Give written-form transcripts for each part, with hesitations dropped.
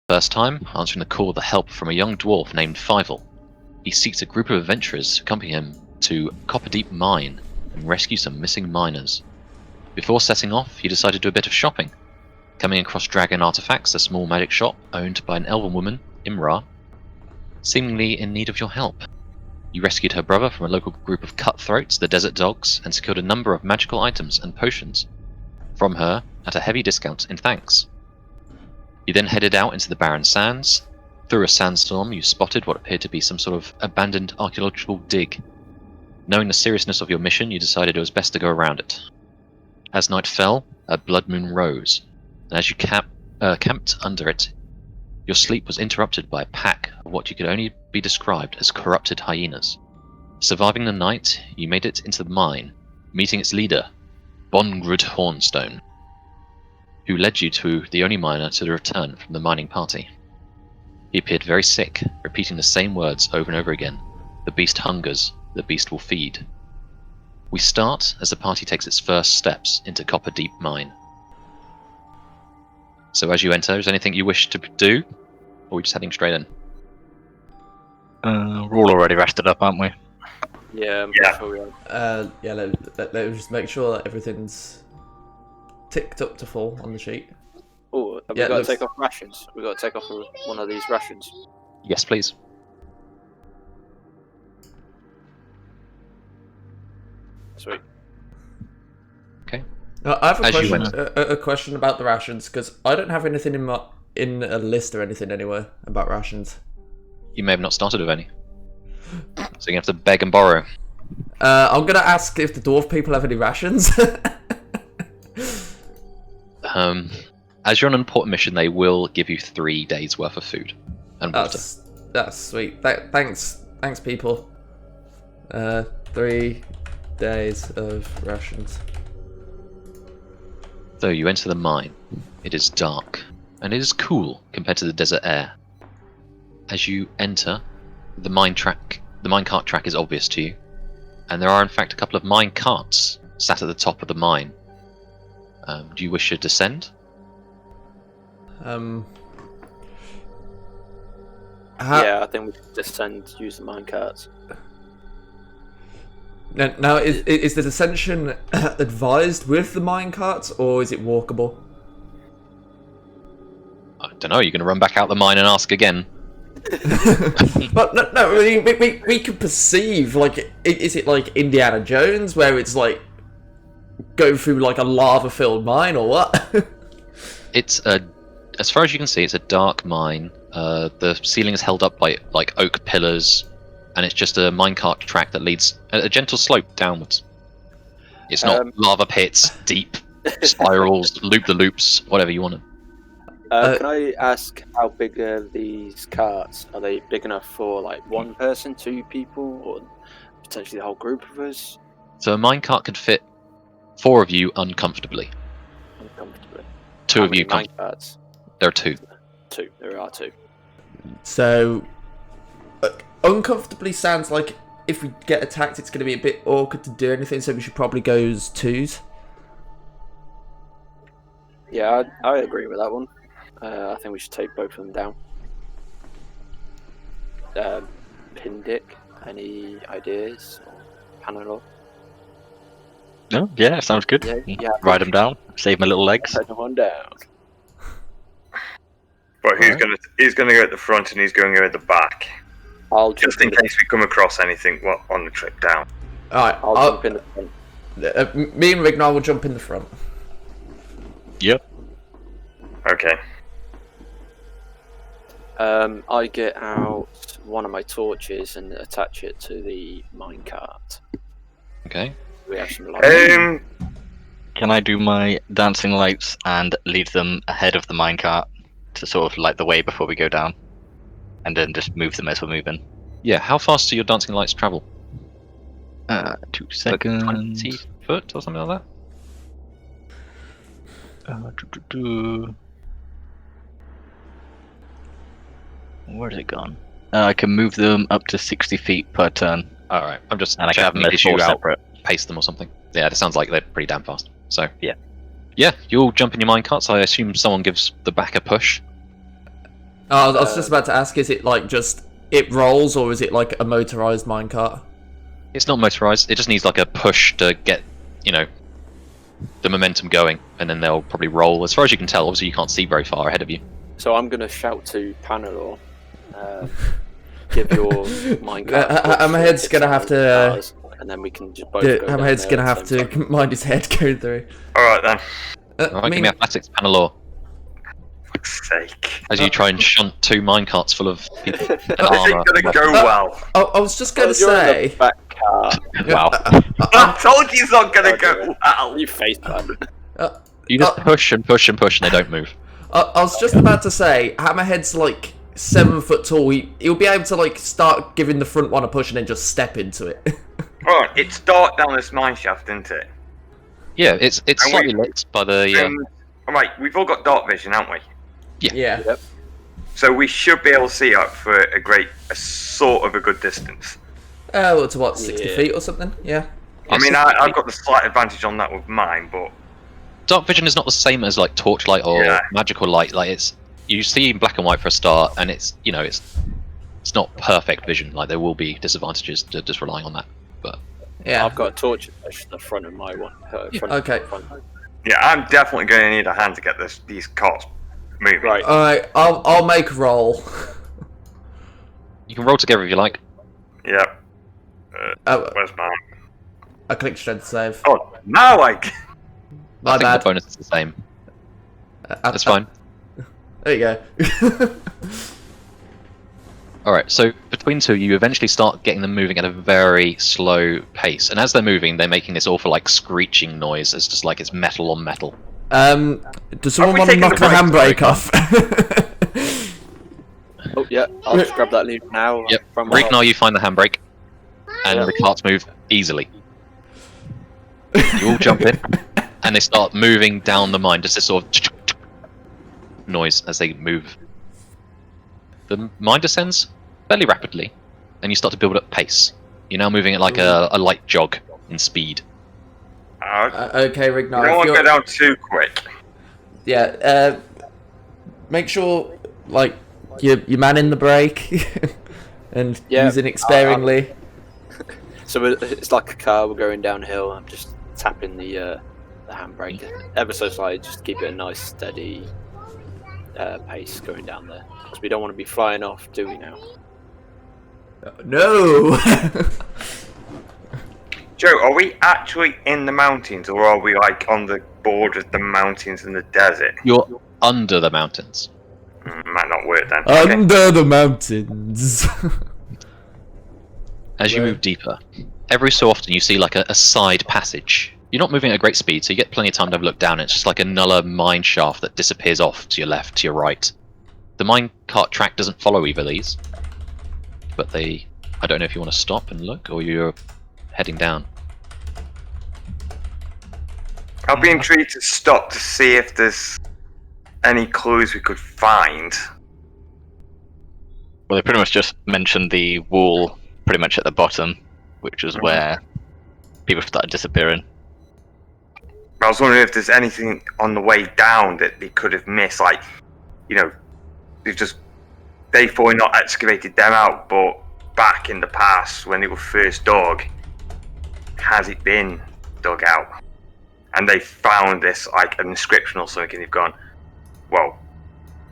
First time, answering the call with the help from a young dwarf named Fievel. He seeks a group of adventurers to accompany him to Copperdeep mine and rescue some missing miners. Before setting off, he decided to do a bit of shopping, coming across Dragon Artifacts, a small magic shop owned by an elven woman, Imra, seemingly in need of your help. You rescued her brother from a local group of cutthroats, the Desert Dogs, and secured a number of magical items and potions from her at a heavy discount in thanks. You then headed out into the barren sands. Through a sandstorm, you spotted what appeared to be some sort of abandoned archaeological dig. Knowing the seriousness of your mission, you decided it was best to go around it. As night fell, a blood moon rose, and as you camped under it, your sleep was interrupted by a pack of what you could only be described as corrupted hyenas. Surviving the night, you made it into the mine, meeting its leader, Bongrid Hornstone, who led you to the only miner to return from the mining party. He appeared very sick, repeating the same words over and over again. The beast hungers, the beast will feed. We start as the party takes its first steps into Copperdeep mine. So as you enter, is there anything you wish to do? Or are we just heading straight in? We're all already rested up, aren't we? Yeah. Let me just make sure that everything's ticked up to full on the sheet. Oh, have we got to take off rations? We've got to take off one of these rations. Yes, please. Sweet. Okay. I have As you a question about the rations, because I don't have anything in a list or anything anywhere about rations. You may have not started with any. So you're going to have to beg and borrow. I'm going to ask if the dwarf people have any rations. As you're on an important mission, they will give you 3 days worth of food and water. That's sweet. Thanks, people. 3 days of rations. So you enter the mine. It is dark, and it is cool compared to the desert air. As you enter, the minecart track is obvious to you, and there are in fact a couple of mine carts sat at the top of the mine. Do you wish to descend? Yeah, I think we should descend, use the minecarts. Now, is the descension advised with the minecarts, or is it walkable? I don't know. You're going to run back out the mine and ask again. But no, we can perceive, like, is it like Indiana Jones, where it's like go through like a lava-filled mine, or what? It's as far as you can see, it's a dark mine. The ceiling is held up by like oak pillars, and it's just a minecart track that leads a gentle slope downwards. It's not lava pits, deep spirals, loop-the-loops, whatever you want to. Can I ask how big are these carts? Are they big enough for like one person, 2 people, or potentially the whole group of us? So a minecart could fit 4 of you uncomfortably. Uncomfortably. 2 How of you many minecarts? There are 2. 2. There are 2. So, uncomfortably sounds like if we get attacked, it's going to be a bit awkward to do anything. So we should probably go as 2s. Yeah, I agree with that one. I think we should take both of them down. Pindick, any ideas? Panelor? No, yeah, sounds good. Yeah. Ride them down, save my little legs. Take them on down. But he's gonna go at the front and he's going to go at the back. Just in case we come across anything on the trip down. Alright, I'll jump in the front. Me and Rignar will jump in the front. Yep. Okay. I get out one of my torches and attach it to the minecart. Okay. We have some light. Can I do my dancing lights and lead them ahead of the minecart to sort of light the way before we go down? And then just move them as we're moving? Yeah, how fast do your dancing lights travel? 2 seconds. 20 foot or something like that? Where's it gone? I can move them up to 60 feet per turn. Alright, I'm just And I can have checking them in as case you 4 separate. outpace them or something. Yeah, it sounds like they're pretty damn fast. So Yeah. Yeah, you'll jump in your minecarts. I assume someone gives the back a push. Oh, I was just about to ask, is it like just it rolls, or is it like a motorized minecart? It's not motorized. It just needs like a push to get, the momentum going, and then they'll probably roll. As far as you can tell, obviously you can't see very far ahead of you. So I'm going to shout to Panelor. Give your minecart. Hammerhead's gonna have to. And then we can just both go down Hammerhead's gonna there have at the same to time. mind his head going through. Alright then. Alright, give me athletics, Panelor. Fuck's sake. As you try and shunt 2 minecarts full of people in This armor. ain't gonna go well. I was just gonna You're in say. the back car. Wow. I told you it's not gonna go well. You face that. You just push and push and push, and they don't move. I was just about to say, Hammerhead's like 7 foot tall. He'll be able to like start giving the front one a push and then just step into it. Right, it's dark down this mine shaft, isn't it? Yeah, it's slightly lit by the. Alright, we've all got dark vision, haven't we? Yeah. Yep. So we should be able to see up for a sort of a good distance. Well, to what, 60 feet or something? Yeah. I mean, I've got the slight advantage on that with mine, but Dark vision is not the same as like torchlight or Yeah. magical light. Like you see in black and white for a start, and it's not perfect vision. Like there will be disadvantages to just relying on that. But Yeah. I've got a torch at the front of my one. Okay. yeah, I'm definitely going to need a hand to get these carts moving. Right. Alright, I'll make a roll. you can roll together if you like. Yep. Oh, Where's mine? I clicked strength save. Oh, now I My think bad. the bonus is the same. That's fine. There you go. Alright, so between two, you eventually start getting them moving at a very slow pace. And as they're moving, they're making this awful, like, screeching noise. It's just like it's metal on metal. Does someone we want to taken knock the the handbrake off? Oh, yeah, I'll just grab that lever now. Yep. From my Rignar, you find the handbrake, and the carts move easily. You all jump in, and they start moving down the mine, just this sort of noise as they move. The mine descends fairly rapidly, and you start to build up pace. You're now moving at like a light jog in speed. Okay, Rignar. You don't if want to you're- go down too quick. Yeah, make sure, like, you man in the brake and Yeah, using it sparingly. So it's like a car. We're going downhill. I'm just tapping the handbrake ever so slightly, just to keep it a nice steady pace going down there. Because we don't want to be flying off, do we now? No! Joe, are we actually in the mountains, or are we like on the border of the mountains in the desert? You're under the mountains. Might not work then. Okay. Under the mountains. As you move deeper, every so often you see like a side passage. You're not moving at a great speed, so you get plenty of time to have a look down. It's just like another mine shaft that disappears off to your left, to your right. The mine cart track doesn't follow either of these, but I don't know if you want to stop and look, or you're heading down. I'll be intrigued to stop to see if there's any clues we could find. Well, they pretty much just mentioned the wall pretty much at the bottom, which is where people started disappearing. I was wondering if there's anything on the way down that they could have missed, like, they've probably not excavated them out, but back in the past when they were first dug, has it been dug out? And they found this, like, an inscription or something, and they've gone, well,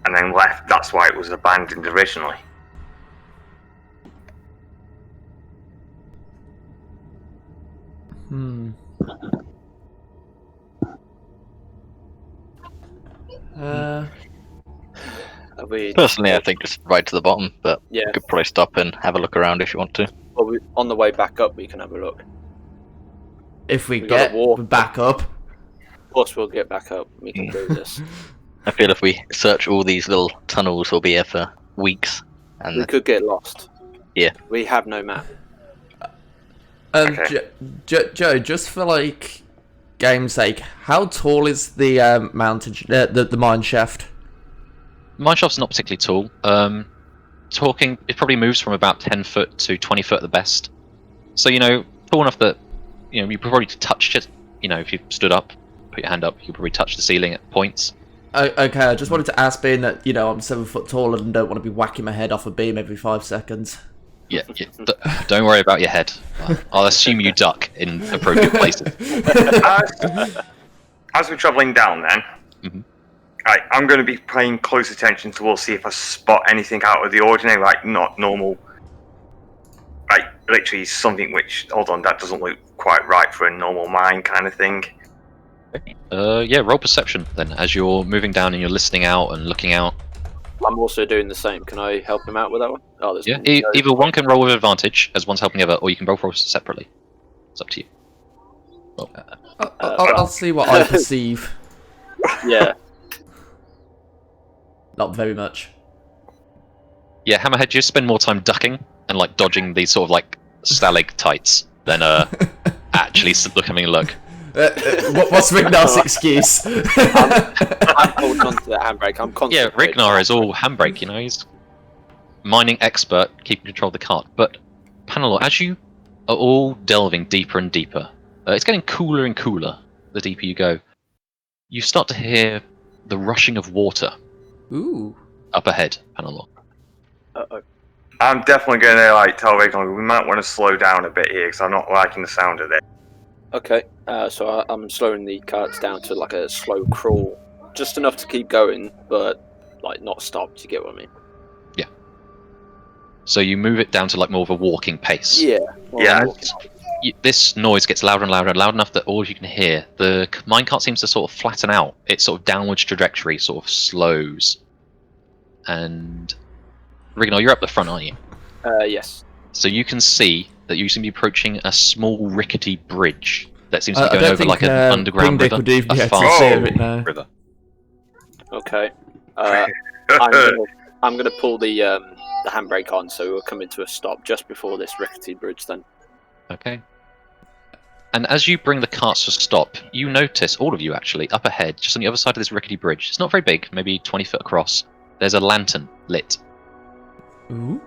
and then left. That's why it was abandoned originally. Personally, I think just right to the bottom, but Yeah. you could probably stop and have a look around if you want to. Well, on the way back up, we can have a look. If we We gotta get walk. back up. Of course, we'll get back up. We can do this. I feel if we search all these little tunnels, we'll be here for weeks. We And could get lost. Yeah. We have no map. Okay. Joe, just for like game's sake, how tall is the mountain, the mine shaft? Mine shaft's not particularly tall. It probably moves from about 10 foot to 20 foot at the best. So, tall enough that, you probably touch it. If you stood up, put your hand up, you could probably touch the ceiling at points. Okay, I just wanted to ask, being that, I'm 7 foot tall and don't want to be whacking my head off a beam every 5 seconds. Yeah, don't worry about your head. I'll assume you duck in appropriate places. As we're travelling down, then, Mhm. I'm going to be paying close attention to see if I spot anything out of the ordinary, like not normal. Like literally something which, hold on, that doesn't look quite right for a normal mine kind of thing. Yeah, roll perception then, as you're moving down and you're listening out and looking out. I'm also doing the same. Can I help him out with that one? Oh, there's Yeah, one. either one can roll with advantage, as one's helping the other, or you can both roll separately. It's up to you. I'll see what I perceive. Yeah. Not very much. Yeah, Hammerhead, you spend more time ducking and like dodging these sort of like stalactites than actually having a look. What's Rignar's excuse? I'm holding on to that handbrake. I'm Yeah, concentrating. Rignar is all handbrake, he's mining expert, keeping control of the cart. But Panelor, as you are all delving deeper and deeper, it's getting cooler and cooler the deeper you go. You start to hear the rushing of water Ooh. up ahead, Panelor. Uh-oh. I'm definitely going to tell Regan we might want to slow down a bit here because I'm not liking the sound of it. Okay, so I'm slowing the carts down to like a slow crawl, just enough to keep going, but like not stop. Do you get what I mean? Yeah. So you move it down to like more of a walking pace. Yeah. Well, Yeah. This noise gets louder and louder and loud enough that all you can hear, the minecart seems to sort of flatten out. Its sort of downwards trajectory sort of slows. And Rignar, you're up the front, aren't you? Yes. So you can see that you seem to be approaching a small rickety bridge that seems to be I going don't over think like an underground Ping Dick river. would even be A able to fast see it now. river. Okay. I'm gonna pull the handbrake on, so we're coming to a stop just before this rickety bridge. Then. Okay. And as you bring the carts to a stop, you notice, all of you actually, up ahead, just on the other side of this rickety bridge, it's not very big, maybe 20 foot across, there's a lantern lit, Ooh.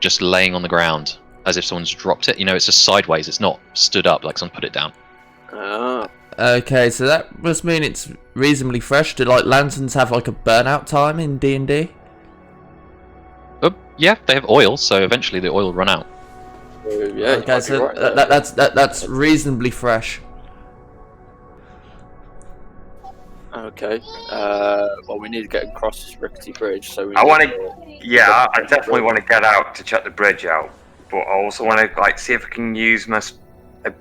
just laying on the ground, as if someone's dropped it. It's just sideways, it's not stood up like someone put it down. Ah. Okay, so that must mean it's reasonably fresh. Do lanterns have like a burnout time in D&D? Yeah, they have oil, so eventually the oil will run out. Yeah. Okay, so that's reasonably fresh. Okay. Well, we need to get across this rickety bridge, so we. I definitely want to get out to check the bridge out, but I also want to see if I can use my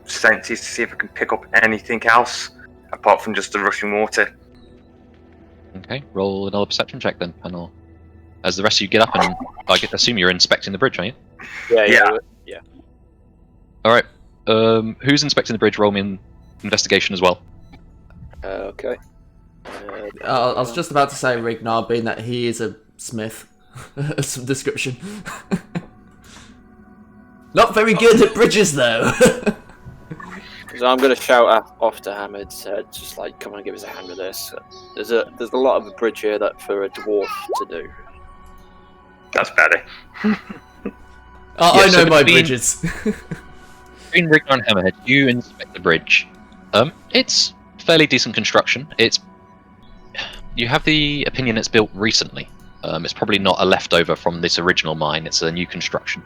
senses to see if I can pick up anything else apart from just the rushing water. Okay, roll another perception check then, panel. As the rest of you get up, and I assume you're inspecting the bridge, aren't you? Yeah. Alright, who's inspecting the bridge? Roll me an investigation as well. Okay. I was just about to say Rignar, being that he is a smith. Some description. Not very good at bridges, though. So I'm going to shout off to Hamid, just come on, give us a hand with this. There's a lot of a bridge here that for a dwarf to do. That's better. I know my between- bridges. Between Rignar and Hammerhead, you inspect the bridge. It's fairly decent construction. You have the opinion it's built recently. It's probably not a leftover from this original mine. It's a new construction.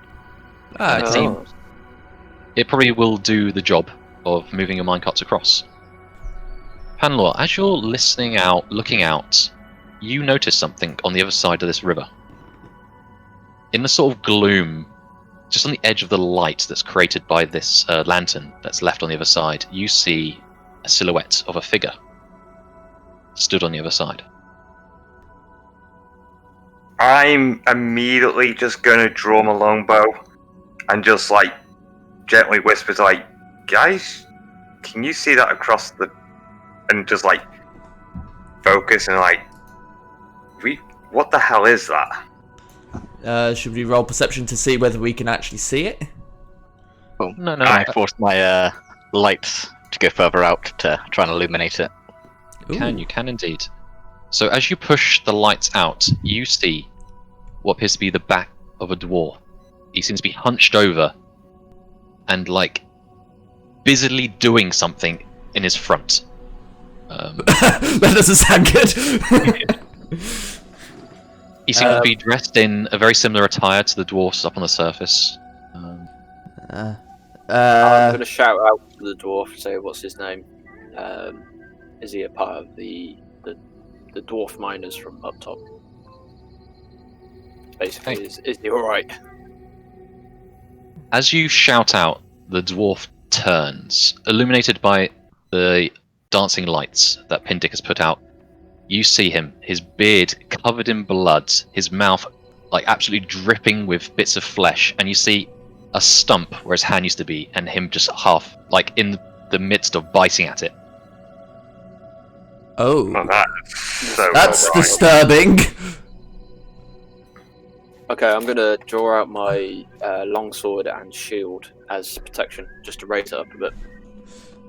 It probably will do the job of moving your minecarts across. Panlor, as you're listening out, looking out, you notice something on the other side of this river. In the sort of gloom, just on the edge of the light that's created by this lantern that's left on the other side, you see a silhouette of a figure stood on the other side. I'm immediately just going to draw my longbow and just gently whispers guys, can you see that across the... and just focus and what the hell is that? Should we roll perception to see whether we can actually see it? Cool. No. I forced my lights to go further out to try and illuminate it. You can indeed. So as you push the lights out, you see what appears to be the back of a dwarf. He seems to be hunched over and busily doing something in his front. That doesn't sound good. He seems to be dressed in a very similar attire to the dwarfs up on the surface. I'm going to shout out to the dwarf, say what's his name. Is he a part of the dwarf miners from up top? Basically, is he alright? As you shout out, the dwarf turns, illuminated by the dancing lights that Pindick has put out. You see him, his beard covered in blood, his mouth like absolutely dripping with bits of flesh, and you see a stump where his hand used to be, and him just half, like in the midst of biting at it. Oh, Well, that's alright. disturbing. Okay, I'm going to draw out my longsword and shield as protection, just to raise it up a bit,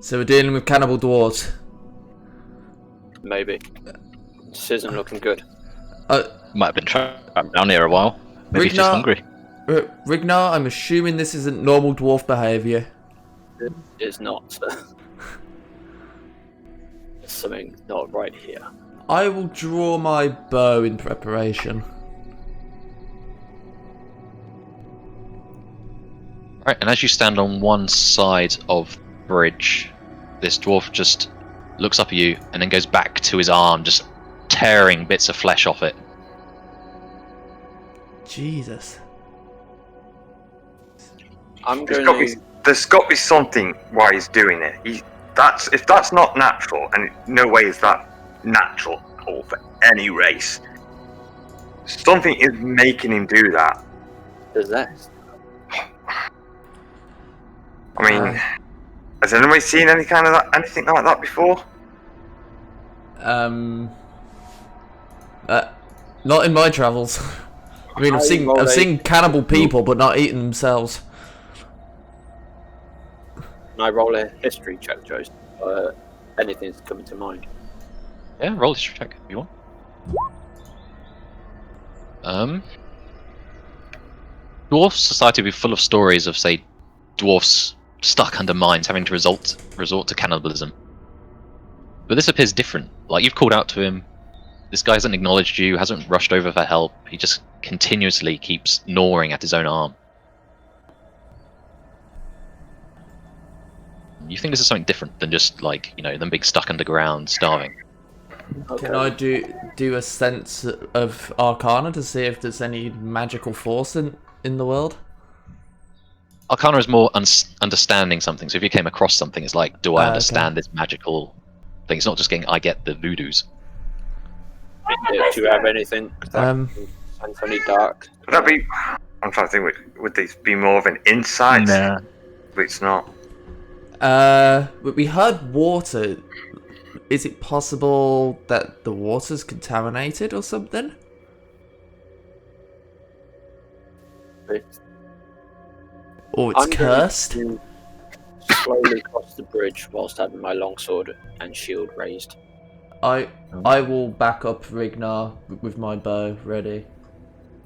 So we're dealing with cannibal dwarves. maybe. This isn't looking good. Might have been trapped down here a while. Maybe he's just Rignar- hungry. Rignar, I'm assuming this isn't normal dwarf behaviour. It's not. There's something not right here. I will draw my bow in preparation. Right, and as you stand on one side of the bridge, this dwarf just looks up at you and then goes back to his arm, just tearing bits of flesh off it. Jesus. I'm There's going got to to... be something why he's doing it. If that's not natural, and no way is that natural at all for any race, something is making him do that. Possessed. I mean, has anybody seen anything like that before? Not in my travels. I mean, I've seen cannibal people, but not eating themselves. Can I roll a history check, Joe? Anything's coming to mind. Yeah, roll a history check if you want. Dwarf society would be full of stories of, say, dwarfs stuck under mines having to resort to cannibalism. But this appears different. Like, you've called out to him, this guy hasn't acknowledged you, hasn't rushed over for help, he just continuously keeps gnawing at his own arm. You think this is something different than just, like, you know, them being stuck underground, starving. Okay. Can I do a sense of Arcana to see if there's any magical force in the world? Arcana is more understanding something, so if you came across something, it's like, do I understand this magical thing? It's not just getting, I get the voodoos. Do you have anything? Sounds any dark. Would that be? I'm trying to think. Would this be more of an insight? Nah. But it's not. We heard water. Is it possible that the water's contaminated or something? Or it's I'm going cursed? to slowly cross the bridge whilst having my longsword and shield raised. I will back up Rignar with my bow ready.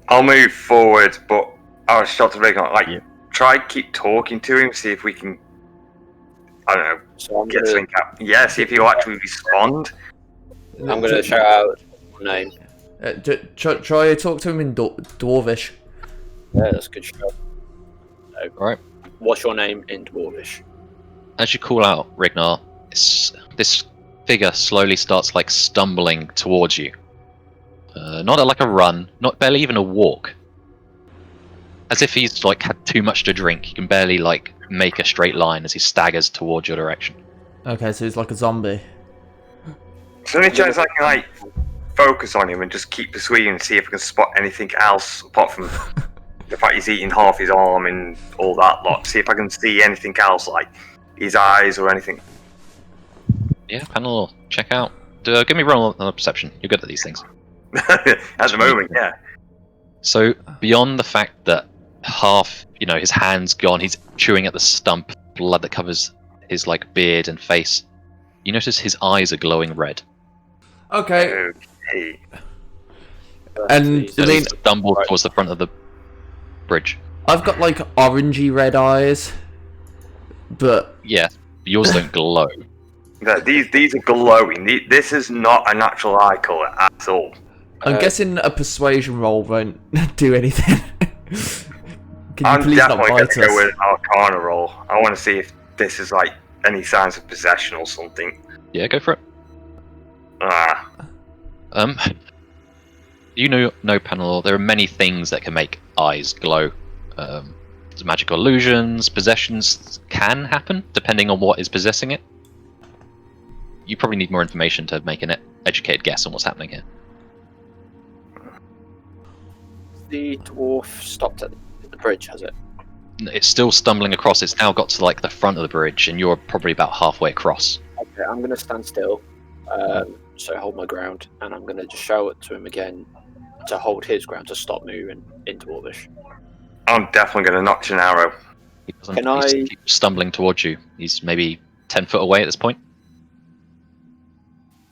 I'll move forward, but I was shot to Rigon. Try keep talking to him, see if we can. I don't know. So I'm Get gonna, something out. Yeah, see if he'll actually respond. I'm going to shout out your name. Try to talk to him in Dwarvish. Yeah, that's a good shout. Alright. What's your name in Dwarvish? As you call out, Rignar, this figure slowly starts like stumbling towards you. Not like a run, not barely even a walk. As if he's like had too much to drink. He can barely like make a straight line as he staggers towards your direction. Okay, so he's like a zombie. Is there any chance I can focus on him and just keep persuading and see if I can spot anything else apart from the fact he's eating half his arm and all that lot? See if I can see anything else, like his eyes or anything. Yeah, panel, check out. Give me a roll on perception. You're good at these things. At the moment, yeah. So beyond the fact that half, his hand's gone, he's chewing at the stump, blood that covers his like beard and face. You notice his eyes are glowing red. Okay. Okay. And So he stumbled towards the front of the bridge. I've got like orangey red eyes, but Yeah, yours don't glow. These are glowing. This is not a natural eye colour at all. I'm guessing a persuasion roll won't do anything. Can you I'm please not definitely going bite to go us? with an Arcana roll. I want to see if this is like any signs of possession or something. Yeah, go for it. Ah, You know, Panel, there are many things that can make eyes glow. Magical illusions, possessions can happen, depending on what is possessing it. You probably need more information to make an educated guess on what's happening here. The dwarf stopped at the bridge, has it? It's still stumbling across. It's now got to like the front of the bridge, and you're probably about halfway across. Okay, I'm going to stand still, so hold my ground, and I'm going to just shout to him again to hold his ground, to stop moving in Dwarvish. I'm definitely going to notch an arrow. He doesn't. Can He's I- keeps stumbling towards you. He's maybe 10 foot away at this point.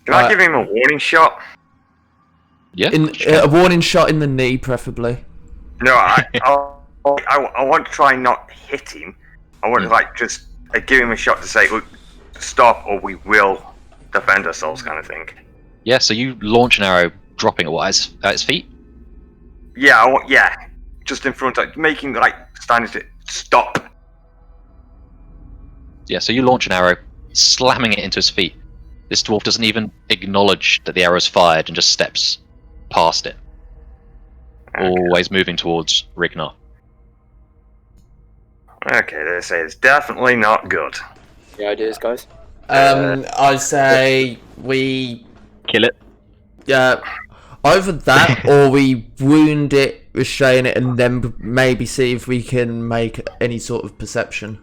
Can I give him a warning shot? Yeah. A warning shot in the knee, preferably. No, I want to try and not hit him. I want to like just give him a shot to say, look, stop, or we will defend ourselves, kind of thing. Yeah. So you launch an arrow, dropping it at his feet. Yeah, just in front, like making like standing to stop. Yeah. So you launch an arrow, slamming it into his feet. This dwarf doesn't even acknowledge that the arrow's fired and just steps past it. Okay. Always moving towards Rignar. Okay, they say it's definitely not good. Any ideas, guys? I say we Kill it. either that or we wound it, restrain it, and then maybe see if we can make any sort of perception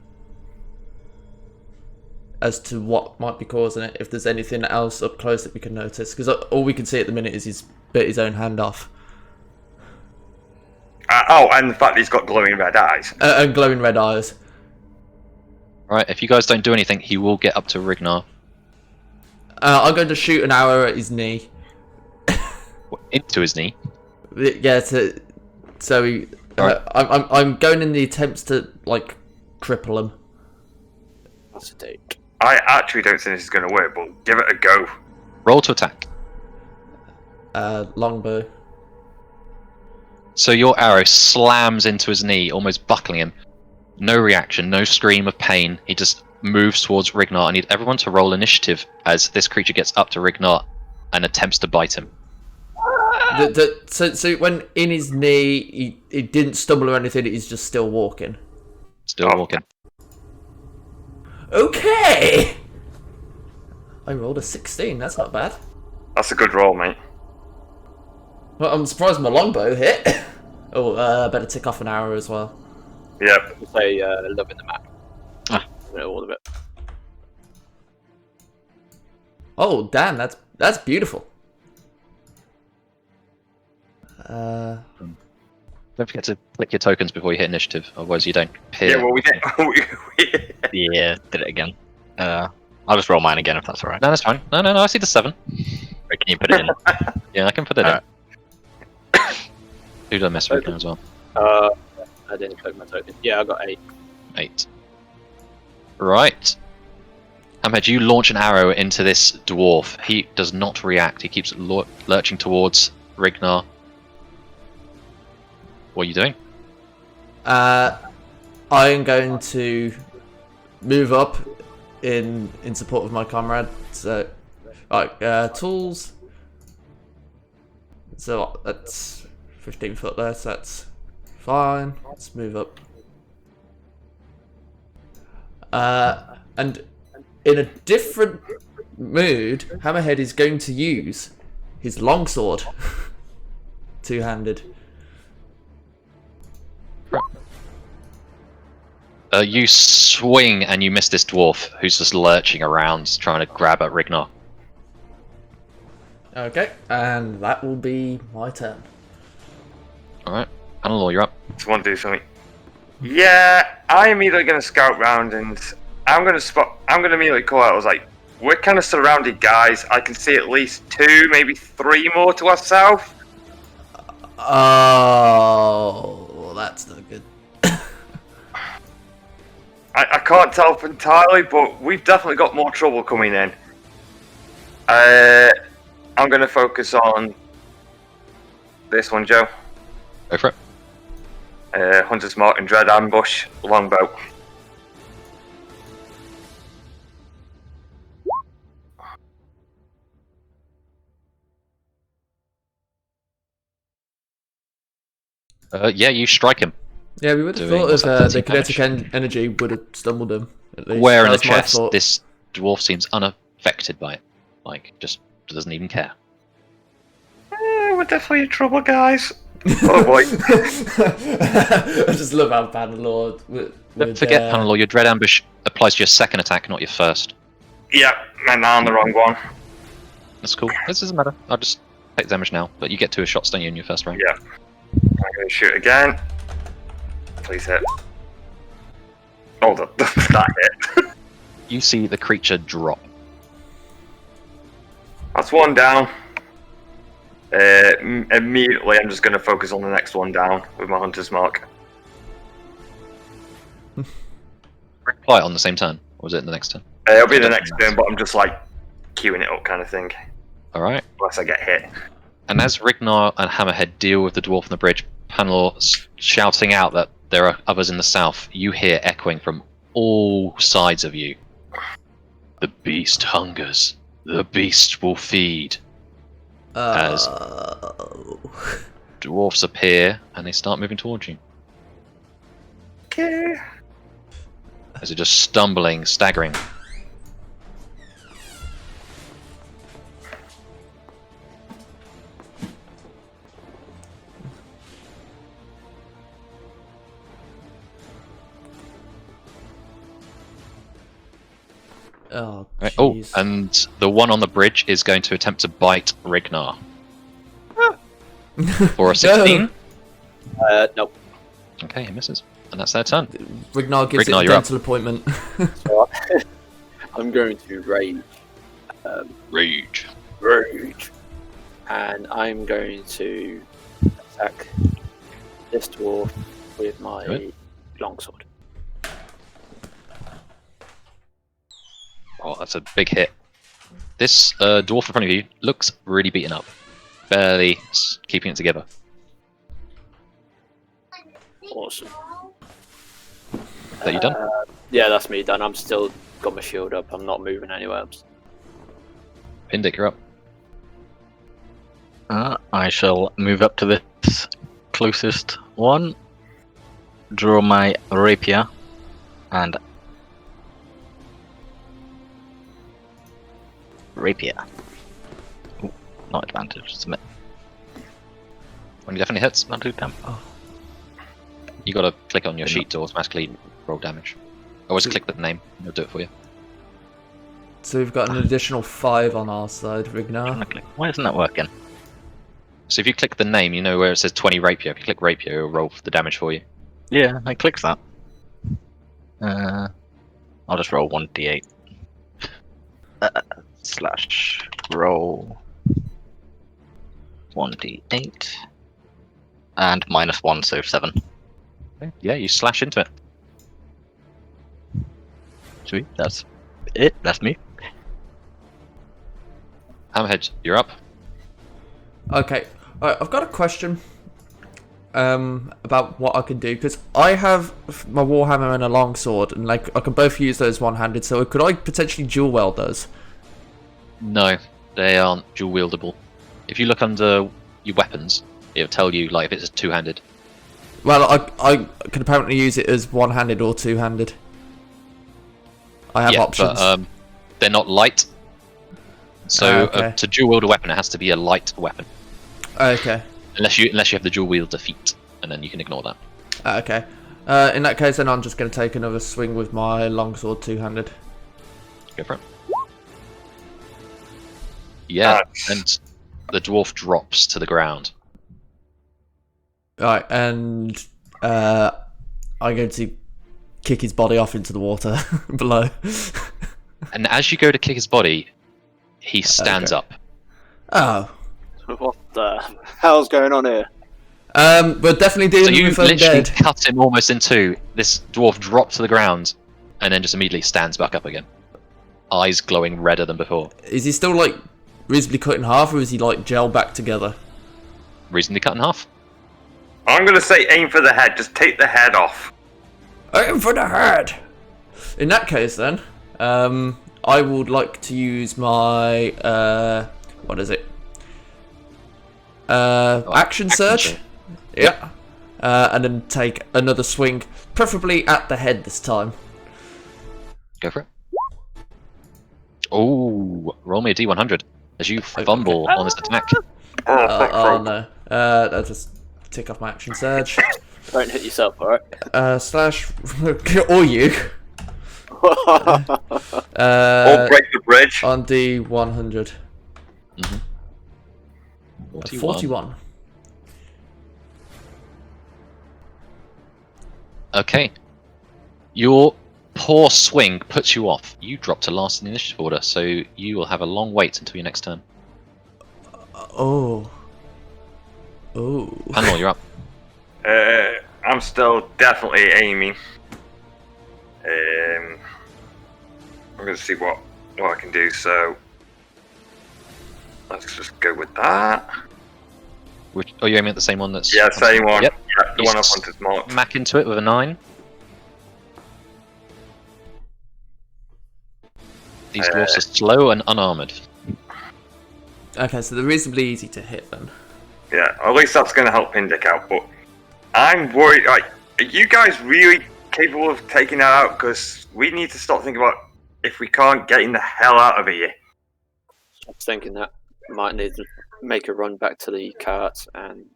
as to what might be causing it. If there's anything else up close that we can notice, because all we can see at the minute is he's bit his own hand off. And the fact that he's got glowing red eyes. And glowing red eyes. Right. If you guys don't do anything, he will get up to Rignar. I'm going to shoot an arrow at his knee. Into his knee. Yeah, so he, I'm going in the attempts to like cripple him. That's a take. I actually don't think this is going to work, but give it a go. Roll to attack. Longbow. So your arrow slams into his knee, almost buckling him. No reaction, no scream of pain. He just moves towards Rignar. I need everyone to roll initiative as this creature gets up to Rignar and attempts to bite him. So when in his knee, he didn't stumble or anything. He's just still walking. Still walking. Okay. I rolled a 16. That's not bad. That's a good roll, mate. Well, I'm surprised my longbow hit. Better tick off an arrow as well. Yep. Say, loving the map. All of it. Oh damn, that's beautiful. Don't forget to click your tokens before you hit initiative, otherwise you don't appear. Yeah, well, we did. Yeah, did it again. I'll just roll mine again if that's alright. No, that's fine. No, I see the 7. Or can you put it in? Yeah, I can put it Alright. in. Who did I mess with now as well? I didn't click my token. Yeah, I got 8. 8. Right. Ahmed, you launch an arrow into this dwarf. He does not react. He keeps lurching towards Rignar. What are you doing? I am going to move up in support of my comrade. So, right, tools. So that's 15 foot there. So that's fine. Let's move up. And in a different mood, Hammerhead is going to use his longsword, two-handed. You swing and you miss this dwarf who's just lurching around trying to grab at Rignar. Okay, and that will be my turn. Alright. Annalore, you're up. Someone do something. Yeah, I'm either going to scout round and I'm going to immediately call out. I was like, we're kind of surrounded, guys. I can see at least 2, maybe 3 more to our south. Oh, well, that's not good. I can't tell entirely, but we've definitely got more trouble coming in. I'm going to focus on this one, Joe. Go for it. Hunter's Mark and Dread Ambush, longbow. Yeah, you strike him. Yeah, we would have Doing thought what's of that, the 13 kinetic damage? energy would have stumbled him. At least. Where in That the was my chest, thought. this dwarf seems unaffected by it. Like, just doesn't even care. We're definitely in trouble, guys. Oh boy. I just love how Bannerlord Don't forget, Panelor, your Dread Ambush applies to your second attack, not your first. Yeah, man, I'm the wrong one. That's cool. This doesn't matter. I'll just take the damage now. But you get 2 shots, don't you, in your first round? Yeah. I'm going to shoot again. Please hit. Hold up, that hit. You see the creature drop. That's one down. Immediately, I'm just going to focus on the next one down with my Hunter's Mark. Reply on the same turn. Or was it in the next turn? It'll be the next turn, but I'm just like queuing it up kind of thing. Alright. Unless I get hit. And as Rignar and Hammerhead deal with the dwarf on the bridge, Panelor shouting out that there are others in the south, you hear echoing from all sides of you. The beast hungers. The beast will feed. As dwarfs appear and they start moving towards you. Okay. As they're just stumbling, staggering. Oh, Right. Oh, jeez. and the one on the bridge is going to attempt to bite Rignar. For a 16. Nope. Okay, he misses. And that's their turn. Rignar gives Rignar, it a you're up. dental appointment. So I'm going to rage. Rage. Rage. And I'm going to attack this dwarf with my Good. longsword. Oh, that's a big hit. This dwarf in front of you looks really beaten up. Barely keeping it together. Awesome. Is that you done? Yeah, that's me done. I'm still got my shield up. I'm not moving anywhere else. Pindick, you're up. I shall move up to this closest one, draw my rapier, and rapier. Ooh, not advantage, submit. When he definitely hits, Not do damn. you gotta click on your sheet to automatically roll damage. Always click the name, it'll do it for you. So we've got an additional 5 on our side, Rignar. Why isn't that working? So if you click the name, you know where it says 20 rapier. If you click rapier, it'll roll the damage for you. Yeah, I clicked that. I'll just roll 1d8. Slash roll 1d8. And -1, so 7. Okay. Yeah, you slash into it. Sweet, that's it. That's me. Hammerhead, you're up. Okay, I've got a question about what I can do, because I have my warhammer and a longsword, and like I can both use those one-handed. So could I potentially dual weld those? No, they aren't dual wieldable. If you look under your weapons, it'll tell you like if it's two-handed. Well, I can apparently use it as one-handed or two-handed. I have options. But they're not light. So okay. to dual wield a weapon, it has to be a light weapon. Okay. Unless you have the dual wield defeat, and then you can ignore that. Okay. In that case, then I'm just going to take another swing with my longsword two-handed. Go for it. Yeah, Nice. and the dwarf drops to the ground. Right, and I'm going to kick his body off into the water below. And as you go to kick his body, he stands up. Oh. What the hell's going on here? We're definitely So dealing you with literally undead. cut him almost in two. This dwarf dropped to the ground, and then just immediately stands back up again. Eyes glowing redder than before. Is he still like reasonably cut in half, or is he like gel back together? Reasonably cut in half. I'm gonna say aim for the head. Just take the head off. Aim for the head. In that case, then, I would like to use my what is it? Action surge. Yeah. And then take another swing, preferably at the head this time. Go for it. Oh, roll me a d100 as you fumble on this attack. Oh no. I'll just tick off my action surge. Don't hit yourself, alright? Slash or you. Or break the bridge. On D100. 41. Okay. Your poor swing puts you off. You drop to last in the initiative order, so you will have a long wait until your next turn. Oh. Panel, you're up. I'm still definitely aiming. I'm gonna see what I can do. So let's just go with that. Which, are you aiming at the same one that's... Yeah, same one. Yep. Yeah, the You one I s- wanted marked. Smack into it with a 9. These dwarfs are slow and unarmoured. Okay, so they're reasonably easy to hit then. Yeah, at least that's gonna help Pindick out. But I'm worried. Like, are you guys really capable of taking that out? Because we need to start thinking about if we can't getting the hell out of here. I was thinking that might need to make a run back to the cart and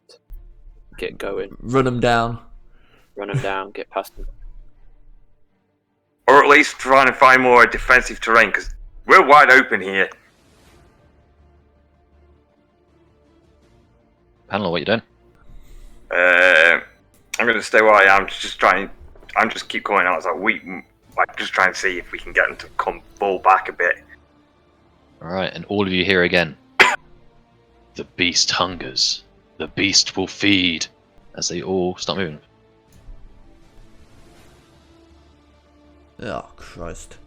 get going. Run them down. Run them down, get past them. Or at least trying to find more defensive terrain, because we're wide open here. Panel, what are you doing? I'm going to stay where I am, just trying. I'm just keep calling out as like just trying to see if we can get them to come fall back a bit. Alright, and all of you hear again. The beast hungers. The beast will feed. As they all start moving. Oh, Christ.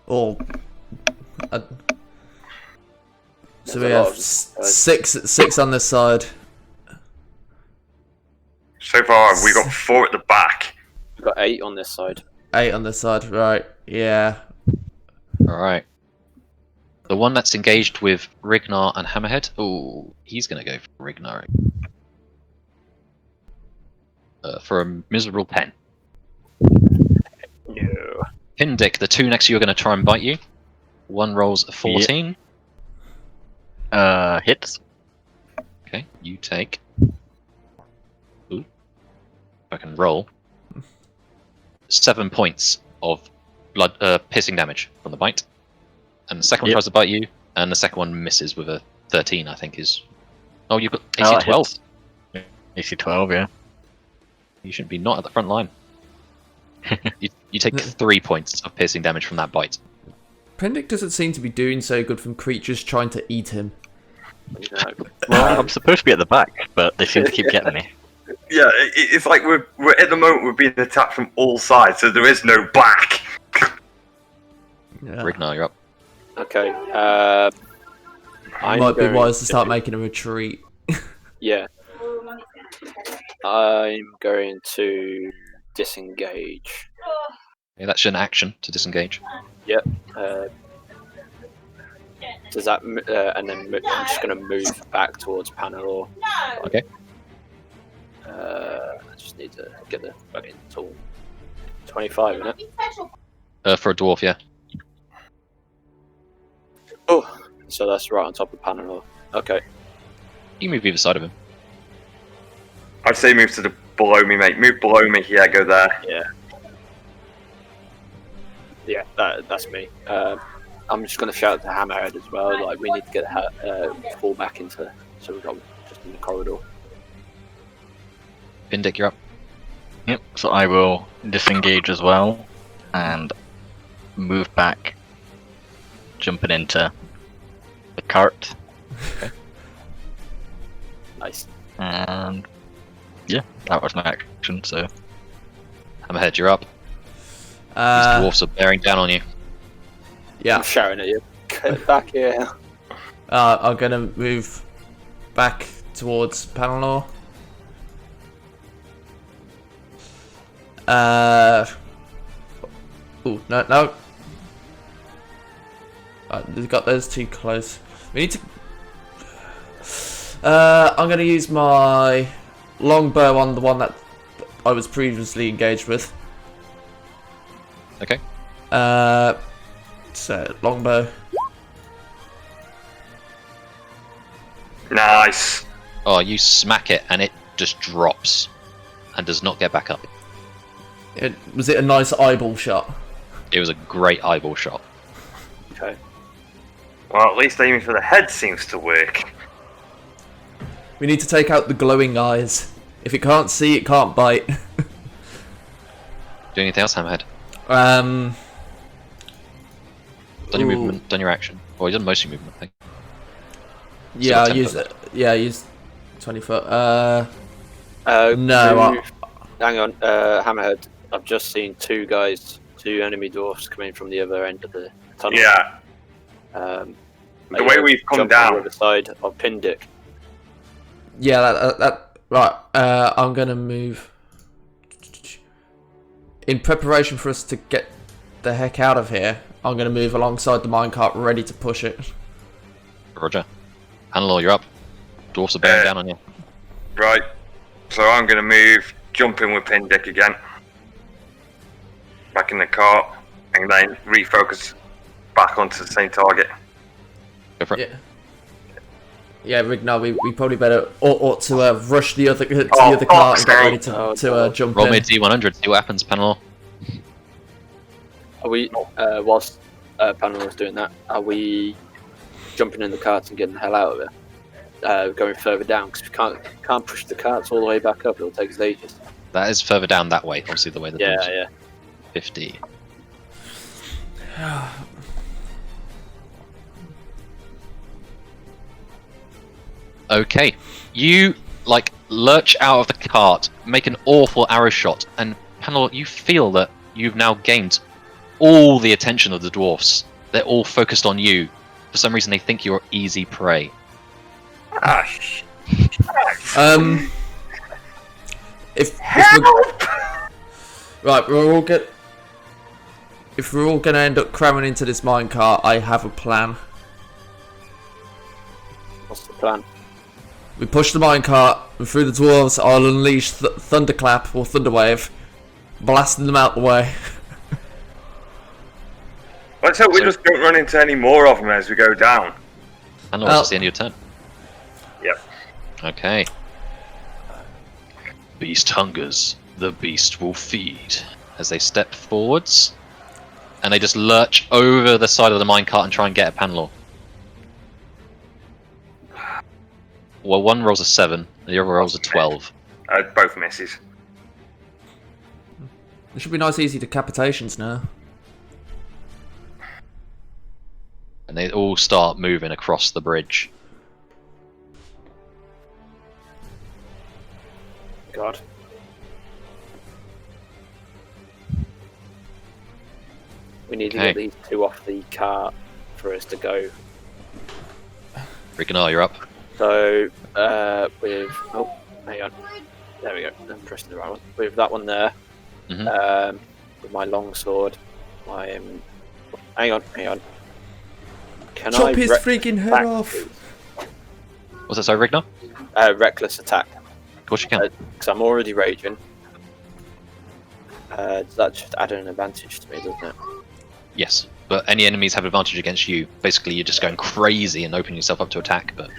Oh. So we There's a lot have of six on this side. So far, we got 4 at the back. We've got 8 on this side. 8 on this side, right? Yeah. Alright. The one that's engaged with Rignar and Hammerhead. Oh, he's going to go for Rignar. For a miserable 10. No. Pindick, the 2 next to you are going to try and bite you. One rolls a 14. Hits. Okay, you take... Ooh. I can roll. 7 points of blood, piercing damage from the bite. And the second one tries to bite you, and the second one misses with a 13, I think is... Oh, you've got AC 12. AC 12, yeah. You should be not at the front line. You take 3 points of piercing damage from that bite. Prendick doesn't seem to be doing so good from creatures trying to eat him. No. Well, I'm supposed to be at the back, but they seem to keep getting me. Yeah, it's like we're at the moment we're being attacked from all sides, so there is no back. Yeah. Rignar, you're up. Okay. It might be wise to start making a retreat. Yeah. I'm going to disengage. Okay, that's an action to disengage. Yep. Does that and then I'm just going to move back towards Panelor. Okay. I just need to get the fucking tool. 25, isn't it? For a dwarf, yeah. Oh, so that's right on top of Panelor. Okay. You move either side of him. I'd say move to the below me, mate. Move below me. Yeah, go there. Yeah. Yeah, that's me. I'm just going to shout to Hammerhead as well. Like, we need to get fall back into, so we've got just in the corridor. Pindick, you're up. Yep, so I will disengage as well and move back, jumping into the cart. Nice. And yeah, that was my action, so Hammerhead, you're up. These dwarfs are bearing down on you. Yeah. I'm shouting at you. Get back here. I'm gonna move back towards Panelor. Ooh, no. We've got those too close. We need to. I'm gonna use my longbow on the one that I was previously engaged with. Okay. So longbow. Nice. Oh, you smack it and it just drops and does not get back up. Was it a nice eyeball shot? It was a great eyeball shot. Okay. Well, at least aiming for the head seems to work. We need to take out the glowing eyes. If it can't see, it can't bite. Do anything else, Hammerhead? Um. Done your Ooh. movement, done your action. Well, you've done most of your movement, I think. Yeah, I 10 use foot. it. Yeah, I use 20 foot. No. Hang on, Hammerhead. I've just seen two enemy dwarfs coming from the other end of the tunnel. Yeah. The way we've come jump on down. the other side of Pindick. Yeah, that right. I'm gonna move in preparation for us to get the heck out of here. I'm gonna move alongside the minecart, ready to push it. Roger. Hannelore, you're up. Dwarfs are bearing down on you. Right. So I'm going to move, jump in with Pindick again. Back in the cart. And then refocus back onto the same target. Go for it. Yeah. Yeah, Rignar, we probably better ought to rush the other the Oh, other cart and get okay. ready to jump Roll in. me a D100, see what happens, Hannelore. Are we, whilst Panel was doing that, are we jumping in the carts and getting the hell out of it? Going further down, because we can't push the carts all the way back up, it'll take us ages. That is further down that way, obviously the way the dwarfs are. Yeah. 50. Okay, you lurch out of the cart, make an awful arrow shot, and Panel, you feel that you've now gained all the attention of the dwarfs. They're all focused on you. For some reason, they think you're easy prey. Ah, If we're all gonna end up cramming into this minecart, I have a plan. What's the plan? We push the minecart, and through the dwarves, I'll unleash Thunderclap or Thunderwave, blasting them out the way. Let's hope we So- just don't run into any more of them as we go down. Hannelore, it's the end of your turn. Yep. Okay. Beast hungers, the beast will feed. As they step forwards, and they just lurch over the side of the minecart and try and get at Panelor. Well, one rolls a 7, the other rolls a 12. Both misses. There should be nice easy decapitations now. And they all start moving across the bridge. God. We need to Okay. get these two off the cart for us to go. Rignar, you're up. So, with... Oh, hang on. There we go. I'm pressing the right one. With that one there, Mhm. with my long sword, I am... Hang on. Can Chop I his freaking head attack, off! please? What's that, sorry, Rignar? Reckless attack. Of course you can. Because I'm already raging. Does that just add an advantage to me, doesn't it? Yes. But any enemies have advantage against you. Basically, you're just going crazy and opening yourself up to attack, but...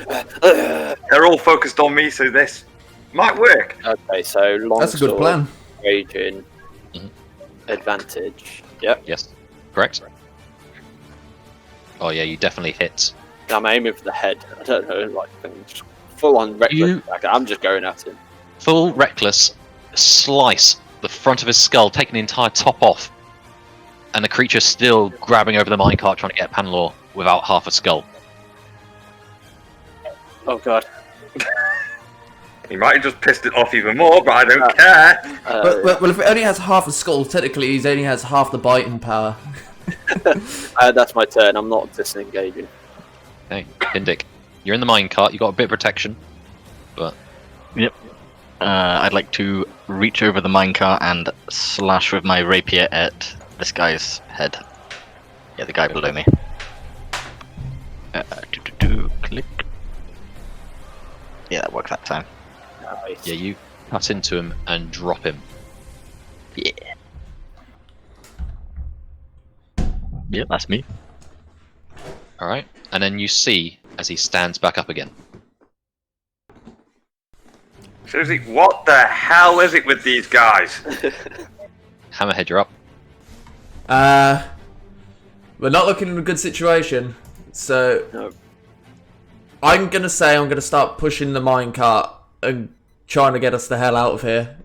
They're all focused on me, so this might work. Okay, so long That's a good sword, plan. raging, Mhm. advantage. Yep. Yes. Correct? Oh yeah, you definitely hit. I'm aiming for the head. I don't know, like just full on reckless You- attack. I'm just going at him. Full reckless slice the front of his skull, taking the entire top off. And the creature's still grabbing over the minecart trying to get Panelor without half a skull. Oh god. He might have just pissed it off even more, but I don't care. Well, if it only has half a skull, technically he only has half the biting power. That's my turn. I'm not disengaging. Okay, Pindic, you're in the minecart. You got a bit of protection, but Yep. I'd like to reach over the minecart and slash with my rapier at this guy's head. Yeah, the guy below me. Click. Yeah, that worked that time. Nice. yeah, you cut into him and drop him. Yeah. Yeah, that's me. All right, and then you see as he stands back up again. Seriously, what the hell is it with these guys? Hammerhead, you're up. We're not looking in a good situation, so No. I'm gonna say I'm gonna start pushing the minecart and trying to get us the hell out of here.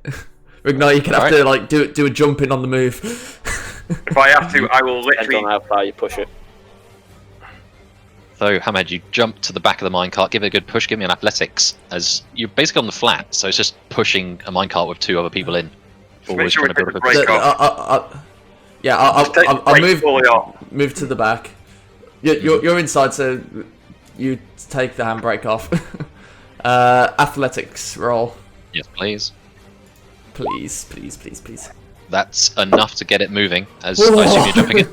Ignite, you can have to like do a jump in on the move. If I have to, I will Depends literally. on how far you push it. So, Hammerhead, you jump to the back of the minecart, give it a good push, give me an athletics, as you're basically on the flat, so it's just pushing a minecart with 2 other people in. Make Always sure we trying to take build up the a break off. Yeah, Just take the I'll break fully off. move to the back. You're inside, so you take the handbrake off. Athletics roll, Yes, please. please. That's enough to get it moving, as I assume you're jumping in.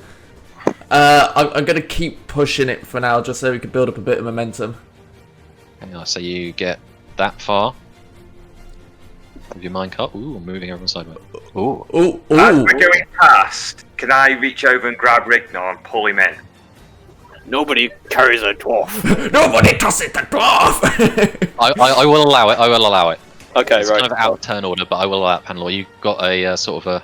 I'm gonna keep pushing it for now, just so we can build up a bit of momentum. Hang on, so you get that far with your minecart. Ooh, I'm moving everyone sideways. Ooh. Ooh, As ooh. we're going past, can I reach over and grab Rignar and pull him in? Nobody carries a dwarf. Nobody tosses the dwarf. I will allow it, I will allow it. Okay, It's right. kind of out of turn order, but I will allow it, Panelor. You've got a sort of a...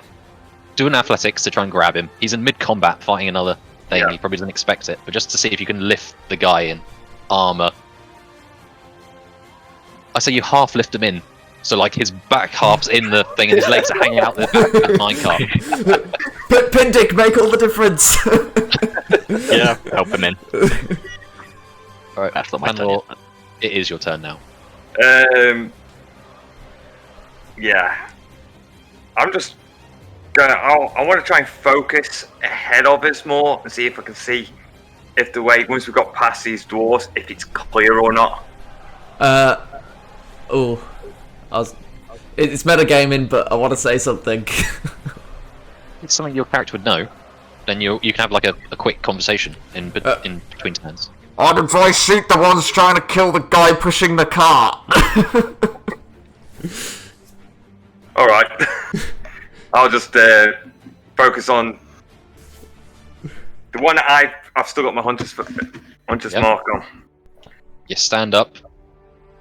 Do an athletics to try and grab him. He's in mid-combat fighting another thing. Yeah. He probably doesn't expect it, but just to see if you can lift the guy in armor. I say you half lift him in, so like his back half's in the thing and his legs are hanging out the back of the minecart. Pindic, make all the difference. Yeah, help him in. Alright, That's not my turn Panelor, yet. it is your turn now. Yeah. I'm just gonna. I want to try and focus ahead of us more and see if I can see if the way once we've got past these dwarves, if it's clear or not. It's metagaming, but I want to say something. It's something your character would know. Then you can have like a quick conversation in between turns. I'd advise shoot the ones trying to kill the guy pushing the cart. All right. I'll just focus on the one that I've still got my hunter's Yep. mark on. You stand up,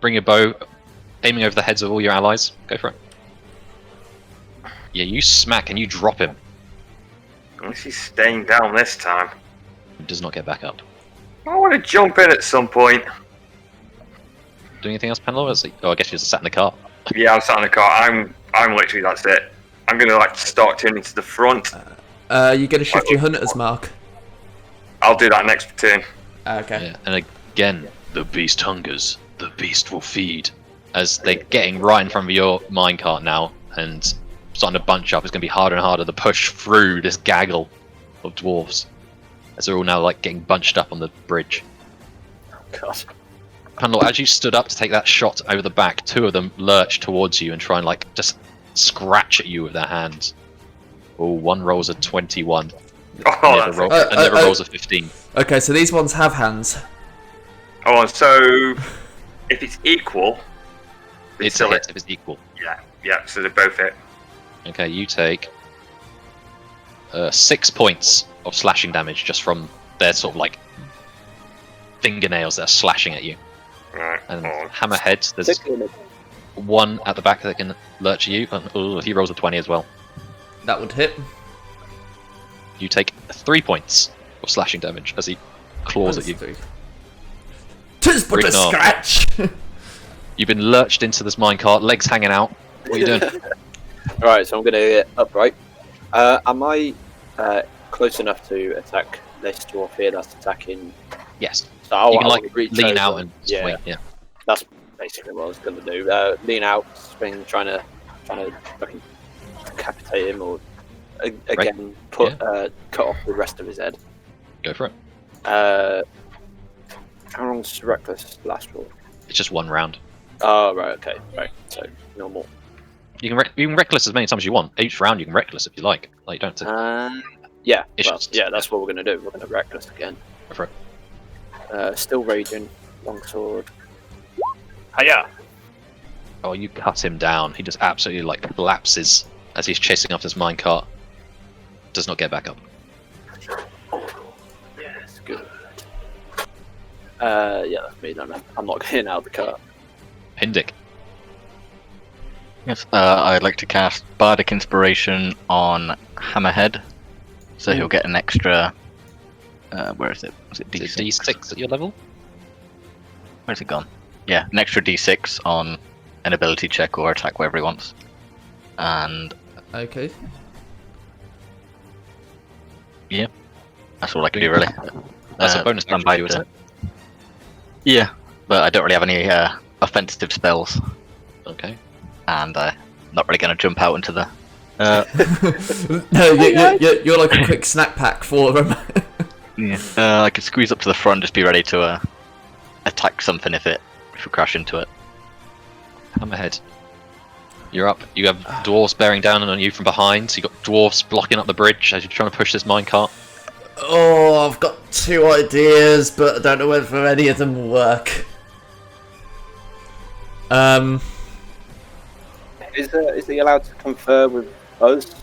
bring your bow, aiming over the heads of all your allies. Go for it. Yeah, you smack and you drop him. Unless he's staying down this time. He does not get back up. I want to jump in at some point. Do anything else, Panelor? Oh, I guess you're just sat in the car. Yeah, I'm sat in the car. I'm literally, that's it. I'm gonna like start turning to the front. You gonna shift your hunter's mark? I'll do that next turn. Okay. Yeah, and again, the beast hungers. The beast will feed. As they're getting right in front of your minecart now, and starting to bunch up. It's going to be harder and harder to push through this gaggle of dwarves, as they're all now like getting bunched up on the bridge. God. Panelor, as you stood up to take that shot over the back, 2 of them lurch towards you and try and like just scratch at you with their hands. Oh, one rolls a 21. Oh, Another rolls a 15. Okay, so these ones have hands. oh, so if it's equal, It's a still hit if it's equal. Yeah, so they're both hit. Okay, you take 6 points of slashing damage just from their sort of like fingernails that are slashing at you. Right. And Oh, Hammerhead, there's Particularly- one at the back that can lurch at you. And, he rolls a 20 as well. That would hit. You take 3 points of slashing damage as he claws at you. Tis but a Rignar. scratch. You've been lurched into this minecart, legs hanging out. What are you doing? Right, so I'm going to get upright. Am I close enough to attack this dwarf here that's attacking? Yes. So You can I'll like reach lean over. out and yeah, swing. Yeah. that's basically what I was going to do. Lean out, swing, trying to fucking decapitate him, or again cut off the rest of his head. Go for it. How long's reckless last for? It's just 1 round. Oh right, okay, right. So normal. You can reckless as many times as you want. Each round you can reckless if you like. Like you don't have to. Yeah, It's well, just- yeah, that's what we're going to do. We're going to reckless again. Go for it. Still raging, longsword. Hiya! Oh, you cut him down. He just absolutely like collapses as he's chasing after this minecart. Does not get back up. Yes, good. Yeah, that's me. Then I'm not getting out of the car. Pindick. Yes, I'd like to cast Bardic Inspiration on Hammerhead, so he'll get an extra. Where is it? Was it Is D6? it D6 at your level? Where's it gone? Yeah, an extra D6 on an ability check or attack, whatever he wants. And Okay. that's all I can do, really. That's a bonus action stand by for you, isn't it? Yeah, but I don't really have any offensive spells, Okay. and I'm not really going to jump out into the. No, you're like a quick snack pack for them. I could squeeze up to the front, just be ready to attack something if we crash into it. Hammerhead. You're up. You have dwarves bearing down on you from behind, so you've got dwarves blocking up the bridge as you're trying to push this minecart. Oh, I've got 2 ideas, but I don't know whether any of them will work. Is he allowed to confer with us?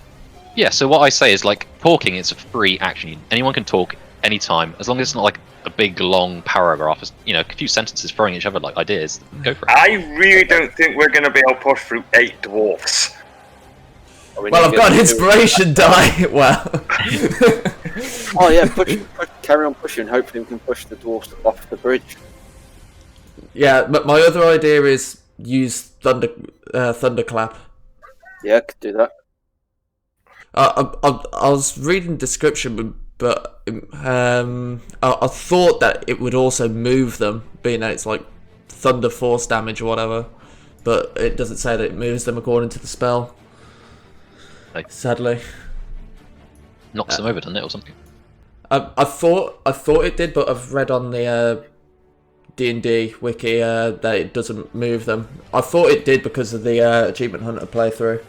Yeah, so what I say is, like, talking is a free action. Anyone can talk anytime, as long as it's not like a big, long paragraph, you know, a few sentences throwing each other, like, ideas. Go for it. I really don't think we're going to be able to push through 8 dwarfs. Well, I've got an inspiration die. Well. Oh yeah, push, carry on pushing. Hopefully we can push the dwarfs off the bridge. Yeah, but my other idea is use thunderclap. Yeah, could do that. I was reading the description, but I thought that it would also move them, being that it's like thunder force damage or whatever. But it doesn't say that it moves them according to the spell. Like- Sadly, Knocks them over, doesn't it, or something? I thought it did, but I've read on the D&D wiki that it doesn't move them. I thought it did because of the Achievement Hunter playthrough.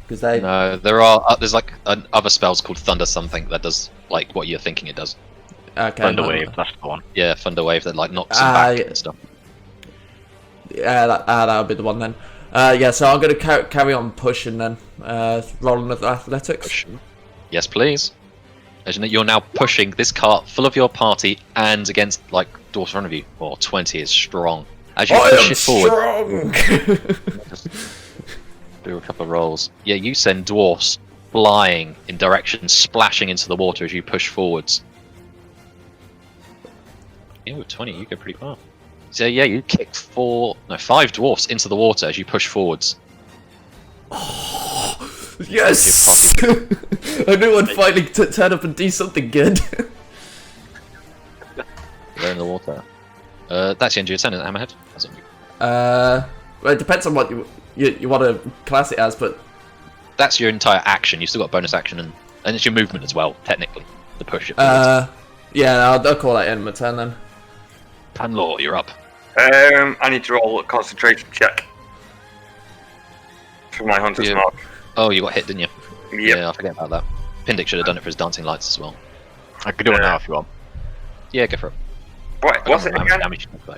Because they No, there's like other spells called Thunder something that does like what you're thinking it does. okay, Thunderwave, that's the one. Yeah, Thunder Wave that like knocks them back yeah. and stuff. Yeah, that'll be the one then. Yeah, so I'm going to carry on pushing then. Rolling with athletics. Push. Yes, please. Imagine that you're now pushing this cart full of your party and against like dwarfs in front of you. Or 20 is strong. As you I push am it forward, strong! do a couple of rolls. Yeah, you send dwarfs flying in directions, splashing into the water as you push forwards. Yeah, with 20, you go pretty far. So yeah, you kick 5 dwarfs into the water as you push forwards. Yes! I knew I'd finally turn up and do something good. They're in the water. That's the end of your turn, isn't it, Hammerhead? That's it. Well, it depends on what you want to class it as, but That's your entire action. You've still got bonus action and it's your movement as well, technically. The push it forwards. yeah, I'll call that end of my turn then. Panlaw, you're up. I need to roll a concentration check for my hunter's Yeah. mark. Oh, you got hit, didn't you? Yep. Yeah, I forget about that. Pindick should have done it for his dancing lights as well. I could do it now if you want. Yeah, go for it. What, what's it I don't know how again? much damage you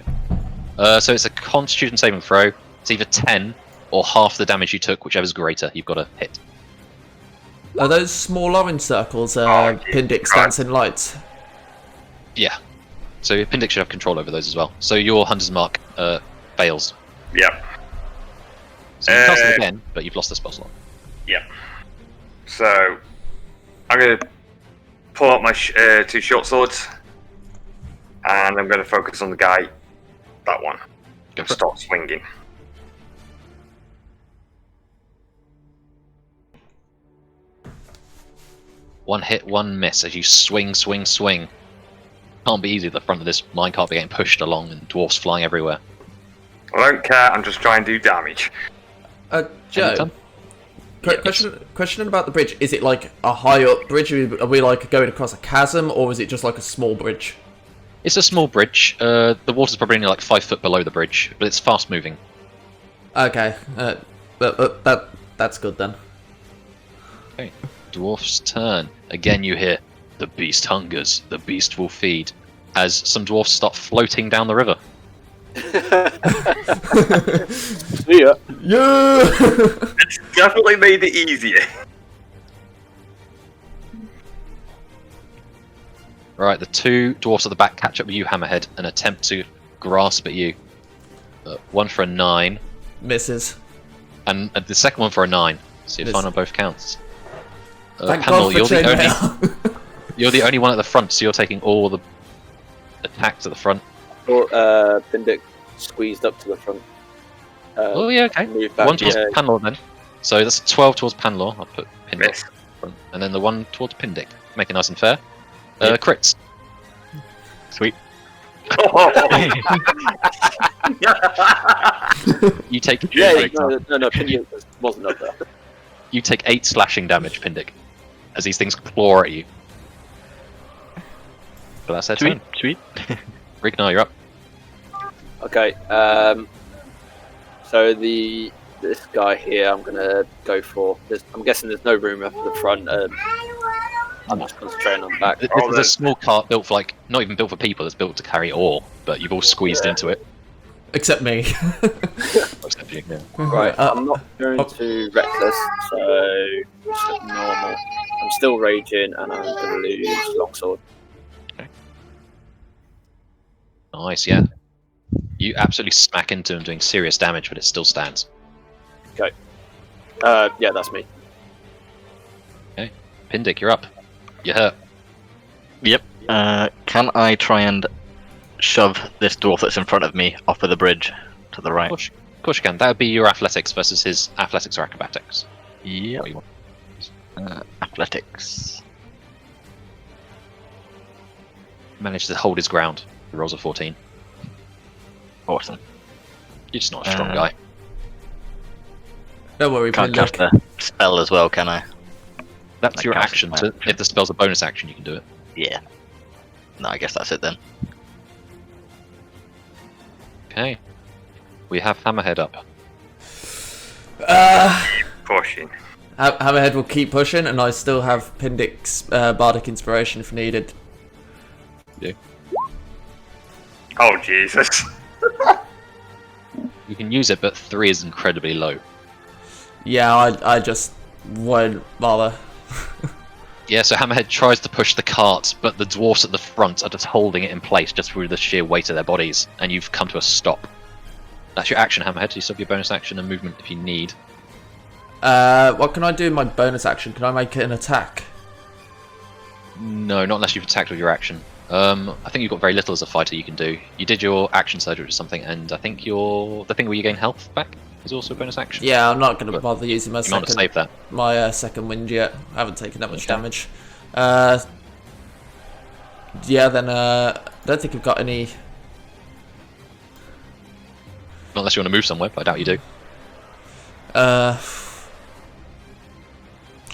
took. So it's a Constitution saving throw. It's either 10 or half the damage you took, whichever's greater. You've got to hit. Are those small orange circles Pindix right. dancing lights? Yeah. So Pindick should have control over those as well. So your Hunter's Mark fails. Yep. So you can cast it again, but you've lost the spell slot. Yep. So I'm going to pull out my 2 short swords, and I'm going to focus on the guy, that one, Go and for it. start swinging. One hit, one miss as you swing, swing, swing. Can't be easy at the front of this minecart be getting pushed along and dwarfs flying everywhere. I don't care. I'm just trying to do damage. Joe. Anytime. Question about the bridge. Is it like a high up bridge? Are we like going across a chasm, or is it just like a small bridge? It's a small bridge. The water's probably only like 5 foot below the bridge, but it's fast moving. Okay, that's good then. Okay, dwarf's turn. Again, you hear the beast hungers. The beast will feed. As some dwarfs start floating down the river. See ya. Yeah. It's definitely made it easier. Right, the 2 dwarfs at the back catch up with you, Hammerhead, and attempt to grasp at you. One for a 9, Misses. and the second one for a 9. So you're Miss. fine on both counts. Thank Pandal, God for you're the only chainmail. you're the only one at the front, so you're taking all the attacks at the front. Or Pindic squeezed up to the front. Oh yeah, okay. Move back. One towards yeah. Panlor then. So that's 12 towards Panlor. I'll put Pindic Miss. front, and then the one towards Pindic. Make it nice and fair. Yeah. Crits. Sweet. You take Yeah, no, Pindic wasn't up there. You take 8 slashing damage, Pindic, as these things claw at you. But that's their Sweet. turn. Sweet. Rignar, you're up. Okay, so this guy here, I'm gonna go for. I'm guessing there's no room up at the front. I'm just concentrating on the back. This is a small cart built for not even built for people. It's built to carry ore, but you've all squeezed into it. Except me. Except you, yeah. Right, I'm not going to reckless, so just normal. I'm still raging, and I'm gonna lose longsword. Nice, yeah. You absolutely smack into him, doing serious damage, but it still stands. Okay. Yeah, that's me. Pindic, you're up. You're hurt. Yep. Can I try and shove this dwarf that's in front of me off of the bridge to the right? Of course you can. That would be your athletics versus his athletics or acrobatics. Yep. What you want. Athletics. Managed to hold his ground. The rolls of 14. Awesome. You're just not a strong Uh, guy. Don't worry, Can't Pindic. cast a spell as well, can I? That's like your cast action. my So action. if the spell's a bonus action, you can do it. Yeah. No, I guess that's it then. Okay. We have Hammerhead up. Pushing. Hammerhead will keep pushing, and I still have Pindic's bardic inspiration if needed. Oh Jesus. You can use it, but 3 is incredibly low. Yeah, I just won't bother. Yeah, so Hammerhead tries to push the cart, but the dwarfs at the front are just holding it in place just through the sheer weight of their bodies, and you've come to a stop. That's your action, Hammerhead. You still have your bonus action and movement if you need. What can I do in my bonus action? Can I make it an attack? No, not unless you've attacked with your action. I think you've got very little as a fighter you can do. You did your action surgery or something, and I think the thing where you gain health back is also a bonus action. Yeah, I'm not going to bother using my You might want to second save that. second wind yet. I haven't taken that much Okay. damage. Yeah, then I don't think I've got any. Not unless you want to move somewhere, but I doubt you do.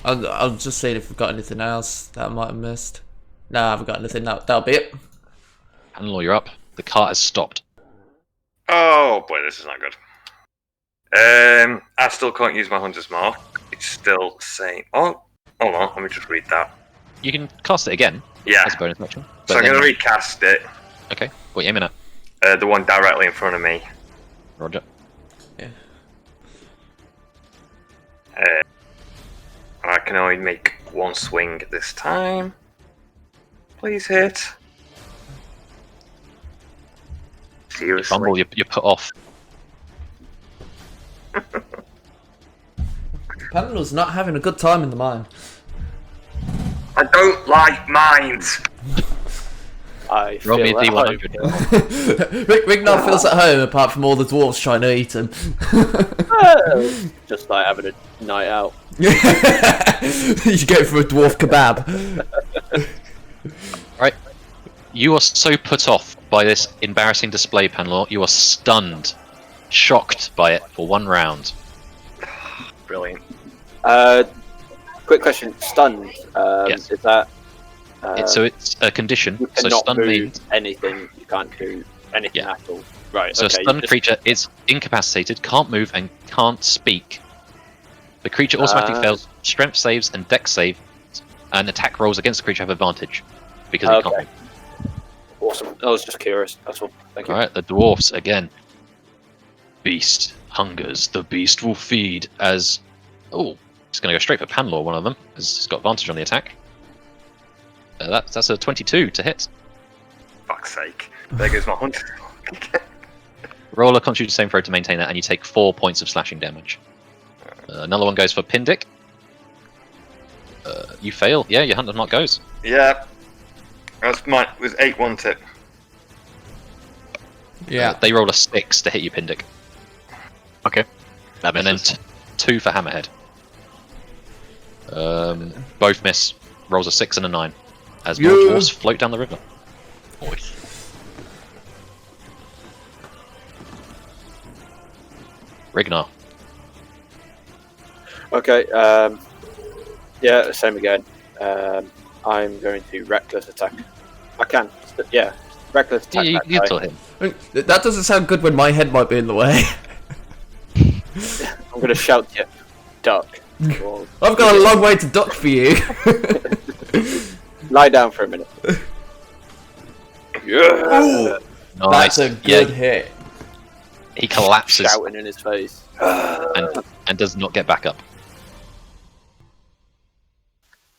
I'll just see if we've got anything else that I might have missed. No, I haven't got anything. That'll be it. Panlor, you're up. The cart has stopped. Oh boy, this is not good. I still can't use my hunter's mark. It's still saying. Oh, hold on. Let me just read that. You can cast it again Yeah. as a bonus action. So I'm going to recast it. Okay, what are you aiming at? The one directly in front of me. Roger. Yeah. And I can only make one swing this time. Please hit. Seriously. Fumble, you're put off. Pandal's not having a good time in the mine. I don't like mines. I Roll me a feel at D100. Rignar feels at home apart from all the dwarves trying to eat him. home. Just like having a night out. You go for a dwarf kebab. Right. You are so put off by this embarrassing display, Panlor. You are stunned shocked by it for 1 round. Brilliant. Quick question. Stunned. Yes. Is that? So it's a condition. You So cannot stun move means anything. You can't do anything Yeah. at all. Right. so okay. a stunned creature is incapacitated, can't move, and can't speak. The creature automatically fails strength saves and dex save, and attack rolls against the creature have advantage because it can't Okay. move. Awesome. I was just curious. That's all. Thank you. Alright, the dwarfs again. Beast hungers, the beast will feed as... Oh, it's going to go straight for Panlor, one of them, as it's got advantage on the attack. That's a 22 to hit. Fuck's sake. There goes my hunter. Roll a constitution saving throw to maintain that, and you take 4 points of slashing damage. Another one goes for Pindic. You fail. Yeah, your hunter's mark goes. Yeah. That's mine. It was 8 1 tip. Yeah. They roll a 6 to hit you, Pindic. Okay. That And then misses. 2 for Hammerhead. Both miss. Rolls a 6 and a 9. As more Yeah. dwarfs float down the river. Rignar. Okay. Yeah. Same again. I'm going to reckless attack. I can. Yeah. Reckless Yeah, attack. you that can guy. kill him. That doesn't sound good when my head might be in the way. I'm going to shout to you, duck. Or I've got a long way to duck for you. lie down for a minute. Yeah. Nice. That's a good Yeah, hit. he collapses Shouting in his face. and does not get back up.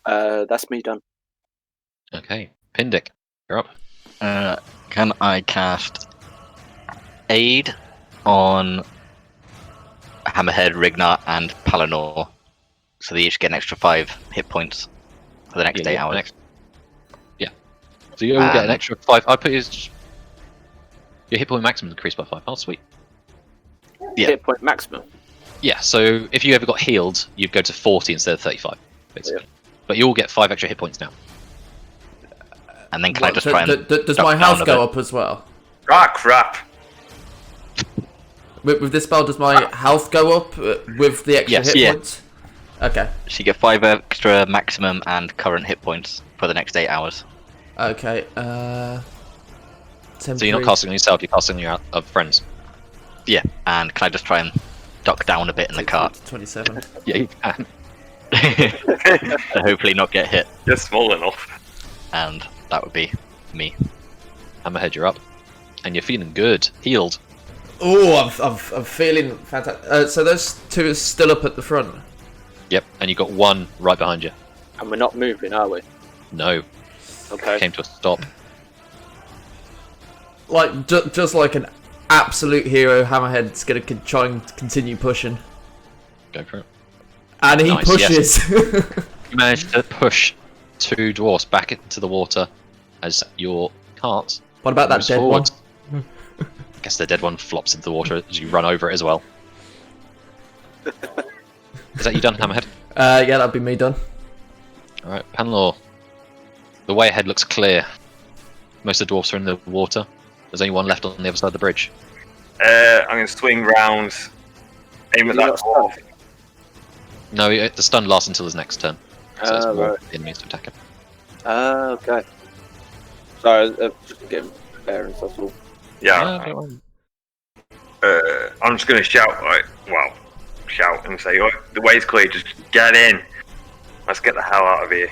That's me done. Okay, Pindic, you're up. Can I cast Aid on Hammerhead, Rignar, and Palinor? So they each get an extra 5 hit points for the next 8 hours. Yeah. So you all get an And- extra 5. I put your hit point maximum increased by 5. Oh, sweet. Yeah. Hit point maximum. Yeah. So if you ever got healed, you'd go to 40 instead of 35, basically. But you all get 5 extra hit points now. And then can I What, just try and does duck my down health a go bit? up as well? Ah, crap. With this spell, does my health go up with the extra Yes. hit Yeah. points? Okay. So you get 5 extra maximum and current hit points for the next 8 hours. Okay. So you're not casting on yourself, you're casting on your friends. Yeah. And can I just try and duck down a bit in the cart 27. Yeah, you can. to hopefully not get hit? You're small enough. And that would be me. Hammerhead, you're up. And you're feeling good. Healed. Oh, I'm feeling fantastic. So those two are still up at the front. Yep. And you've got one right behind you. And we're not moving, are we? No. Okay. Came to a stop. Like just like an absolute hero, Hammerhead's gonna try and continue pushing, Go for it. and he Nice, pushes. You managed to push 2 dwarfs back into the water as your cart What about that moves dead forward. one? I guess the dead one flops into the water as you run over it as well. Is that you done, Hammerhead? Yeah, that'd be me done. Alright, Panlor. The way ahead looks clear. Most of the dwarfs are in the water. There's only one left on the other side of the bridge. I'm going to swing round, aim at You that got dwarf. stunned? No, the stun lasts until his next turn. So it's more Right. enemies to attack him. Okay. Sorry, just getting bearings, that's all. Yeah. don't worry. I'm just going to shout, shout and say, "Oh, the way's clear, just get in. Let's get the hell out of here."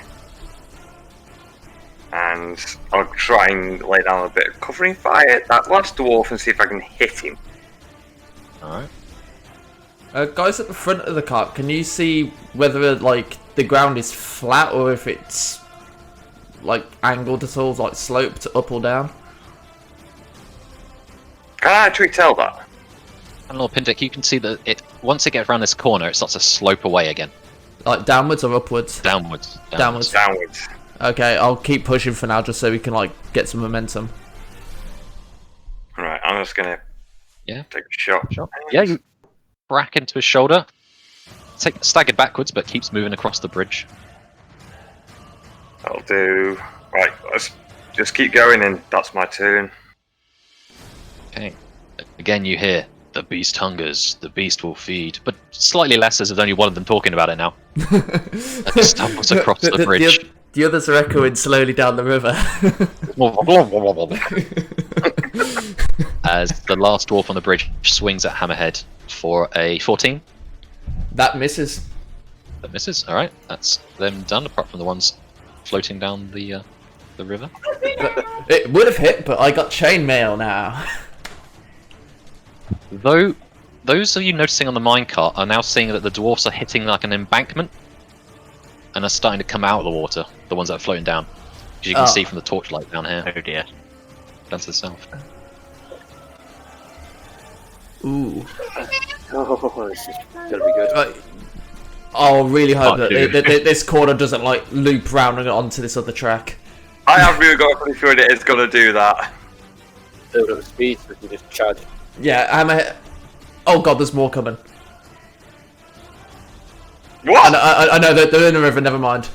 And I'll try and lay down a bit of covering fire at that last dwarf and see if I can hit him. Alright. Guys at the front of the cart, can you see whether like the ground is flat or if it's like angled at all, like sloped up or down? Can I actually tell that? Panlor, Pindic, you can see that once it gets around this corner, it starts to slope away again. Like downwards or upwards? Downwards. Downwards. Downwards. Okay, I'll keep pushing for now just so we can like get some momentum. Right, I'm just going to Yeah. take a shot. Sure. Yeah, you crack into his shoulder. Staggered backwards, but keeps moving across the bridge. I'll do... Right, let's just keep going and that's my turn. Okay. Again, you hear The beast hungers, the beast will feed. But slightly less as there's only one of them talking about it now. And stumbles across the bridge. The others are echoing slowly down the river. As the last dwarf on the bridge swings at Hammerhead for a 14. That misses. That misses. Alright, that's them done, apart from the ones floating down the river. It would have hit, but I got chainmail now. Though, those of you noticing on the minecart are now seeing that the dwarfs are hitting like an embankment and are starting to come out of the water, the ones that are floating down. As you can see from the torchlight down here. Oh dear. Down to the south. Ooh. Oh, this is gonna be good. I'll really hope that dude. this corner doesn't like loop round and onto this other track. I have really got a pretty feeling it is going to do that. Build up speed so we can just charge. Yeah, Hammerhead. Oh god, there's more coming. What? I know they're in the river. Never mind.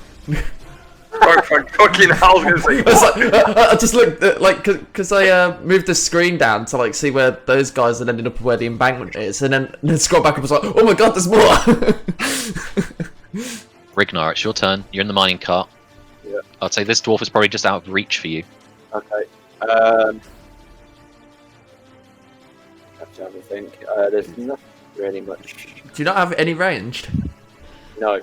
Fucking hell, I was going to It's say. like, I just looked at, like, because I moved the screen down to like see where those guys had ended up where the embankment is, and then scrolled back and was like, oh my god, there's more. Rignar, it's your turn. You're in the mining cart. Yeah. I'd say this dwarf is probably just out of reach for you. Okay. Have to have a think. There's not really much. Do you not have any ranged? No.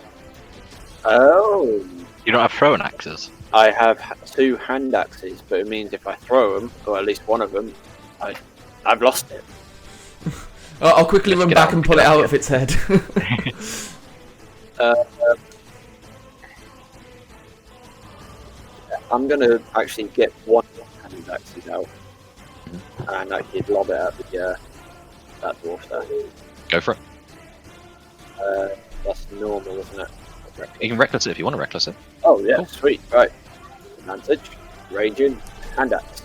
Oh. You don't have throwing axes? I have 2 hand axes, but it means if I throw them, or at least one of them, I've lost it. I'll quickly run get back out, and pull get it out, out of its head. I'm gonna actually get one hand axes out, and actually lob it at the that dwarf there. Go for it. That's normal, isn't it? You can reckless it if you want to reckless it. Oh yeah, Cool. sweet. Right. Advantage, raging, hand axe.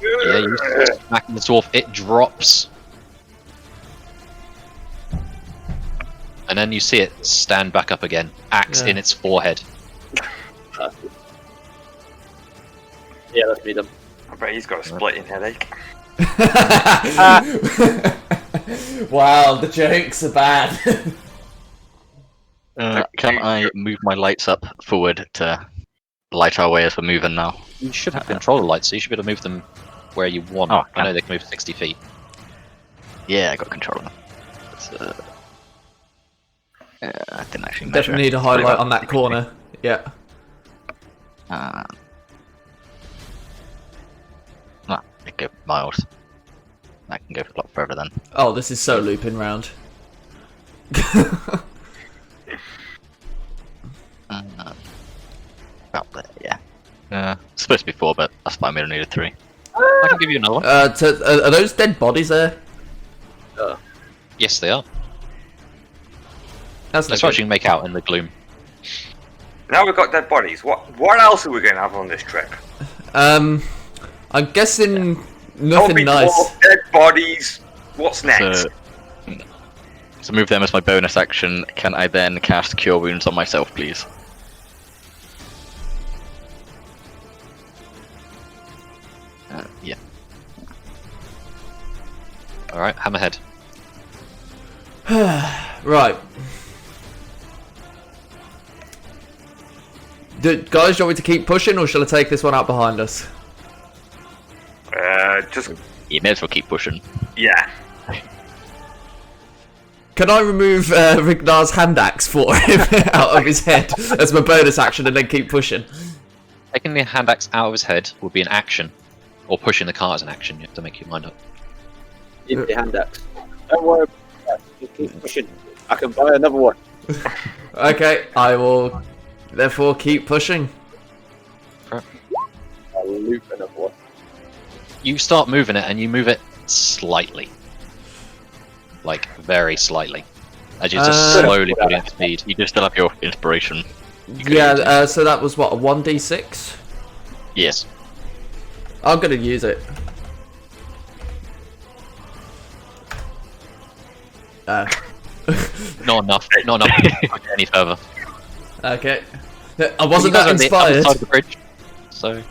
Yeah, you smack the dwarf, it drops. And then you see it stand back up again, axe Yeah. in its forehead. Yeah, that's me done. I bet he's got a splitting headache. Wow, the jokes are bad. Can I move my lights up forward to light our way as we're moving now? You should have control of lights, so you should be able to move them where you want. Oh, I know they can move 60 feet. Yeah, I got control of them. I didn't actually measure. Definitely need a highlight on that corner. Yeah. I go miles. I can go a lot further then. Oh, this is so looping round. About there, yeah. Supposed to be 4, but that's fine. We don't need a 3. I can give you another one. Are those dead bodies there? Yes, they are. That's That's no what good. you can make out in the gloom. Now we've got dead bodies. What else are we going to have on this trip? I'm guessing nothing Zombie nice. dwarf, dead bodies. What's next? So move them as my bonus action. Can I then cast Cure Wounds on myself, please? Yeah. Alright, Hammerhead. Right. Guys, do you want me to keep pushing, or shall I take this one out behind us? Just You may as well keep pushing. yeah. Can I remove Rignar's hand axe for him out of his head as my bonus action, and then keep pushing? Taking the hand axe out of his head would be an action, or pushing the cart as an action. You have to make your mind up. Need the hand axe. Don't worry about that. Just keep pushing. I can buy another one. Okay, I will therefore keep pushing. I'll loop another one. You start moving it, and you move it slightly. Like, very slightly. As you're just slowly building up speed. You do still have your inspiration. Yeah, so that was what, a 1d6? Yes. I'm gonna use it. Not enough. Not enough to push it any further. Okay. I wasn't You guys that are on the other inspired. side of the bridge, so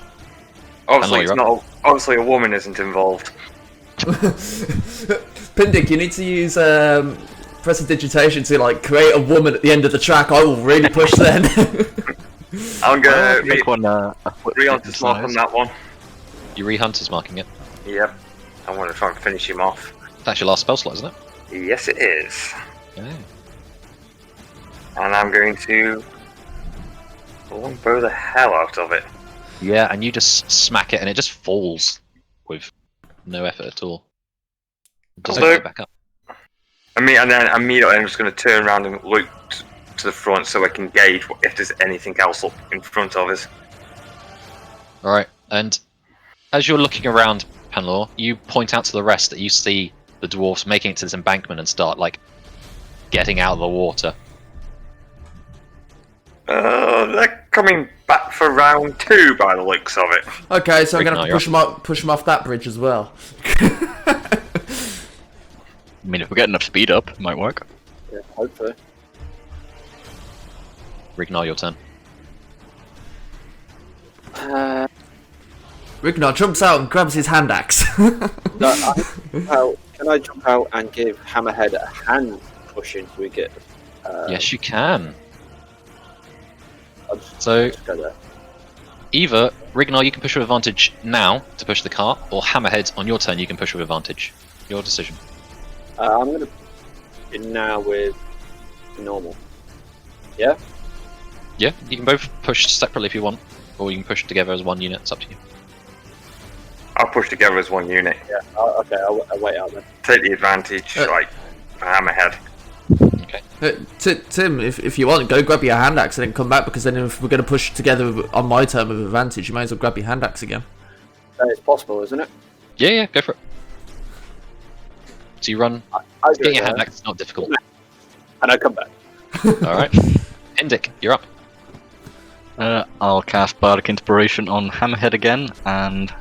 Obviously, you're it's not. Obviously, a woman isn't involved. Pindick, you need to use prestidigitation to like create a woman at the end of the track. I will really push then. I'm gonna make one re-hunter's mark on that one. You re-hunter's marking it. Yep. I want to try and finish him off. That's your last spell slot, isn't it? Yes, it is. Okay. And I'm going to longbow the hell out of it. Yeah, and you just smack it, and it just falls with no effort at all. It doesn't Although- get back up. And then immediately I'm just going to turn around and look to the front so I can gauge if there's anything else up in front of us. All right, and as you're looking around, Panlor, you point out to the rest that you see the dwarfs making it to this embankment and start like getting out of the water. They're coming back for round 2 by the looks of it. Okay, so I'm gonna have Rignar, to push him off that bridge as well. I mean, if we get enough speed up, it might work. Yeah, hopefully. Rignar, your turn. Rignar jumps out and grabs his hand axe. Can I jump out and give Hammerhead a hand pushing so we get... Yes, you can. I'll just So go there. either Rignar, you can push with advantage now to push the cart, or Hammerhead on your turn you can push with advantage. Your decision. I'm going to do now with normal. Yeah? Yeah, you can both push separately if you want, or you can push together as one unit. It's up to you. I'll push together as one unit. Yeah. Okay, I'll wait out then. Take the advantage, like, for Hammerhead. Okay. Tim, if you want, go grab your hand axe and then come back, because then if we're going to push together on my turn with advantage, you may as well grab your hand axe again. That is possible, isn't it? Yeah, go for it. So you run. I do Getting it your hand there, back is not difficult. and I come back. Alright. Indic, you're up. I'll cast Bardic Inspiration on Hammerhead again, and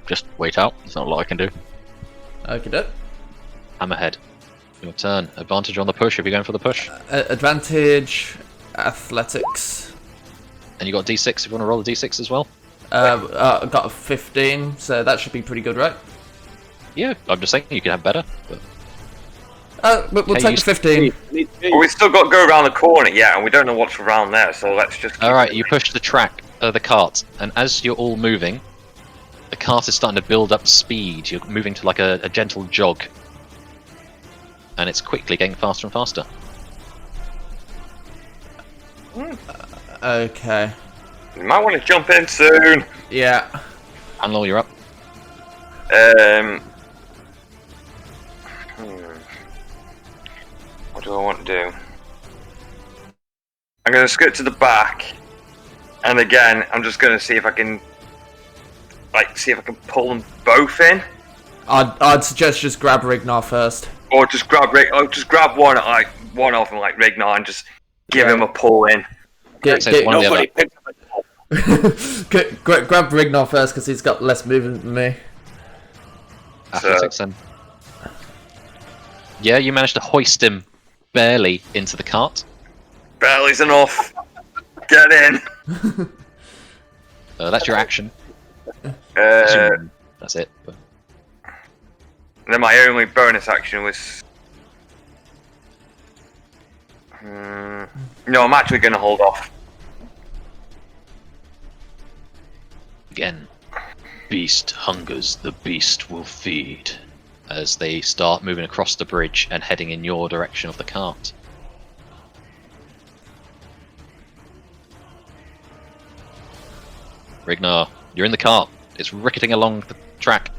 just wait out. There's not a lot I can do. Okay, Hammerhead. Your turn. Advantage on the push if you're going for the push. advantage, athletics. And you got a d6 if you want to roll a d6 as well. I got a 15, so that should be pretty good, right? Yeah, I'm just saying you can have better. But We'll Okay, take you the 15. But we've still got to go around the corner, yeah, and we don't know what's around there, so let's just... Alright, you push the track, the cart, and as you're all moving, the cart is starting to build up speed. You're moving to like a gentle jog. And it's quickly getting faster and faster. Okay. You might want to jump in soon. Yeah. Anlor, you're up. What do I want to do? I'm going to scoot to the back, and again, I'm just going to see if I can, pull them both in, I'd suggest just grab Rignar first. or just grab one of them, like Rignar, and just give him a pull in. Get, So it's one or the other. Nobody picked up a grab Rignar first, because he's got less movement than me. Athletics then. Yeah, you managed to hoist him barely into the cart. Barely's enough. Get in. That's your action. That's it. But Then my only bonus action was. No, I'm actually going to hold off. again, beast hungers, the beast will feed. As they start moving across the bridge and heading in your direction of the cart. Rignar, you're in the cart. It's ricketing along the track.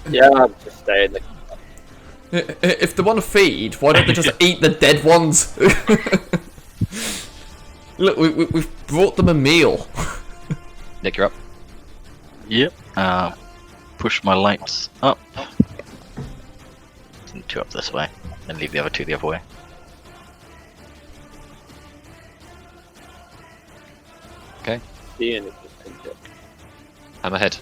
Yeah, I'm just staying there. If they want to feed, why don't they just eat the dead ones? Look, we've brought them a meal. Nick, you're up. Yep. Push my lights up. And 2 up this way, and leave the other 2 the other way. Okay. Ian is just picked up. Hammerhead.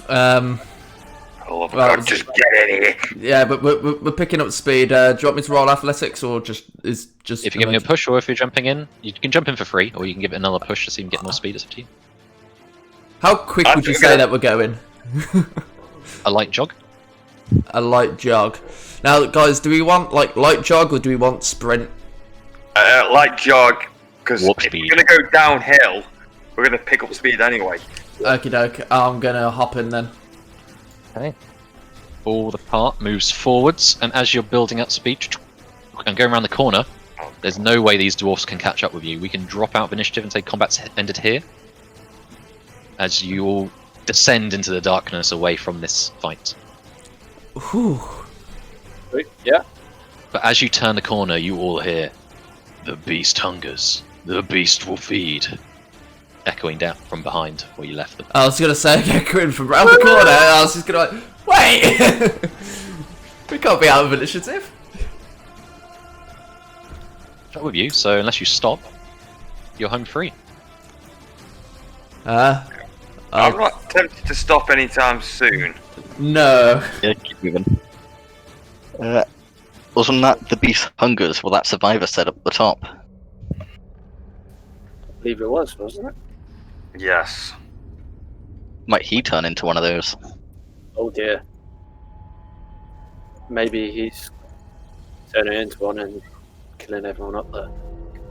Oh, Well, God, just get in here. Yeah, but we're picking up speed. Do you want me to roll athletics, or just If you're giving a push or if you're jumping in, you can jump in for free, or you can give it another push to see if you can get more speed. It's up to you. How quick I would you think say I- that we're going? A light jog. A light jog. Now, guys, do we want like light jog or do we want sprint? Light jog, because Warp if speed. we're gonna go downhill, we're gonna pick up speed anyway. Okie doke. I'm gonna hop in then. Okay. All the cart moves forwards, and as you're building up speed and going around the corner, there's no way these dwarfs can catch up with you. We can drop out of initiative and say combat's ended here. As you all descend into the darkness away from this fight. Whew. Sweet. Yeah. But as you turn the corner, you all hear, "The beast hungers. The beast will feed." Echoing down from behind where you left them. I was gonna say, echoing from round the corner. I was just gonna like, wait. We can't be out of initiative. Shot with you, so unless you stop, you're home free. I'm not tempted to stop anytime soon. No. Yeah, keep moving. Wasn't that the beast hungers? Well, that survivor set up at the top. I believe it was, wasn't it? Yes. Might he turn into one of those? Oh dear. Maybe he's turning into one and killing everyone up there.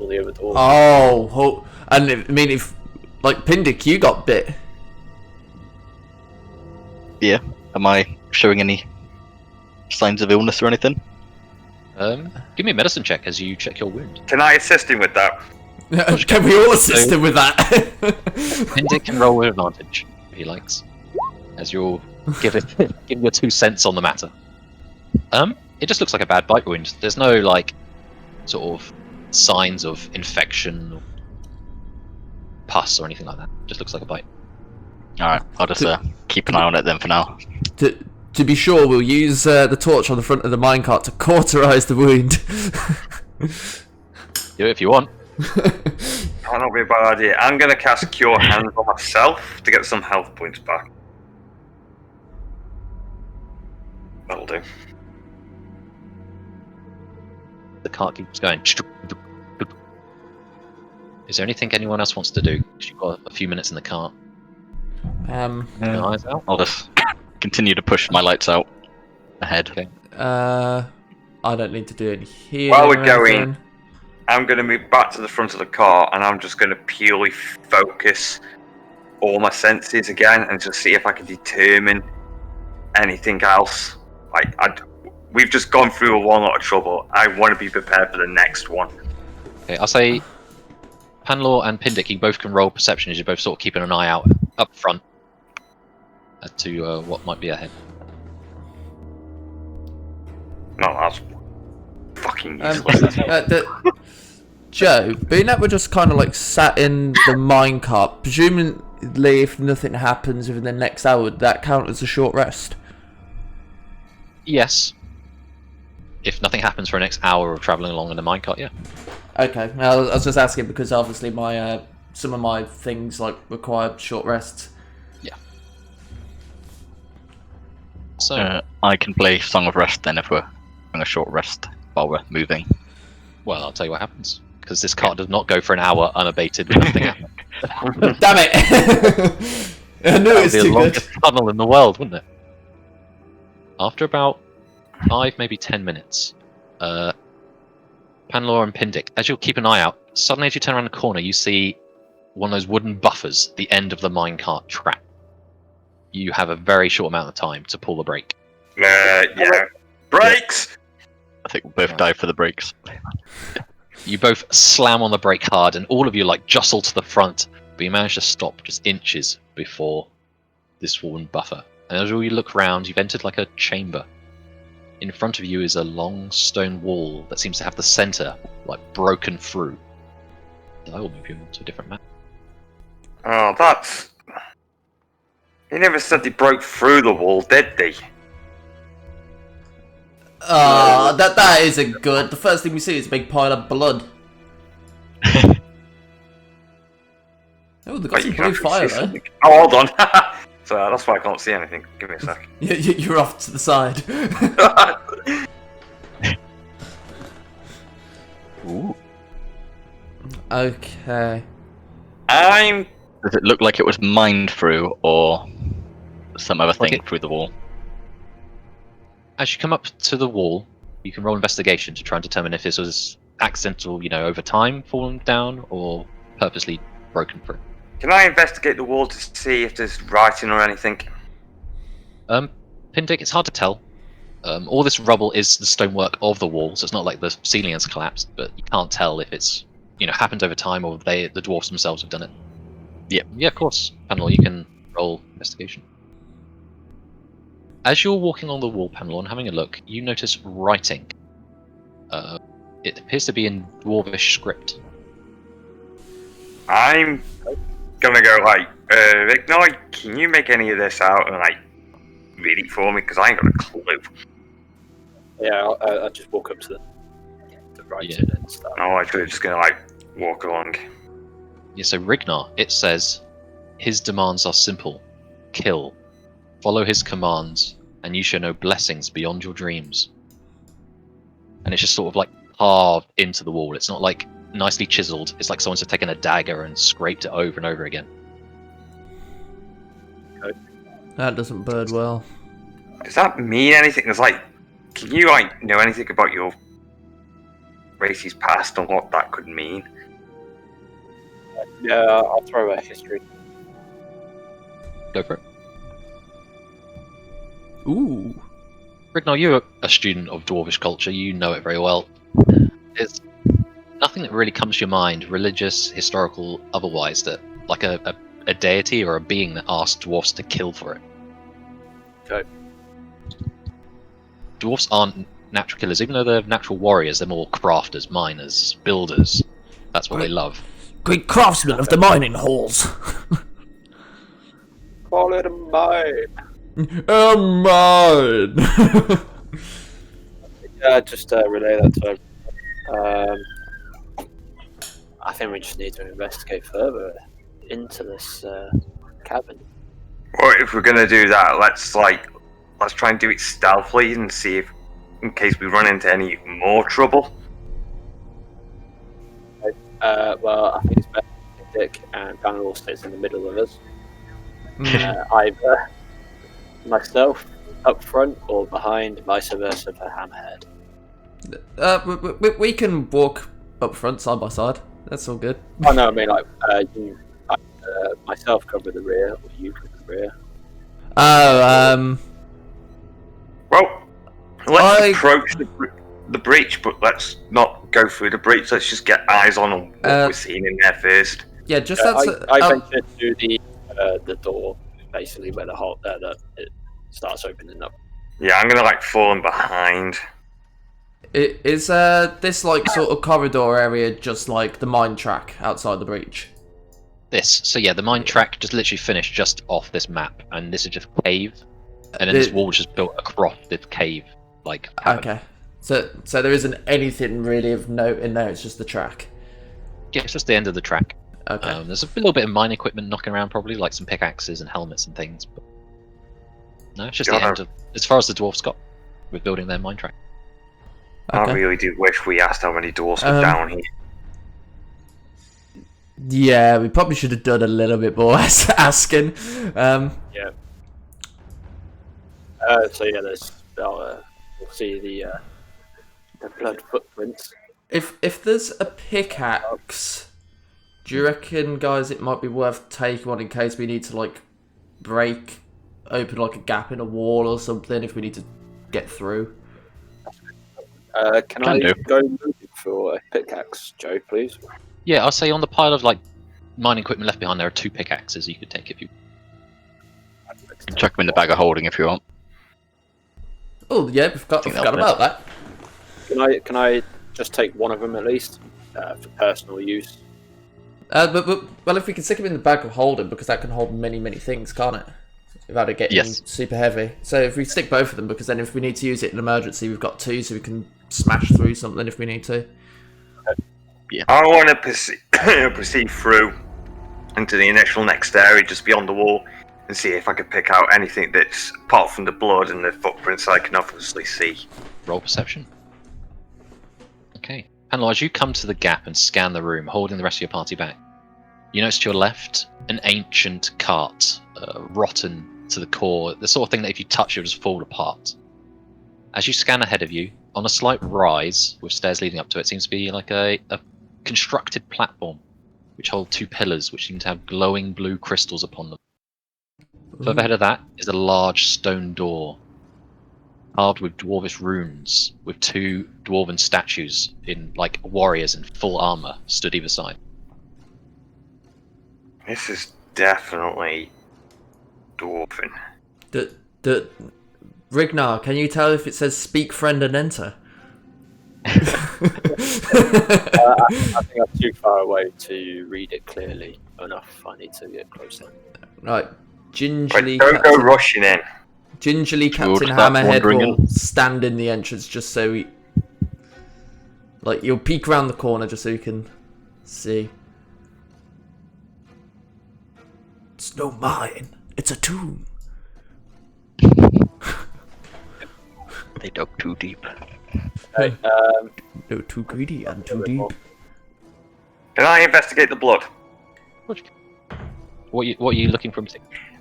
All the other dwarves. Oh, and I mean, if like Pindick, you got bit. Yeah. Am I showing any signs of illness or anything? Give me a medicine check as you check your wound. Can I assist him with that? Can we all assist him with that? Pindick can roll with advantage if he likes, as you'll give your 2 cents on the matter. It just looks like a bad bite wound. There's no like sort of signs of infection or pus or anything like that. Just looks like a bite. Alright, I'll just keep an eye on it then for now. To be sure, we'll use the torch on the front of the minecart to cauterize the wound. Do it if you want. Might not be a bad idea. I'm gonna cast Cure Hands on myself to get some health points back. That'll do. The cart keeps going. Is there anything anyone else wants to do? 'Cause you've got a few minutes in the cart. Your eyes out. I'll just continue to push my lights out ahead. Okay. I don't need to do any healing. While we're or going, anything. I'm gonna move back to the front of the car and I'm just gonna purely focus all my senses again and just see if I can determine anything else. We've just gone through a lot of trouble. I want to be prepared for the next one. Okay, I'll say Panlor and Pindick, you both can roll perception as you're both sort of keeping an eye out up front as to what might be ahead. No, that's fucking useless. Joe, being that we're just kind of like sat in the minecart, presumably if nothing happens within the next hour, would that count as a short rest? Yes. If nothing happens for the next hour of travelling along in the minecart, yeah. Okay, I was just asking because obviously my some of my things like require short rests. Yeah. So, I can play Song of Rest then if we're having a short rest while we're moving. well, I'll tell you what happens. Because this cart does not go for an hour unabated with nothing happening. Damn it! I knew it That would was be the too good. longest tunnel in the world, wouldn't it? After about 5, maybe 10 minutes, Panlor and Pindick, as you'll keep an eye out, suddenly as you turn around the corner, you see one of those wooden buffers, the end of the minecart track. You have a very short amount of time to pull the brake. Yeah. Brakes! I think we'll both dive for the brakes. You both slam on the brake hard, and all of you like jostle to the front, but you manage to stop just inches before this wooden buffer. And as you look around, you've entered like a chamber. In front of you is a long stone wall that seems to have the center like broken through. I will move you to a different map. Oh, that's... He never said they broke through the wall, did they? That isn't good. The first thing we see is a big pile of blood. Oh, they've got some You can blue actually fire see there. something. Oh, hold on. So that's why I can't see anything. Give me a sec. You're off to the side. Ooh. Okay. I'm... Does it look like it was mined through, or some other thing Okay. through the wall. As you come up to the wall, you can roll investigation to try and determine if this was accidental, over time falling down, or purposely broken through. Can I investigate the wall to see if there's writing or anything? Pindick, it's hard to tell. All this rubble is the stonework of the wall, so it's not like the ceiling has collapsed, but you can't tell if it's happened over time or the dwarfs themselves have done it. Yeah, of course. Panel, you can roll investigation. As you're walking along the wall panel and having a look, you notice writing. It appears to be in dwarvish script. I'm gonna go like, Ignite, can you make any of this out and like read it for me? Because I ain't got a clue. Yeah, I'll just walk up to the right Yeah. and start. Oh, I'm just gonna like walk along. Yeah, so Rignar, it says, his demands are simple. Kill. Follow his commands, and you shall know blessings beyond your dreams. And it's just sort of like carved into the wall. It's not like nicely chiseled. It's like someone's just taken a dagger and scraped it over and over again. That doesn't bode well. Does that mean anything? It's like, can you like know anything about your race's past and what that could mean? Yeah, I'll throw a history. Go for it. Ooh. Rignar, you're a student of dwarvish culture. You know it very well. There's nothing that really comes to your mind, religious, historical, otherwise, that like a deity or a being that asks dwarfs to kill for it. Okay. Dwarfs aren't natural killers, even though they're natural warriors. They're more crafters, miners, builders. That's what they love. Great craftsmen of the mining halls. Call it a mine. A mine. Yeah, just relay that to him. I think we just need to investigate further into this cabin. Or if we're gonna do that, let's try and do it stealthily and see if, in case we run into any more trouble. Well, I think it's better if Dick and Daniel stays in the middle of us. Either myself up front or behind, vice versa for Hammerhead. We can walk up front side by side. That's all good. Oh no, I mean like you, myself cover the rear, or you cover the rear. Oh, Well, let's I- approach the breach, but let's not go through the breach. Let's just get eyes on what we're seeing in there first. yeah, just I outside. ventured to the door, basically where the hole that it starts opening up. Yeah, I'm gonna like fall in behind. Is this like sort of corridor area just like the mine track outside the breach? So yeah, the mine track just literally finished just off this map, and this is just a cave, and then this wall was just built across this cave, like. Okay, so there isn't anything really of note in there. It's just the track. Yeah, it's just the end of the track. Okay. There's a little bit of mine equipment knocking around, probably like some pickaxes and helmets and things. But no, it's just the end of, as far as the dwarfs got with building their mine track. I Okay. really do wish we asked how many dwarfs were down here. Yeah, we probably should have done a little bit more asking. Yeah. So yeah, we'll see the blood footprints. If there's a pickaxe, do you reckon, guys, it might be worth taking one in case we need to like break open like a gap in a wall or something if we need to get through? Can I go looking for a pickaxe, Joe, please? Yeah, I'll say on the pile of like mining equipment left behind, there are 2 pickaxes you could take if you. Chuck them in the bag of holding if you want. Oh yeah, forgot about that. Can I just take one of them at least for personal use? Well, if we can stick them in the bag of holding, because that can hold many things, can't it? Without it getting super heavy. So if we stick both of them, because then if we need to use it in emergency, we've got 2, so we can smash through something if we need to. I want to proceed through into the initial next area just beyond the wall and see if I can pick out anything that's apart from the blood and the footprints I can obviously see. Roll perception. Okay. Panel, as you come to the gap and scan the room, holding the rest of your party back, you notice to your left an ancient cart, rotten, to the core, the sort of thing that if you touch it would just fall apart. As you scan ahead of you, on a slight rise with stairs leading up to it, seems to be like a constructed platform which hold 2 pillars which seem to have glowing blue crystals upon them. Further ahead of that is a large stone door carved with dwarvish runes, with 2 dwarven statues in like warriors in full armor stood either side. This is definitely dwarven. Rignar, can you tell if it says "Speak, friend, and enter"? I think I'm too far away to read it clearly enough. I need to get closer. Right, gingerly. Right, don't go rushing in. Gingerly, Towards Captain that Hammerhead wandering will stand in the entrance just so he, like, you'll peek around the corner just so you can see. It's no mine. It's a tomb. They dug too deep. Okay, No, too greedy and too deep. Can I investigate the blood? What are you looking for?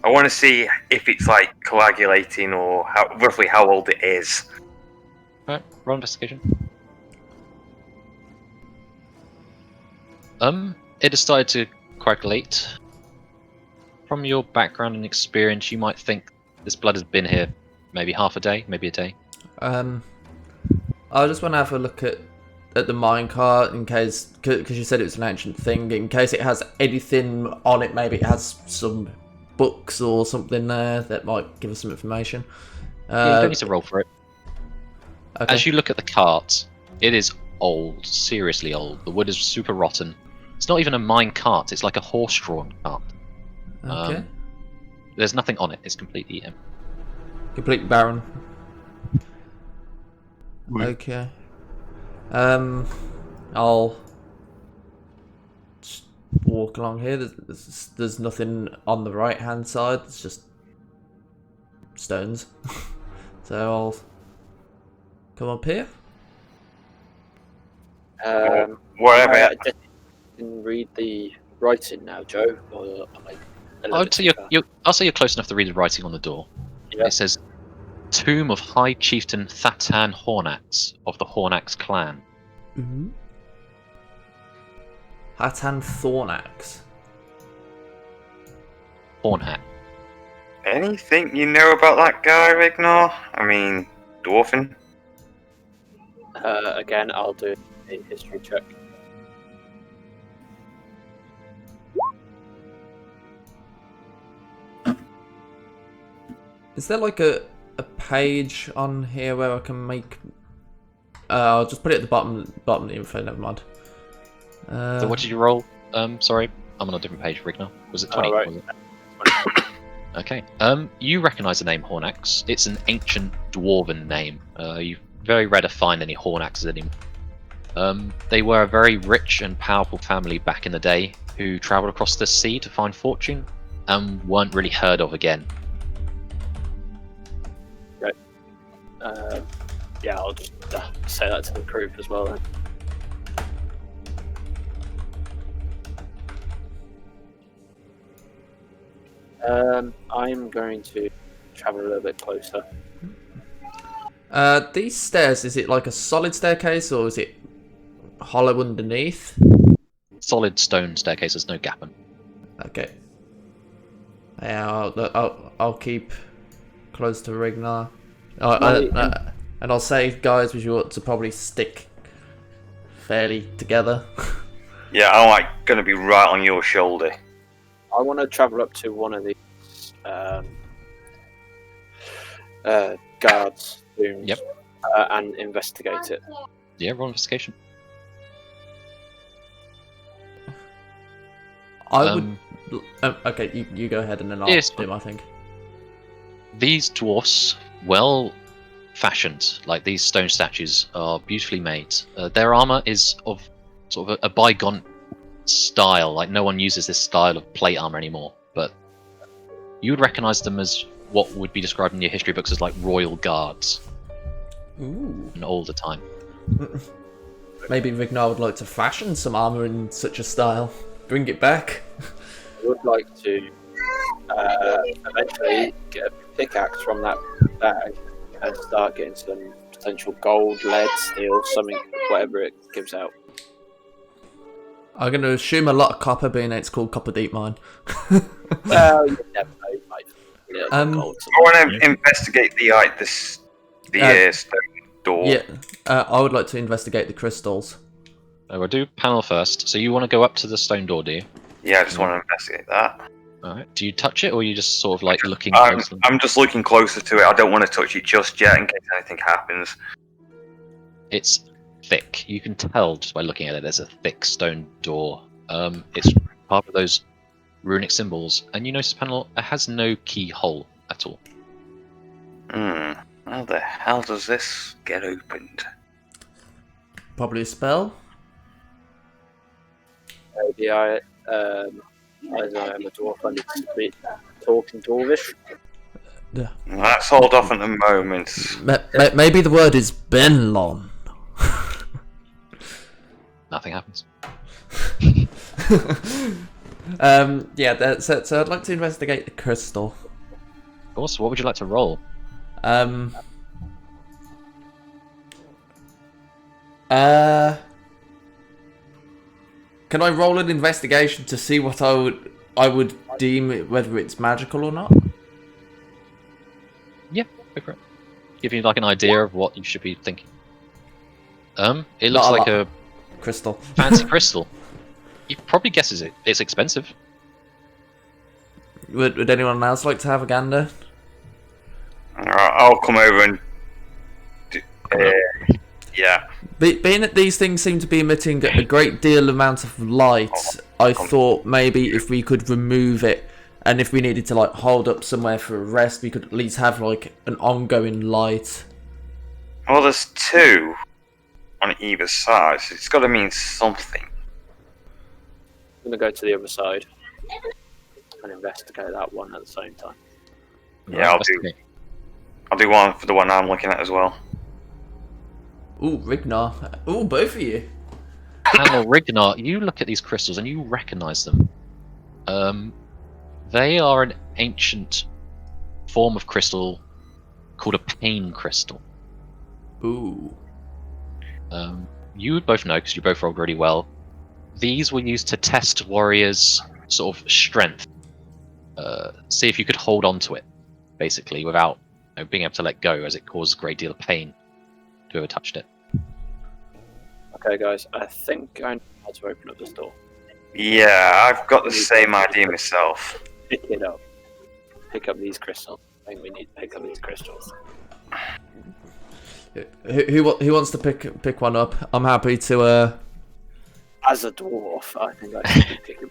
I want to see if it's like coagulating or roughly how old it is. Alright, roll investigation. It has started to coagulate. From your background and experience, you might think this blood has been here maybe half a day, maybe a day. I just want to have a look at the minecart in case, because you said it was an ancient thing, in case it has anything on it. Maybe it has some books or something there that might give us some information. Yeah, you don't need to roll for it. Okay. As you look at the cart, it is old, seriously old. The wood is super rotten. It's not even a mine cart, it's like a horse-drawn cart. Okay. There's nothing on it, it's completely empty. Complete barren. Okay. I'll just walk along here. There's nothing on the right hand side. It's just stones. So I'll come up here. Whatever. I just can read the writing now, Joe. Or am I a little I'd bit say too far? I'll say you're close enough to read the writing on the door. Yeah. It says, Tomb of High Chieftain Thatan Hornax of the Hornax clan. Mm-hmm. Hatan Thornax. Hornhat. Anything you know about that guy, Rignar? I mean, dwarfen? Again, I'll do a history check. Is there like a page on here where I can make? I'll just put it at the bottom of the info. Never mind. So what did you roll? Sorry, I'm on a different page, Rignar. Was it 20? right. Was it? Okay. You recognise the name Hornax. It's an ancient dwarven name. You very rare to find any Hornaxes anymore. They were a very rich and powerful family back in the day who travelled across the sea to find fortune and weren't really heard of again. Yeah, I'll just say that to the group as well then. I'm going to travel a little bit closer. These stairs, is it like a solid staircase or is it hollow underneath? Solid stone staircase, there's no gap in. Okay. Yeah, I'll keep close to Rignar. And I'll say, guys, we ought to probably stick fairly together. Yeah, I'm like gonna be right on your shoulder. I want to travel up to one of these guards' rooms. Yep. And investigate it. Yeah, roll investigation. I would. Okay, you go ahead and then I'll Yes. do my thing. These dwarfs, well fashioned, like these stone statues, are beautifully made. Their armor is of sort of a bygone style, like no one uses this style of plate armor anymore, but you would recognize them as what would be described in your history books as like royal guards. Ooh. An older time. Maybe Rignar would like to fashion some armor in such a style. Bring it back. I would like to eventually get a pickaxe from that bag and start getting some potential gold, lead, steel, something, whatever it gives out. I'm going to assume a lot of copper, being it's called Copperdeep mine. Well, you never know. You might get gold. I want to investigate the stone door. Yeah, I would like to investigate the crystals. We'll do panel first. So you want to go up to the stone door, do you? Yeah, I just want to investigate that. Alright. Do you touch it, or are you just sort of like looking I'm closely? just looking closer to it. I don't want to touch it just yet in case anything happens. It's thick. You can tell just by looking at it. There's a thick stone door. It's part of those runic symbols, and you notice panel it has no keyhole at all. How the hell does this get opened? Probably a spell. Maybe I don't know, I'm a dwarf. I need to speak talking dwarvish. Yeah. Let's hold off at the moment. Maybe the word is Benlon. Nothing happens. Yeah, so I'd like to investigate the crystal. Of course. What would you like to roll? Can I roll an investigation to see what I would deem it, whether it's magical or not? Yeah, go for it. Give you like an idea of what you should be thinking. It Not looks a like lot. a Crystal. fancy crystal. You probably guess it's expensive. Would anyone else like to have a gander? I'll come over and... yeah. Being that these things seem to be emitting a great deal amount of light, I thought maybe if we could remove it, and if we needed to like hold up somewhere for a rest, we could at least have like an ongoing light. Well, there's two on either side, so it's got to mean something. I'm gonna go to the other side and investigate that one at the same time. Yeah, I'll do one for the one I'm looking at as well. Ooh, Rignar. Ooh, both of you. Panel Rignar, you look at these crystals and you recognize them. They are an ancient form of crystal called a pain crystal. Ooh. You would both know, because you both rolled really well. These were used to test warriors' sort of strength. See if you could hold on to it, basically, without being able to let go, as it caused a great deal of pain to whoever touched it. Okay, guys, I think I know how to open up this door. Yeah, I've got the same idea myself. Pick it up. Pick up these crystals. I think we need to pick up these crystals. Who wants to pick one up? I'm happy to. As a dwarf, I think I should be picking.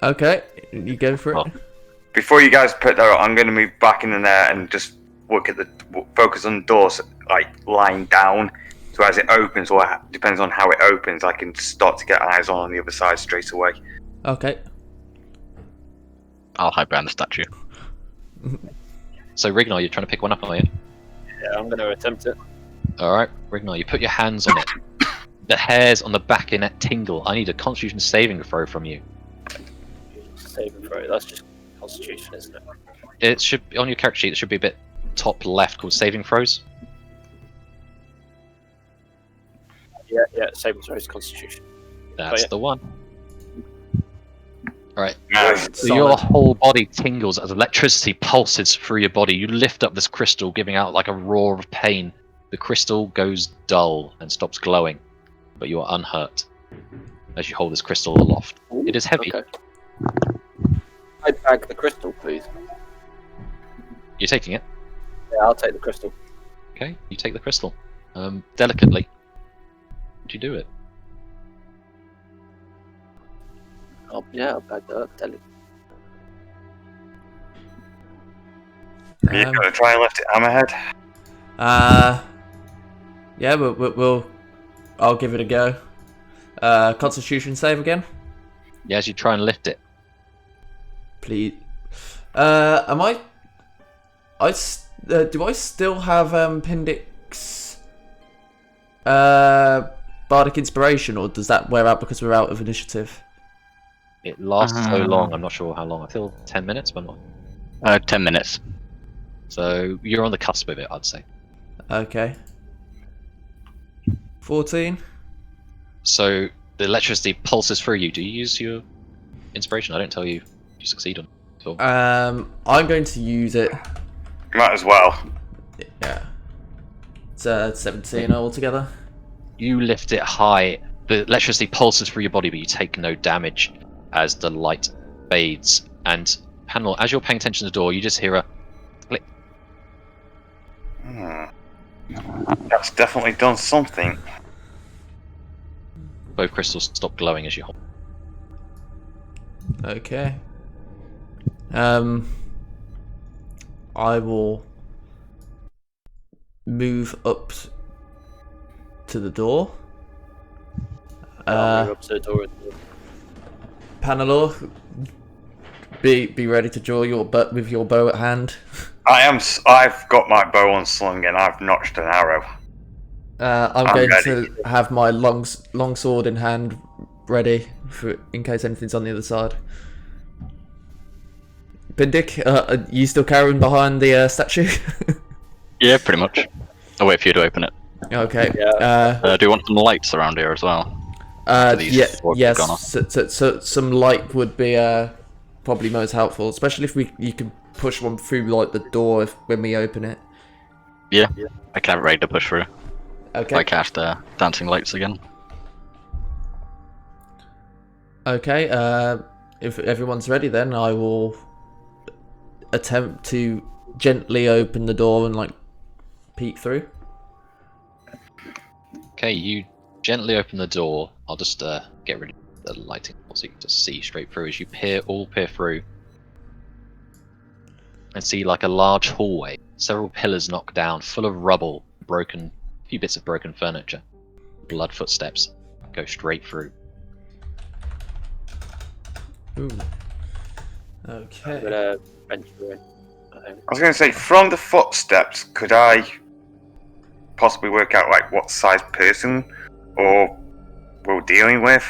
Okay, you go for it. Oh. Before you guys put that up, I'm going to move back in there and just focus on the doors, like lying down. So as it opens, or depends on how it opens, I can start to get eyes on the other side straight away. Okay. I'll hide behind the statue. So Rignar, you're trying to pick one up, are you? Yeah, I'm going to attempt it. Alright, Rignar, you put your hands on it. The hairs on the back of your neck tingle. I need a constitution saving throw from you. Save and throw. That's just Constitution, isn't it? It should be on your character sheet. It should be a bit top left called saving throws. Yeah, save and throw is Constitution. That's the one. Alright. Nice. So your whole body tingles as electricity pulses through your body. You lift up this crystal, giving out like a roar of pain. The crystal goes dull and stops glowing, but you are unhurt as you hold this crystal aloft. It is heavy. Okay. I bag the crystal, please. You're taking it. Yeah, I'll take the crystal. Okay, you take the crystal. Delicately. Do you do it? I'll bag that up. Tell it. Are you going to try and lift it, Hammerhead? Yeah, I'll give it a go. Constitution save again, Yeah, as you try and lift it. please. Am I? Do I still have Pindix? Bardic Inspiration, or does that wear out because we're out of initiative? It lasts so long, I'm not sure how long. I feel 10 minutes, but not. 10 minutes. So you're on the cusp of it, I'd say. Okay. 14. So the electricity pulses through you. Do you use your inspiration? I don't tell you if you succeed on it. I'm going to use it. Might as well. Yeah. It's 17 altogether. You lift it high. The electricity pulses through your body, but you take no damage as the light fades. And Panel, as you're paying attention to the door, you just hear a click. That's definitely done something. Both crystals stop glowing as you hold. Okay. I will move up to the door. I'll move up to the door. Panelor, be ready to draw your with your bow at hand. I've got my bow unslung and I've notched an arrow. I'm I'm going ready. to have my long sword in hand, ready in case anything's on the other side. Bindic, are you still carrying behind the statue? Yeah, pretty much. I'll wait for you to open it. Okay. Yeah. Do you want some lights around here as well? These orbs have gone off. So some light would be probably most helpful, especially if you can push one through like the door when we open it. Yeah, I can have it ready to push through. Okay. I cast dancing lights again. Okay. If everyone's ready, then I will attempt to gently open the door and like peek through. Okay, you gently open the door. I'll just get rid of the lighting so you can just see straight through as you peer through and see like a large hallway, several pillars knocked down, full of rubble, broken, a few bits of broken furniture. Blood footsteps go straight through. Ooh. I'm Okay. gonna venture in. I think. I was going to say, from the footsteps, could I possibly work out like what size person or we're dealing with?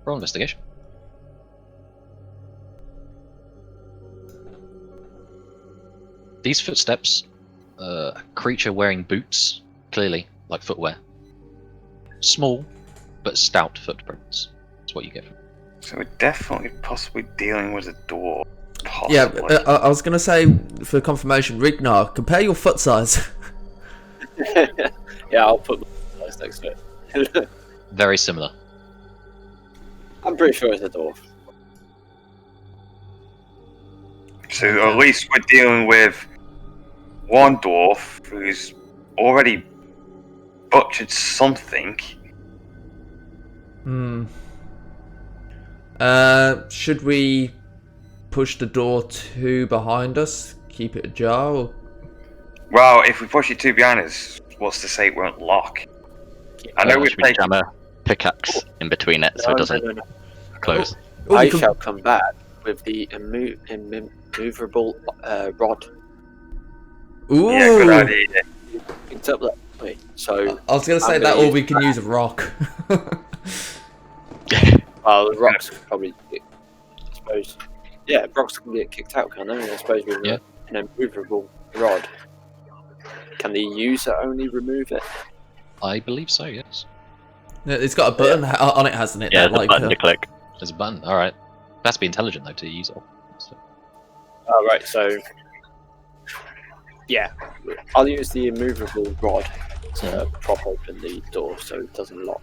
Roll investigation. These footsteps, a creature wearing boots, clearly like footwear. Small, but stout footprints. That's what you get from it. So we're definitely possibly dealing with a door. Possibly. Yeah, I was gonna say for confirmation, Rignar, compare your foot size. Yeah, I'll put my eyes next to it. Very similar. I'm pretty sure it's a dwarf. So at least we're dealing with one dwarf who's already butchered something. Should we push the door to behind us? Keep it ajar? Or... Well, if we push it too behind us, what's to say it won't lock? I know we're Should we taking... jam a pickaxe in between it so it doesn't close? Oh, I you can- shall come back with the immovable rod. Ooh! Yeah, good idea. Picked up that way. So I was gonna say I'm that, gonna or we use can use a rock. well, the rocks can probably get, I suppose. Yeah, rocks can get kicked out, can they? I suppose with Yeah. an immovable rod. Can the user only remove it? I believe so, yes. It's got a button on it, hasn't it? Yeah, that, the like, button to click. There's a button. Alright. That's be intelligent though to use it. So, Oh, right, so. Yeah, I'll use the immovable rod to prop open the door so it doesn't lock.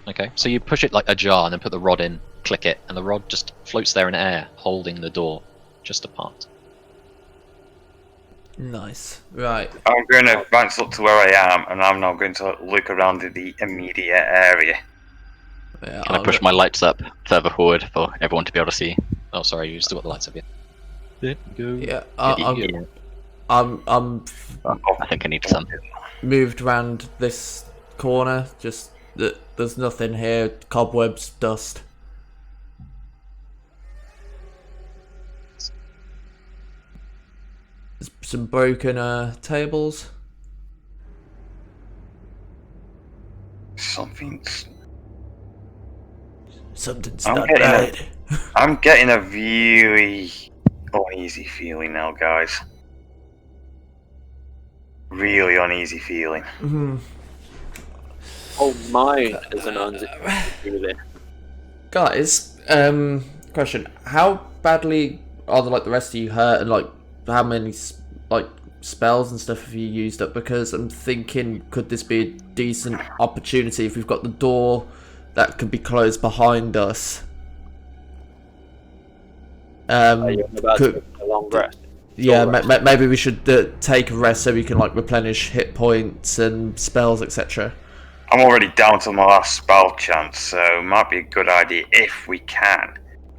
okay, so you push it like ajar and then put the rod in, click it, and the rod just floats there in air, holding the door just apart. Nice. Right. I'm going to advance up to where I am, and I'm now going to look around in the immediate area. Yeah, Can I push my lights up further forward for everyone to be able to see? Oh, sorry, you still got the lights up, yeah. There you go. Yeah, Yeah. I'm I think I need some. moved round this corner. Just there's nothing here. Cobwebs, dust. There's some broken tables. Something's... Something's I'm not getting right. I'm getting a really uneasy feeling now, guys. Really uneasy feeling. Mhm. Oh, mine is an feeling. Guys, question: how badly are the rest of you hurt, and how many spells and stuff have you used up? Because I'm thinking, could this be a decent opportunity if we've got the door that could be closed behind us? Are you about to take a long rest? Yeah, Short maybe we should take a rest so we can replenish hit points and spells, etc. I'm already down to my last spell chance, so it might be a good idea if we can.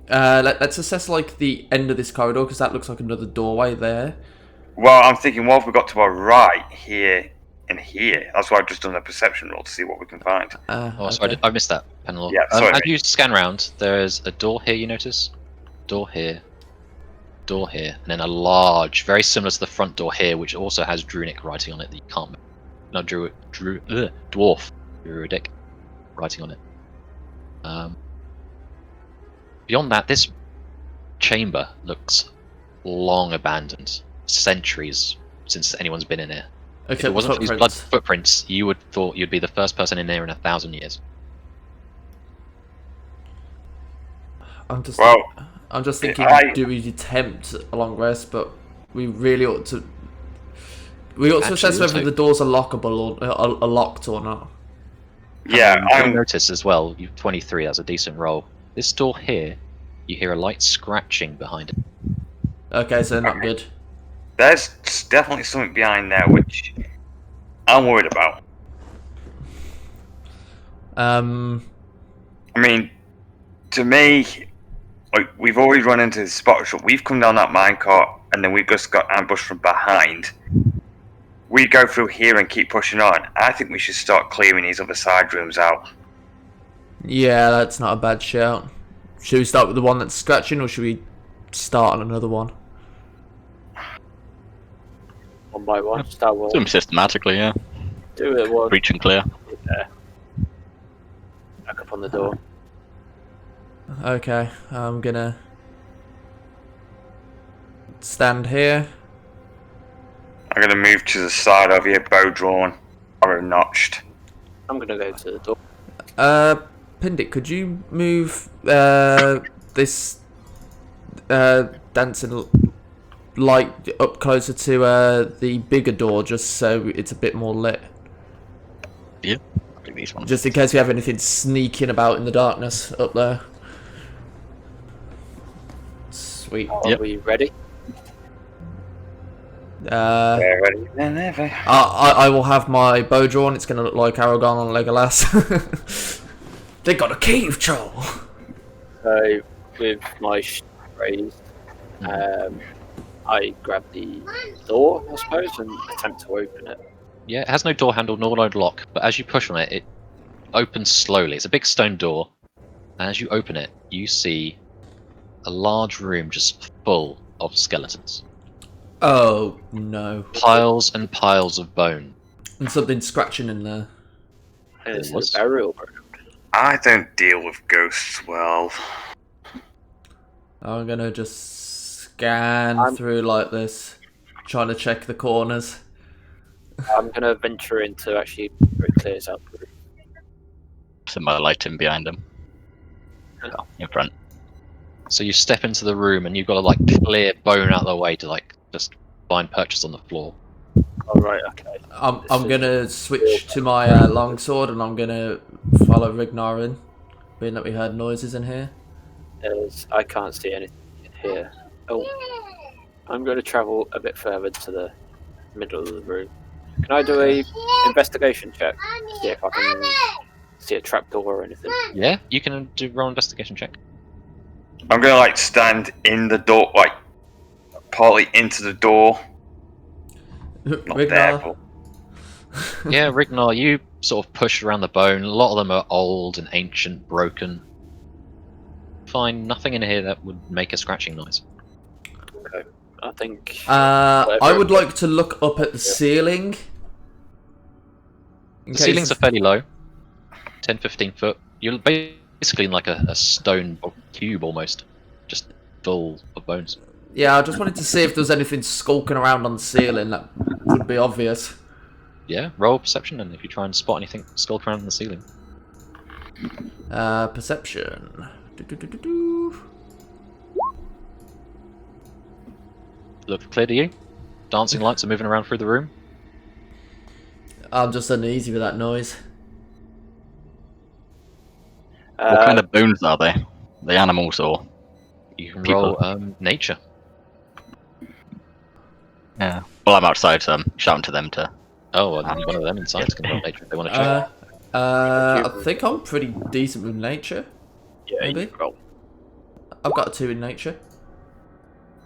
Let's assess the end of this corridor, because that looks like another doorway there. Well, I'm thinking, what have we got to our right, here, and here? That's why I've just done a perception roll to see what we can find. Oh, sorry, I missed that, Penelor. Yeah, sorry, as mate. you scan around, there's a door here, you notice? Door here, and then a large, very similar to the front door here, which also has Drunic writing on it that you can't... No, Dwarf Druidic writing on it. Beyond that, this chamber looks long abandoned. Centuries since anyone's been in here. If it wasn't for these blood footprints, you would thought you'd be the first person in here in 1,000 years. I'm just thinking, do we attempt a long rest? But we really ought to. We ought to assess whether the doors are lockable or are locked or not. Yeah, You'll notice as well. You've 23. That's a decent roll. This door here, you hear a light scratching behind it. Okay, so not good. There's definitely something behind there which I'm worried about. I mean, to me, we've already run into the spot shot. We've come down that minecart, and then we've just got ambushed from behind. We go through here and keep pushing on. I think we should start clearing these other side rooms out. Yeah, that's not a bad shout. Should we start with the one that's scratching, or should we start on another one? One by one, start one. Do them systematically, yeah. Do it one. Reach and clear. Yeah. Back up on the door. Okay, I'm gonna stand here. I'm gonna move to the side of you, bow drawn, arrow notched. I'm gonna go to the door. Pindit, could you move this dancing light up closer to the bigger door, just so it's a bit more lit? Yeah. I think these ones. Just in case we have anything sneaking about in the darkness up there. Sweet. Are we ready? They're ready than ever. I will have my bow drawn. It's going to look like Aragorn on Legolas. They got a cave troll. So, with my raised, I grab the door, I suppose, and attempt to open it. Yeah, it has no door handle nor no lock, but as you push on it, it opens slowly. It's a big stone door, and as you open it, you see a large room just full of skeletons. Oh no! Piles and piles of bone. And something scratching in there. And it's a burial ground. I don't deal with ghosts well. I'm gonna just scan through like this, trying to check the corners. I'm gonna venture into actually where it clears out the room. So my light in behind them. Oh, in front. So you step into the room and you've got to clear bone out of the way to just find purchase on the floor. Oh right, okay. I'm gonna switch to my longsword, and I'm gonna follow Rignar in, being that we heard noises in here. I can't see anything in here. Oh, I'm going to travel a bit further to the middle of the room. Can I do a investigation check? See if I can see a trapdoor or anything. Yeah, you can do roll investigation check. I'm gonna stand in the door, partly into the door. Not there, Rignar, but Yeah, Rignar, you sort of push around the bone. A lot of them are old and ancient, broken. Find nothing in here that would make a scratching noise. Okay, I think. I would like to look up at the ceiling. The ceilings are fairly low, 10-15 foot. You're basically basically like a stone cube almost, just full of bones. Yeah, I just wanted to see if there was anything skulking around on the ceiling that would be obvious. Yeah, roll perception, and if you try and spot anything skulk around on the ceiling. Perception. Do-do-do-do-do. Look clear to you. Dancing lights are moving around through the room. I'm just uneasy with that noise. What kind of bones are they? The animals or? You can People. roll nature. Yeah. Well, I'm outside, so I'm shouting to them to. Oh, and one of them inside is going to roll nature if they want to check. I think I'm pretty decent with nature. Yeah, Maybe. you roll. I've got a 2 in nature.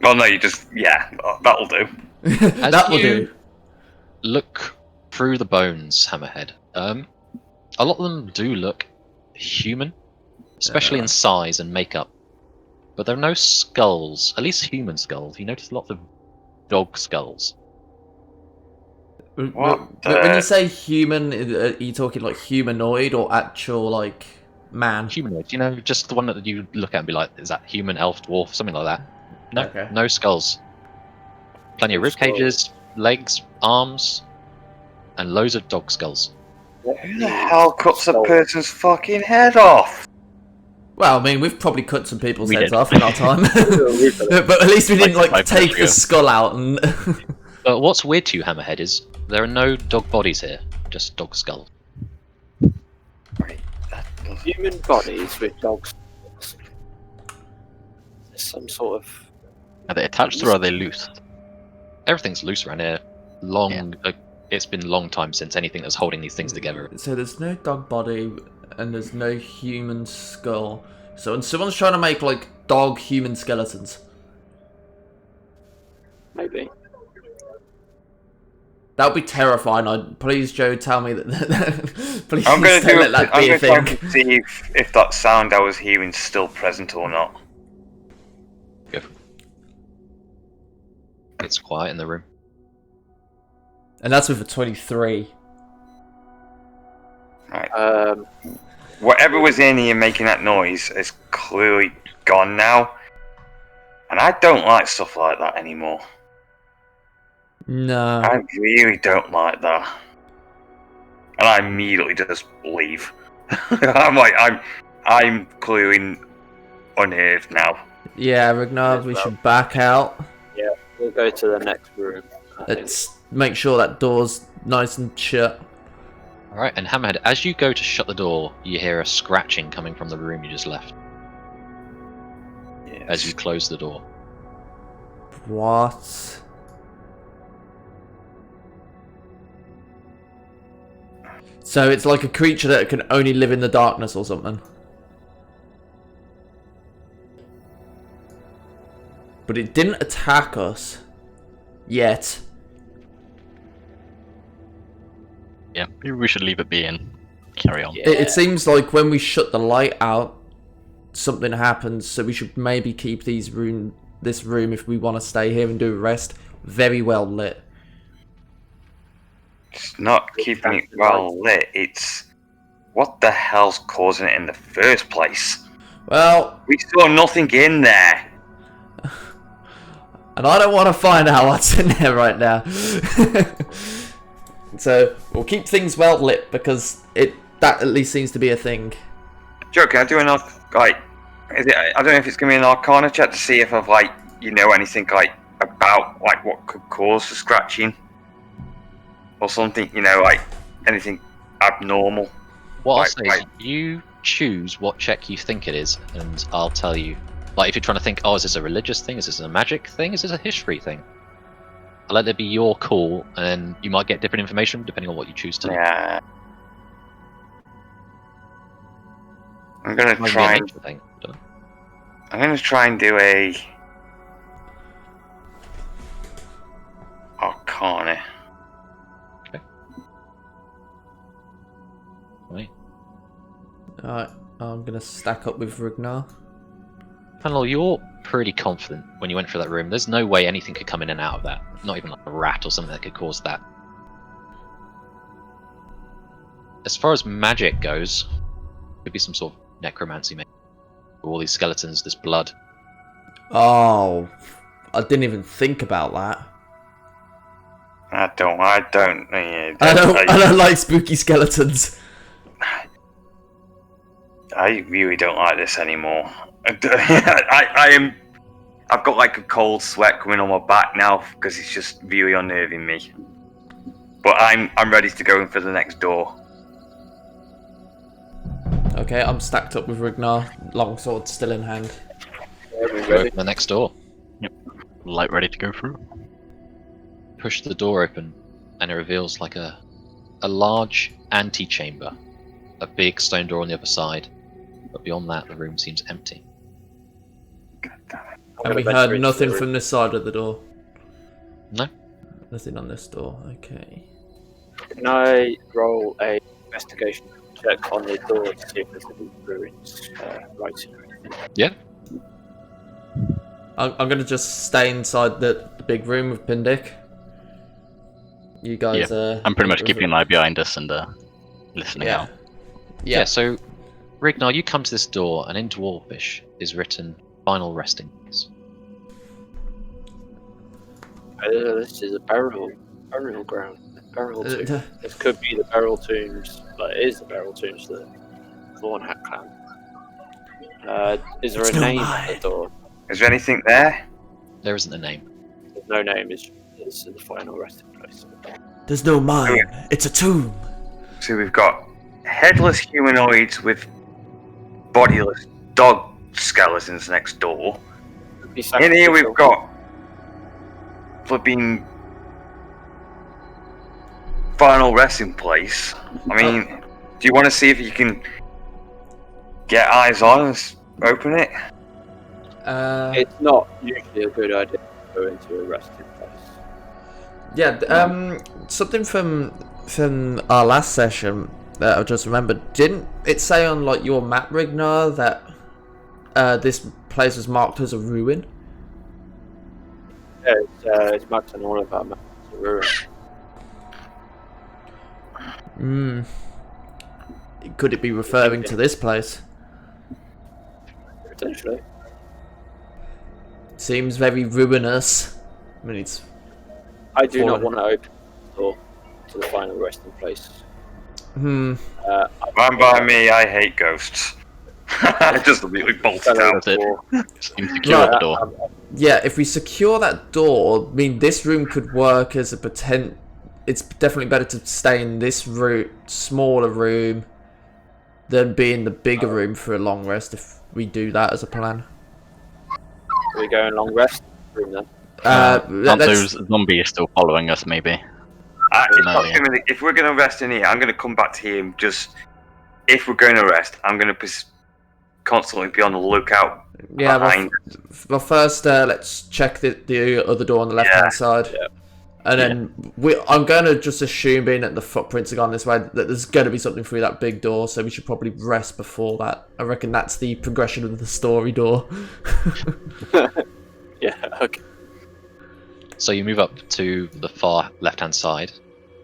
Well, no, you just that'll do. That will do. Look through the bones, Hammerhead. A lot of them do look human, especially in size and makeup. But there are no skulls, at least human skulls. You notice lots of dog skulls. When you say human, are you talking like humanoid or actual like man? Humanoid, you know, just the one that you look at and be like, is that human, elf, dwarf, something like that? No, Okay. no skulls. Plenty of rib cages, legs, arms, and loads of dog skulls. Who the hell cuts a person's fucking head off? Well, I mean, we've probably cut some people's We heads did. off in our time, but at least we didn't like 5 take minutes the ago. skull out and. But what's weird to you, Hammerhead, is there are no dog bodies here, just dog skulls. Human bodies with dogs. There's some sort of. Are they attached or are they loose? Everything's loose around here. It's been a long time since anything that's holding these things together. So there's no dog body and there's no human skull. So when someone's trying to make like dog human skeletons, Maybe. that would be terrifying. Please, Joe, tell me that. Please I'm gonna don't let that be a try thing. and see if that sound I was hearing is still present or not. Go for it. It's quiet in the room. And that's with a 23. Right. Whatever was in here making that noise is clearly gone now. And I don't like stuff like that anymore. No. I really don't like that. And I immediately just leave. I'm clearly unnerved now. Yeah, Ragnar, we should back out. Yeah, we'll go to the next room. I think. Let's make sure that door's nice and shut. Alright, and Hammerhead, as you go to shut the door, you hear a scratching coming from the room you just left. Yes. As you close the door. What? So it's like a creature that can only live in the darkness or something. But it didn't attack us. Yet. Yeah, maybe we should leave it be and carry on. Yeah. It seems like when we shut the light out, something happens. So we should maybe keep this room if we want to stay here and do a rest, very well lit. It's not keeping it well lit, it's what the hell's causing it in the first place? Well, We saw nothing in there. and I don't want to find out what's in there right now. So we'll keep things well lit because that at least seems to be a thing. Joe, can I do enough, I don't know if it's gonna be an Arcana check to see if I've anything about what could cause the scratching or something, anything abnormal. What I'll Right, say is, you choose what check you think it is, and I'll tell you. Like, if you're trying to think, is this a religious thing? Is this a magic thing? Is this a history thing? I'll let it be your call, and then you might get different information depending on what you choose to. Yeah. I'm gonna Might be a try and nature thing. Don't know. I'm gonna try and do a Arcana. Right. Alright, I'm gonna stack up with Ragnar. Panel, you're pretty confident when you went through that room. There's no way anything could come in and out of that. Not even like a rat or something that could cause that. As far as magic goes, could be some sort of necromancy, maybe. All these skeletons, this blood. Oh, I didn't even think about that. I don't. I don't like spooky skeletons. I really don't like this anymore. I've got like a cold sweat coming on my back now because it's just really unnerving me. But I'm ready to go in for the next door. Okay, I'm stacked up with Rignar, longsword still in hand. Go open the next door. Yep. Light ready to go through. Push the door open, and it reveals like a large antechamber. A big stone door on the other side. But beyond that, the room seems empty. And we heard nothing from this side of the door. No. Nothing on this door. Okay. Can I roll a investigation check on the door to see if there's any ruins writing or anything? Yeah. I'm gonna just stay inside the big room with Pindick. You guys, I'm pretty much keeping an eye behind us and listening out. Yeah, so Rignar, you come to this door, and in Dwarvish is written "Final Resting Place." This is a burial ground. Burial tomb. This could be the burial tombs, but it is the burial tombs for the Thornhat clan. Is there a name at the door? Is there anything there? There isn't a name. There's no name. It's the final resting place. There's no mine. It's a tomb. So we've got headless humanoids with bodiless dog skeletons next door. In here we've got flipping final resting place. I mean, do you want to see if you can get eyes on and open it? It's not usually a good idea to go into a resting place. Yeah, something from our last session that I just remembered. Didn't it say on like your map, Rignar, that this place was marked as a ruin? Yeah, it's marked on all of our maps as a ruin. Could it be referring to this place? Potentially. Seems very ruinous. I mean, it's. I do not want to open the door to the final resting place. Run by me, I hate ghosts. I just immediately bolted out. Secure the door. Yeah, if we secure that door, I mean, this room could work as a it's definitely better to stay in this smaller room than be in the bigger room for a long rest if we do that as a plan. Are we going long rest room then? Those zombies still following us, maybe. If we're going to rest in here, I'm going to come back to here. Just if we're going to rest, I'm going to constantly be on the lookout. Yeah, well, first let's check the other door on the left-hand side. Yeah. And then I'm going to just assume, being that the footprints are gone this way, that there's going to be something through that big door, so we should probably rest before that. I reckon that's the progression of the story door. Yeah, okay. So you move up to the far left-hand side,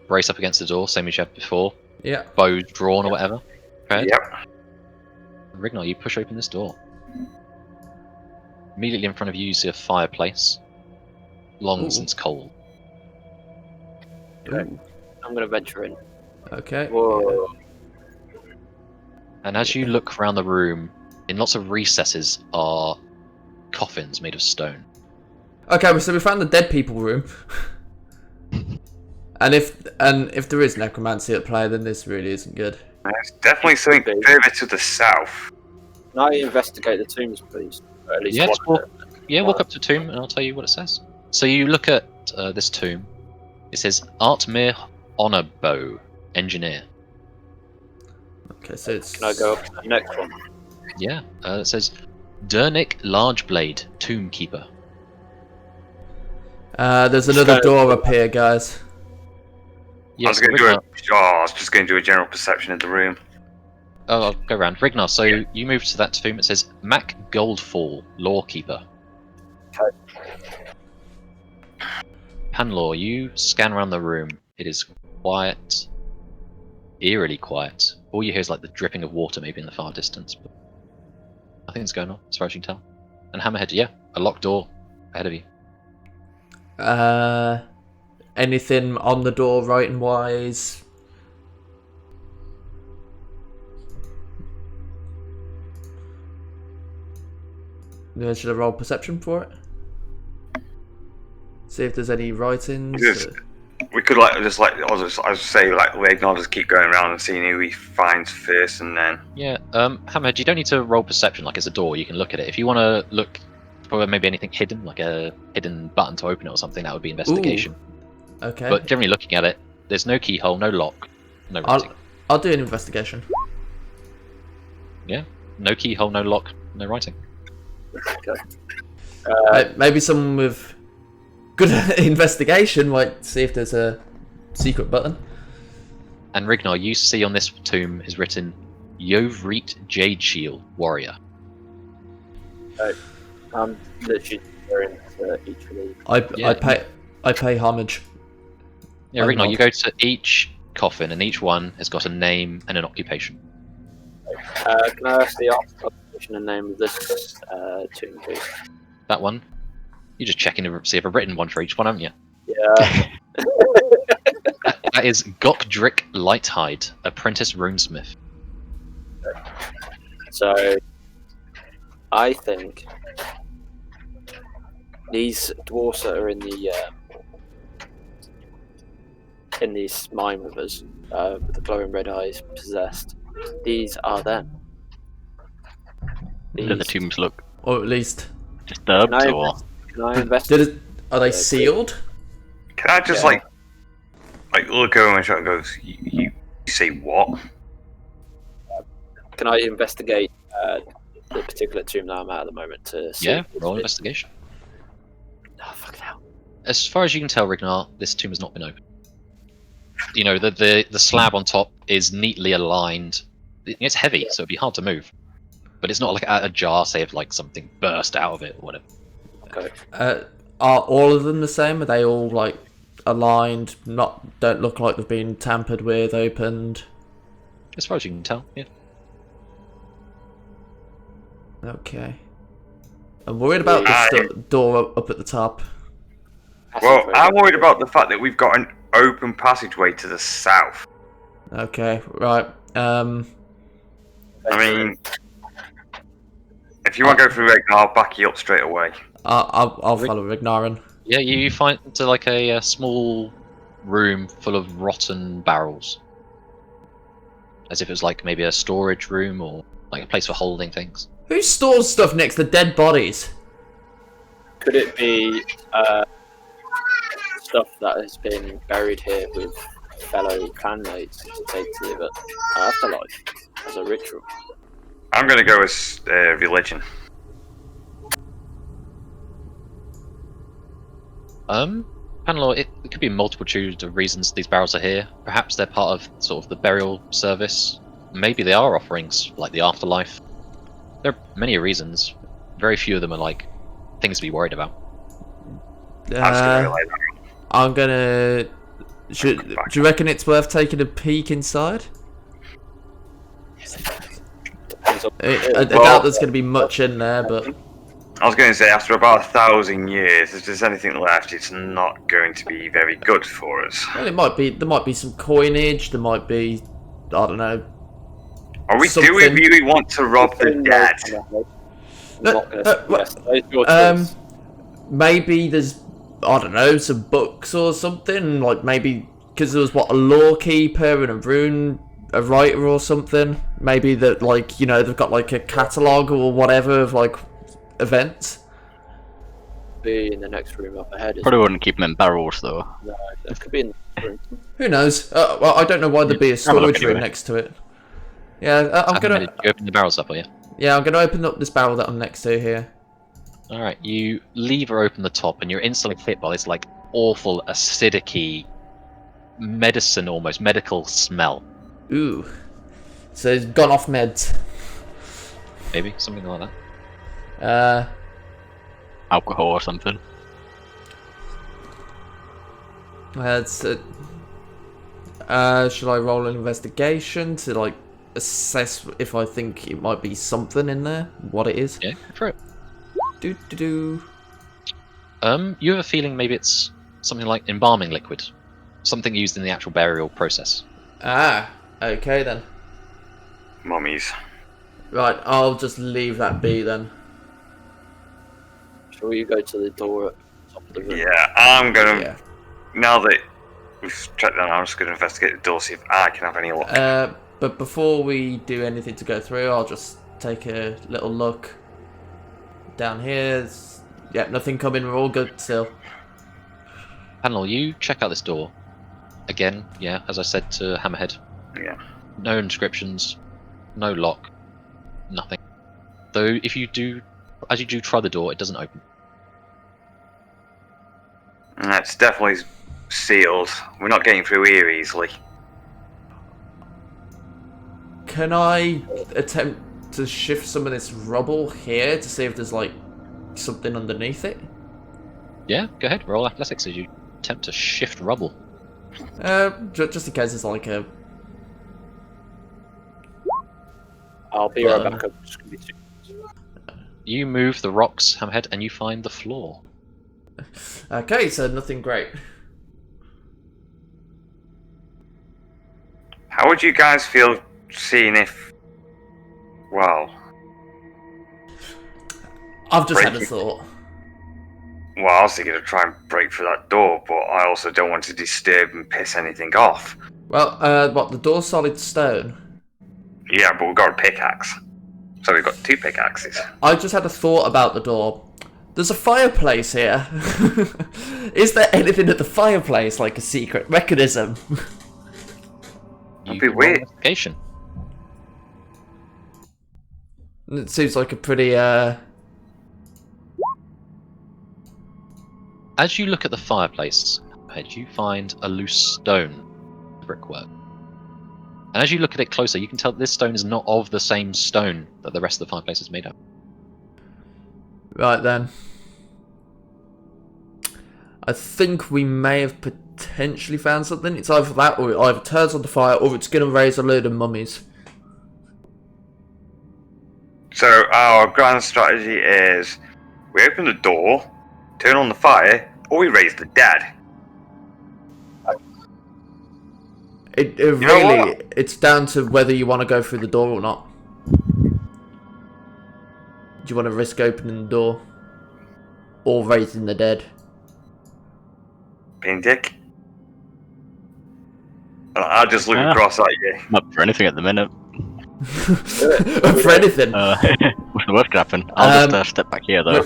brace up against the door, same as you had before. Yeah. Bow drawn or whatever. Prepared? Yep. Rignar, you push open this door. Immediately in front of you, you see a fireplace, long since cold. Okay. I'm going to venture in. Okay. Whoa. And as you look around the room, in lots of recesses are coffins made of stone. Okay, so we found the dead people room. and if there is necromancy at play, then this really isn't good. There's definitely something further to the south. Can I investigate the tombs, please? Or at least Yeah, one of them. walk up to the tomb and I'll tell you what it says. So you look at this tomb. It says Artmir Honorbow, Engineer. Okay, so it's. Can I go up to the next one? Yeah, it says Dernick Largeblade, Tombkeeper. There's another door up here, guys. Yes, I was just going to do a general perception of the room. Oh, I'll go around. Rignar, so you move to that tomb. It says Mac Goldfall, Lawkeeper. Panlaw, you scan around the room. It is quiet, eerily quiet. All you hear is like the dripping of water, maybe in the far distance. But Nothing's going on, as far as you can tell. And Hammerhead, yeah, a locked door ahead of you. Anything on the door writing wise? Should I roll perception for it? See if there's any writings. Yes. We could I was say Ragnar just keep going around and seeing who he finds first, and then. Yeah, Hammerhead, you don't need to roll perception like it's a door. You can look at it. If you want to look for maybe anything hidden, like a hidden button to open it or something, that would be investigation. Ooh. Okay. But generally looking at it, there's no keyhole, no lock, no writing. I'll do an investigation. Yeah, no keyhole, no lock, no writing. Okay. Maybe someone with good investigation might see if there's a secret button. And Rignar, you see on this tomb is written Yovreet Jade Shield Warrior. I'm literally referring to each of these. I pay homage. Yeah, I'm Rignar, not. you go to each coffin and each one has got a name and an occupation. Can I ask the occupation and name of this tomb, please? That one, you're just checking to see if I've written one for each one, haven't you? Yeah. That is Gokdrick Lighthide, Apprentice Runesmith. So, I think these dwarfs that are in these mine with us, with the glowing red eyes, possessed. These are them. Do the These- tombs look Or at least, disturbed, Can I or Can I investigate? are they sealed? Can I just Yeah. look over and shot goes? You say what? Can I investigate the particular tomb that I'm at the moment to see? Yeah, if it's roll been- investigation. Oh, fucking hell. As far as you can tell, Rignar, this tomb has not been opened. You know, the slab on top is neatly aligned. It's heavy, so it'd be hard to move. But it's not like a jar, say if like something burst out of it or whatever. Okay. Are all of them the same? Are they all like aligned? Don't look like they've been tampered with, opened. As far as you can tell, yeah. Okay. I'm worried about the door up at the top. Well, I'm worried about the fact that we've got an open passageway to the south. Okay, right. I mean, if you want to go through Ragnar, I'll back you up straight away. I'll follow Rignarin. Yeah, you find into like a small room full of rotten barrels. As if it was like maybe a storage room or like a place for holding things. Who stores stuff next to dead bodies? Could it be stuff that has been buried here with fellow clanmates to take to the afterlife as a ritual? I'm going to go with religion. Panelor, it could be a multitude of reasons these barrels are here. Perhaps they're part of sort of the burial service. Maybe they are offerings, like the afterlife. There are many reasons. Very few of them are like things to be worried about. I'm just going to relay that. I'm gonna. Do you reckon it's worth taking a peek inside? Depends on I doubt there's gonna be much in there, but I was going to say, after about 1,000 years, if there's anything left, it's not going to be very good for us. well, it might be. There might be some coinage. There might be. I don't know. Do we Something- really want to rob the dead? Maybe there's. I don't know, some books or something. Like maybe because there was a law keeper and a writer or something. Maybe that they've got like a catalogue or whatever of like events. Be in the next room up ahead. probably wouldn't keep them in barrels though. No, that could be in the room. Who knows? Well, I don't know why there'd be a Have a look storage room anyway. next to it. Yeah, I'm gonna. You open the barrels up, are you? Yeah, I'm gonna open up this barrel that I'm next to here. Alright, you lever open the top and you're instantly hit by this like awful acidic medicine, almost medical smell. Ooh. So it's gone off meds. Maybe something like that. Alcohol or something. Should I roll an investigation to like assess if I think it might be something in there. What it is? Yeah, go for it. Do. You have a feeling maybe it's something like embalming liquid, something used in the actual burial process. Ah, okay then. Mummies. Right, I'll just leave that be then. Shall we go to the door at the top of the room? Yeah, I'm gonna. Yeah. Now that we've checked that, I'm just gonna investigate the door, see if I can have any luck. But before we do anything to go through, I'll just take a little look down here. Yeah, nothing coming. We're all good still. Panel, you check out this door. Again, yeah, as I said to Hammerhead. Yeah. No inscriptions, no lock, nothing. Though if you do, as you do try the door, it doesn't open. It's definitely sealed. We're not getting through here easily. Can I attempt to shift some of this rubble here to see if there's like something underneath it? Yeah, go ahead. Roll athletics as you attempt to shift rubble. Just in case it's like a. I'll be right back. I'm just gonna be too... You move the rocks, Hammerhead, and you find the floor. Okay, so nothing great. How would you guys feel seeing if... Well... I've just had a Breaking. thought. Well, I was thinking of trying to break through that door, but I also don't want to disturb and piss anything off. Well, what, the door's solid stone? Yeah, but we've got a pickaxe. So we've got 2 pickaxes. I just had a thought about the door. There's a fireplace here. Is there anything at the fireplace, like a secret mechanism? That'd You be can roll weird. investigation. It seems like a pretty, As you look at the fireplace, Hammerhead, you find a loose stone brickwork. And as you look at it closer, you can tell that this stone is not of the same stone that the rest of the fireplace is made of. Right then. I think we may have potentially found something. It's either that or it either turns on the fire or it's going to raise a load of mummies. So our grand strategy is we open the door, turn on the fire, or we raise the dead. It know really, what? it's down to whether you want to go through the door or not. Do you want to risk opening the door? Or raising the dead? Being dick. I'll just look Yeah. across at you. Not for anything at the minute. For anything. What's the worst can happen? I'll just step back here though.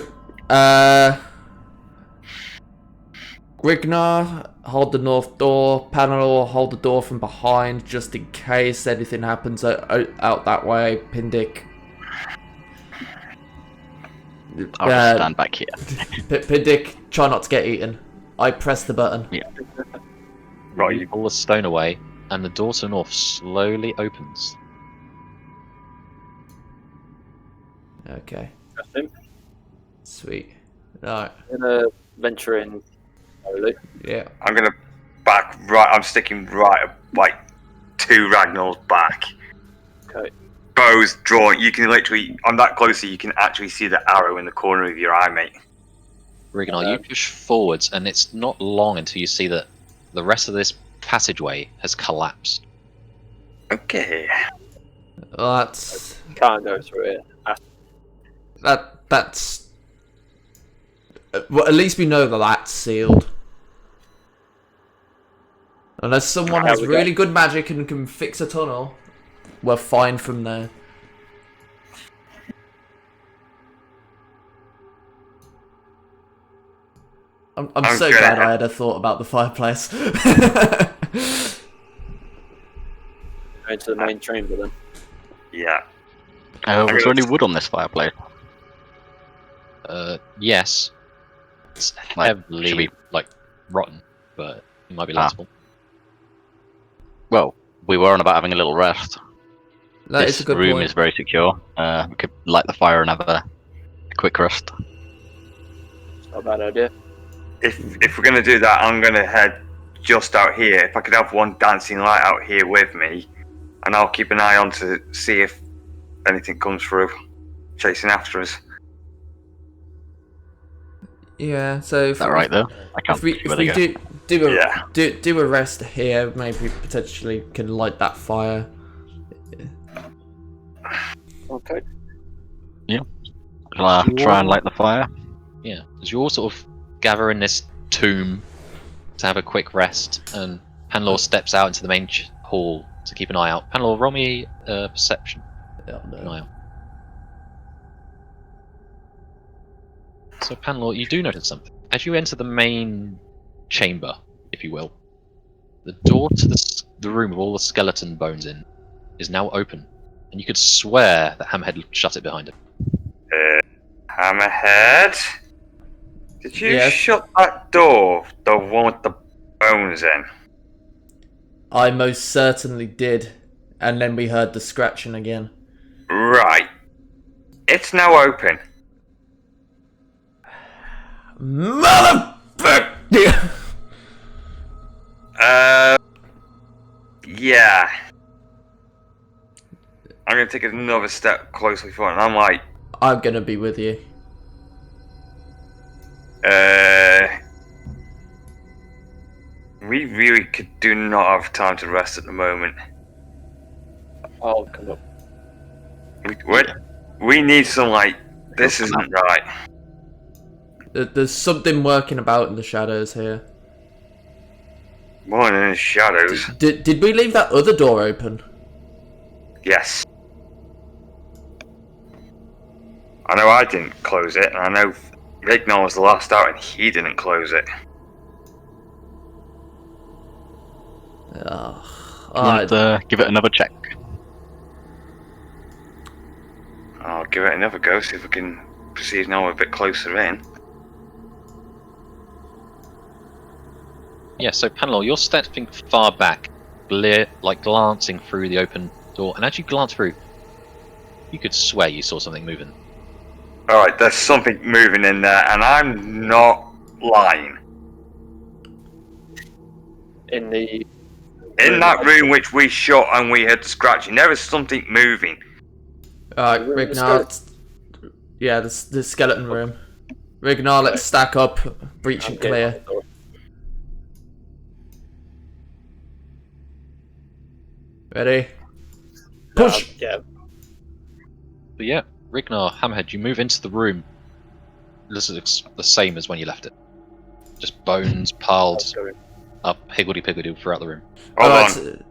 Grignar, hold the north door. Panel, hold the door from behind just in case anything happens out that way. Pindick. I'll just stand back here. Pindick, try not to get eaten. I press the button. Right, You pull the stone away, and the door to the north slowly opens. Okay, Interesting. sweet. Alright, I'm gonna venture in slowly. yeah. I'm gonna back right. I'm sticking right, like 2 Ragnar's back. Okay. Bows drawn. You can literally. I'm that close, so you can actually see the arrow in the corner of your eye, mate. Rigonal, you push forwards, and it's not long until you see that the rest of this passageway has collapsed. Okay. Well, that's Can't go through it. that's. Well, at least we know that that's sealed. Unless someone There has we go. really good magic and can fix a tunnel, we're fine from there. I'm I'm so gonna- glad I had a thought about the fireplace. Go into the main chamber then. Yeah. Was there any wood on this fireplace? Yes. It's Like, heavily, should we- rotten, but it might be Ah. legible. Well, we were on about having a little rest. That This is a good room point. is very secure. We could light the fire and have a quick rest. It's not a bad idea. If we're gonna do that, I'm gonna head just out here. If I could have one dancing light out here with me, and I'll keep an eye on to see if anything comes through, chasing after us. Yeah. So Is that right, though? I can't if we see where they go. do a rest here, maybe potentially can light that fire. Okay. Shall I try and light the fire? Yeah, as you all sort of gather in this tomb to have a quick rest, and Panlor steps out into the main hall to keep an eye out. Panlor, roll me perception. Oh, Keep an no. eye out. So Panlor, you do notice something. As you enter the main chamber, if you will, the door to the room with all the skeleton bones in is now open, and you could swear that Hammerhead shut it behind him. Hammerhead? Did you Yes? shut that door? The one with the bones in? I most certainly did. And then we heard the scratching again. Right. It's now open. Motherfucker! Yeah. I'm gonna take another step closely forward, and I'm like, I'm gonna be with you. we really do not have time to rest at the moment. I'll come up. We need some, this isn't right. There's something working about in the shadows here. More than the shadows. Did we leave that other door open? Yes. I know I didn't close it, and I know Rignar was the last out, and he didn't close it. Give it another check. I'll give it another go, see if we can proceed now a bit closer in. Yeah, so Panlor, you're stepping far back, glancing through the open door, and as you glance through, you could swear you saw something moving. Alright, there's something moving in there, and I'm not lying. In that room which we shot and we heard scratching, there is something moving. Alright, Rignar. Yeah, the skeleton room. Rignar, let's stack up, breach and clear. Ready? Push! Yeah. But yeah, Rignar, Hammerhead, you move into the room. This is the same as when you left it. Just bones piled up higgledy-piggledy throughout the room. Hold Alright, on.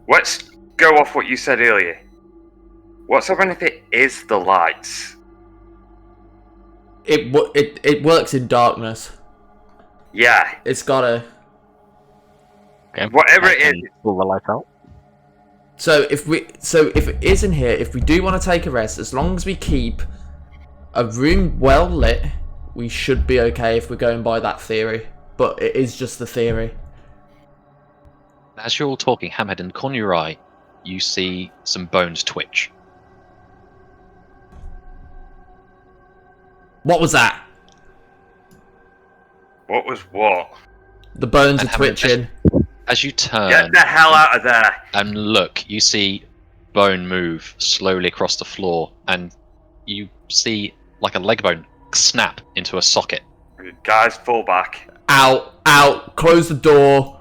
Let's go off what you said earlier. What's happening if it is the lights? It works in darkness. Yeah. It's gotta. Okay. Whatever I it can is. pull the light out. So if it is in here, if we do want to take a rest, as long as we keep a room well lit, we should be okay if we're going by that theory. But it is just the theory. As you're all talking, Hammerhead, in the corner of your eye, you see some bones twitch. What was that? What was what? The bones And are twitching. As you turn Get the hell out of there! and look, you see bone move slowly across the floor, and you see like a leg bone snap into a socket. Guys, fall back. Out! Close the door.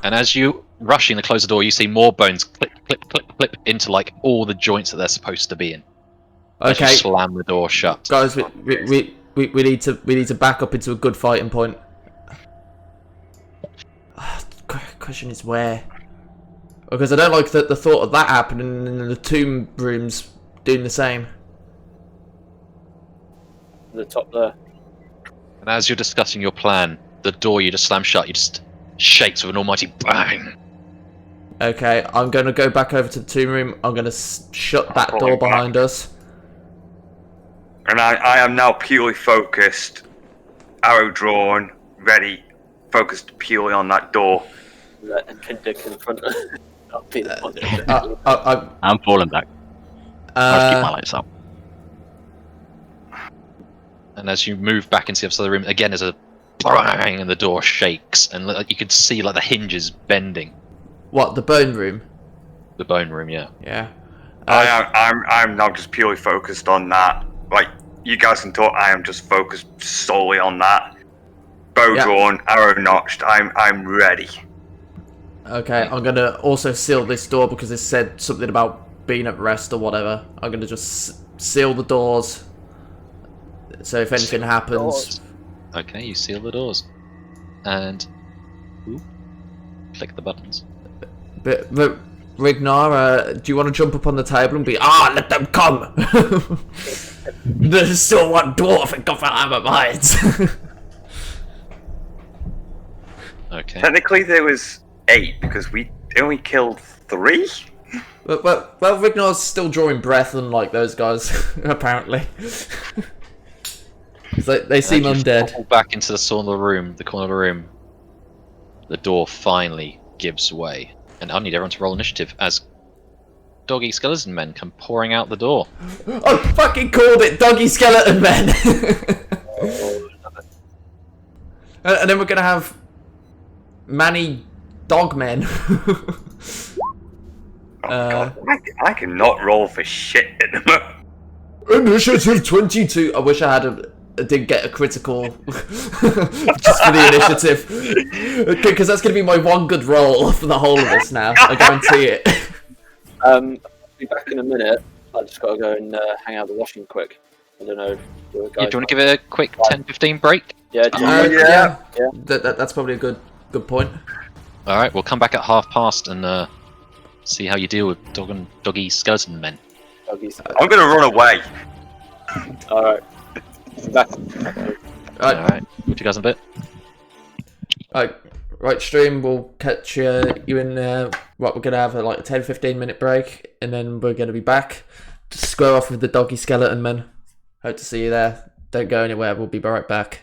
And as you rushing to close the door, you see more bones clip into like all the joints that they're supposed to be in. As you Okay, slam the door shut. guys, we need to back up into a good fighting point. Question is where? Because I don't like the thought of that happening and the tomb rooms doing the same. The top there. And as you're discussing your plan, the door you just slam shut, you just shakes with an almighty bang. Okay, I'm going to go back over to the tomb room. I'm going to shut that door behind us. And I am now purely focused, arrow drawn, ready, focused purely on that door. And Kindick in front of I'll be the one. I'm falling back. I'll keep my lights out. And as you move back into the other side of the room, again there's a bang and the door shakes, and you can see like the hinges bending. What, the bone room? The bone room, yeah. Yeah. I'm now just purely focused on that. Like, you guys can talk. I am just focused solely on that. Bow drawn, arrow notched. I'm ready. Okay, I'm gonna also seal this door because it said something about being at rest or whatever. I'm gonna just seal the doors. So if anything happens, Okay, you seal the doors. And click the buttons. but Rignar, do you want to jump up on the table and be let them come? There's still one dwarf in Gotham's minds. Okay. Technically, there was 8 because we only killed 3. Well, Rignar's still drawing breath, unlike those guys, apparently. They seem And undead. you fall back into the corner of the room. The door finally gives way, and I need everyone to roll initiative as doggy skeleton men come pouring out the door. I fucking called it, doggy skeleton men. And then we're gonna have Manny dog men. God, I cannot roll for shit at the moment. Initiative 22. I wish I did get a critical just for the initiative, because that's gonna be my one good roll for the whole of this now. I guarantee it. I'll be back in a minute. I just gotta go and hang out the washing quick. I don't know. If the Yeah, guys do you want to give it a quick 10-15 break? Yeah. Yeah. Yeah. That's probably a good point. All right, we'll come back at past and see how you deal with doggy skeleton men. Doggies. I'm gonna run away. All right. Back. All right, what you guys in a bit? Right, stream. We'll catch you in. We're gonna have a 10-15 minute break, and then we're gonna be back to square off with the doggy skeleton men. Hope to see you there. Don't go anywhere. We'll be right back.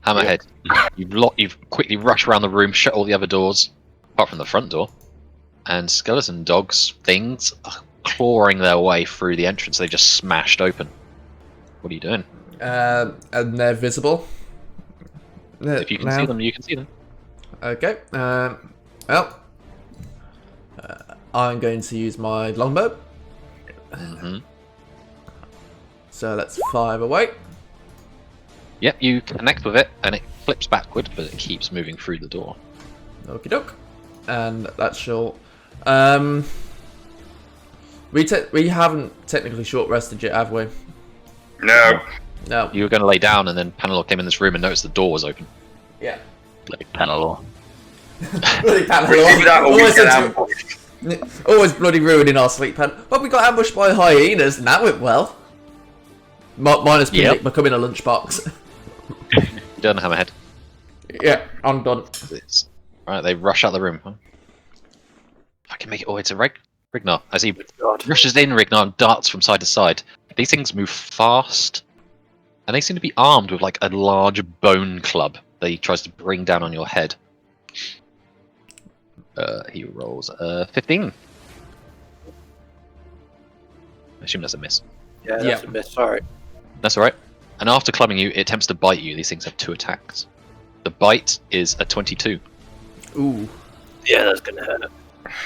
Hammerhead, you've quickly rushed around the room, shut all the other doors, apart from the front door, and skeleton dogs things are clawing their way through the entrance. They just smashed open. What are you doing? And they're visible. If you can see them, you can see them. Okay. Well, I'm going to use my longbow. Mm-hmm. So let's fire away. Yep, you connect with it, and it flips backward, but it keeps moving through the door. Okie doke. And that's short. We haven't technically short rested yet, have we? No. No. You were going to lay down, and then Panelor came in this room and noticed the door was open. Yeah. Bloody Panelor. Bloody Either that or we Always, get ambushed. always bloody ruining our sleep pen. But we got ambushed by hyenas, and that went well. Minus becoming a lunchbox. You done, Hammerhead? Yeah, I'm done. Right, they rush out the room. Huh? If I can make it all the way to Rignar. As he God. rushes in, Rignar darts from side to side. These things move fast, and they seem to be armed with like a large bone club that he tries to bring down on your head. He rolls 15. I assume that's a miss. Yeah, that's a miss. Sorry. That's alright. And after clubbing you, it attempts to bite you. These things have 2 attacks. The bite is a 22. Ooh. Yeah, that's gonna hurt.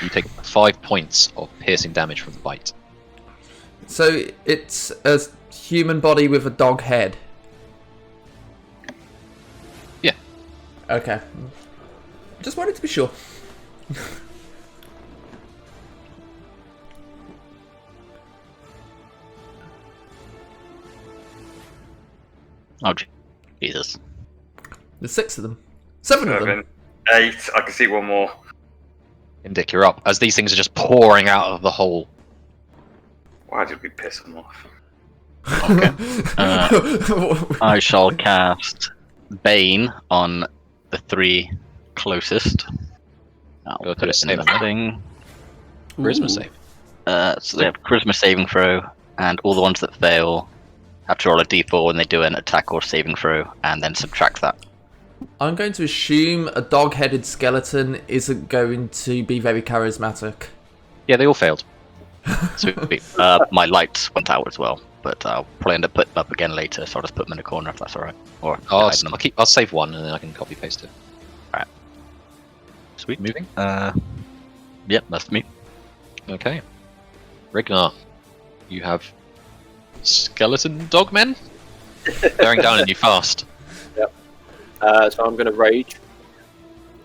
You take 5 points of piercing damage from the bite. So it's a human body with a dog head. Yeah. Okay. Just wanted to be sure. Oh, Jesus. There's 6 of them. 7 of them. 7, 8. I can see one more. And Dick, you're up. As these things are just pouring out of the hole. Why did we piss them off? Okay. I shall cast Bane on the 3 closest. I'll Go put it to in save the them. thing. Charisma Ooh. save. So they have charisma saving throw, and all the ones that fail have to roll a d4 when they do an attack or saving throw, and then subtract that. I'm going to assume a dog-headed skeleton isn't going to be very charismatic. Yeah, they all failed. Sweet. My lights went out as well, but I'll probably end up putting them up again later, so I'll just put them in a corner if that's alright. Or hide them. I'll save one and then I can copy paste it. Alright. Sweet. Moving. Yep, that's me. Okay. Rignar, you have skeleton dogmen bearing down on you fast. So I'm gonna rage.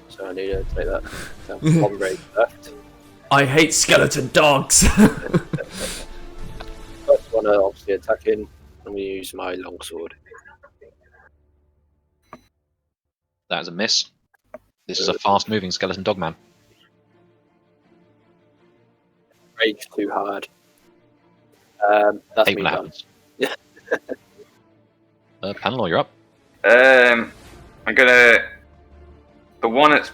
So I need to take that. So one rage left. I hate skeleton dogs! First one, obviously attacking. I'm gonna use my longsword. That is a miss. This is a fast-moving skeleton dogman. Rage too hard. That's Hate me when that done. happens. Panelor, you're up. I'm gonna. The one that's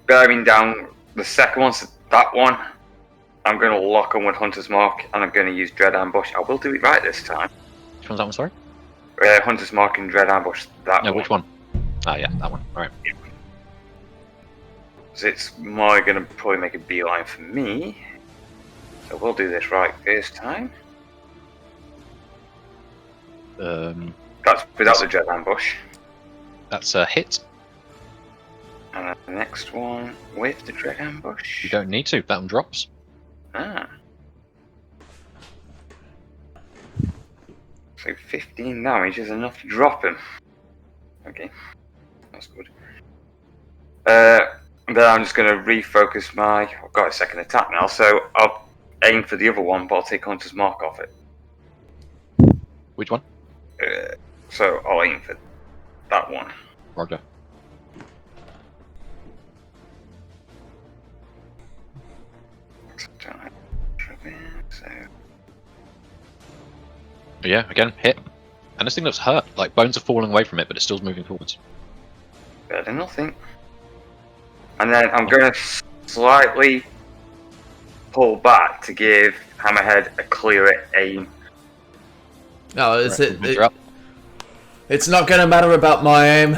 bearing down, the second one's that one. I'm gonna lock on with Hunter's Mark, and I'm gonna use Dread Ambush. I will do it right this time. Which one's that one, sorry? Hunter's Mark and Dread Ambush. That No, one. which one? Ah, yeah, that one. Alright. So it's more gonna probably make a beeline for me. So we'll do this right first time. That's without the Dread Ambush. That's a hit. And then the next one with the Dread Ambush. You don't need to. That one drops. Ah. So 15 damage is enough to drop him. Okay. That's good. Then I'm just going to refocus my... I've got a second attack now, so I'll aim for the other one, but I'll take Hunter's Mark off it. Which one? So I'll aim for that one. Roger. So Yeah, again, hit. And this thing looks hurt. Like, bones are falling away from it, but it's still moving forwards. better than nothing. And then I'm going to slightly pull back to give Hammerhead a clearer aim. No, is Right, it? you're up. It's not gonna matter about my aim,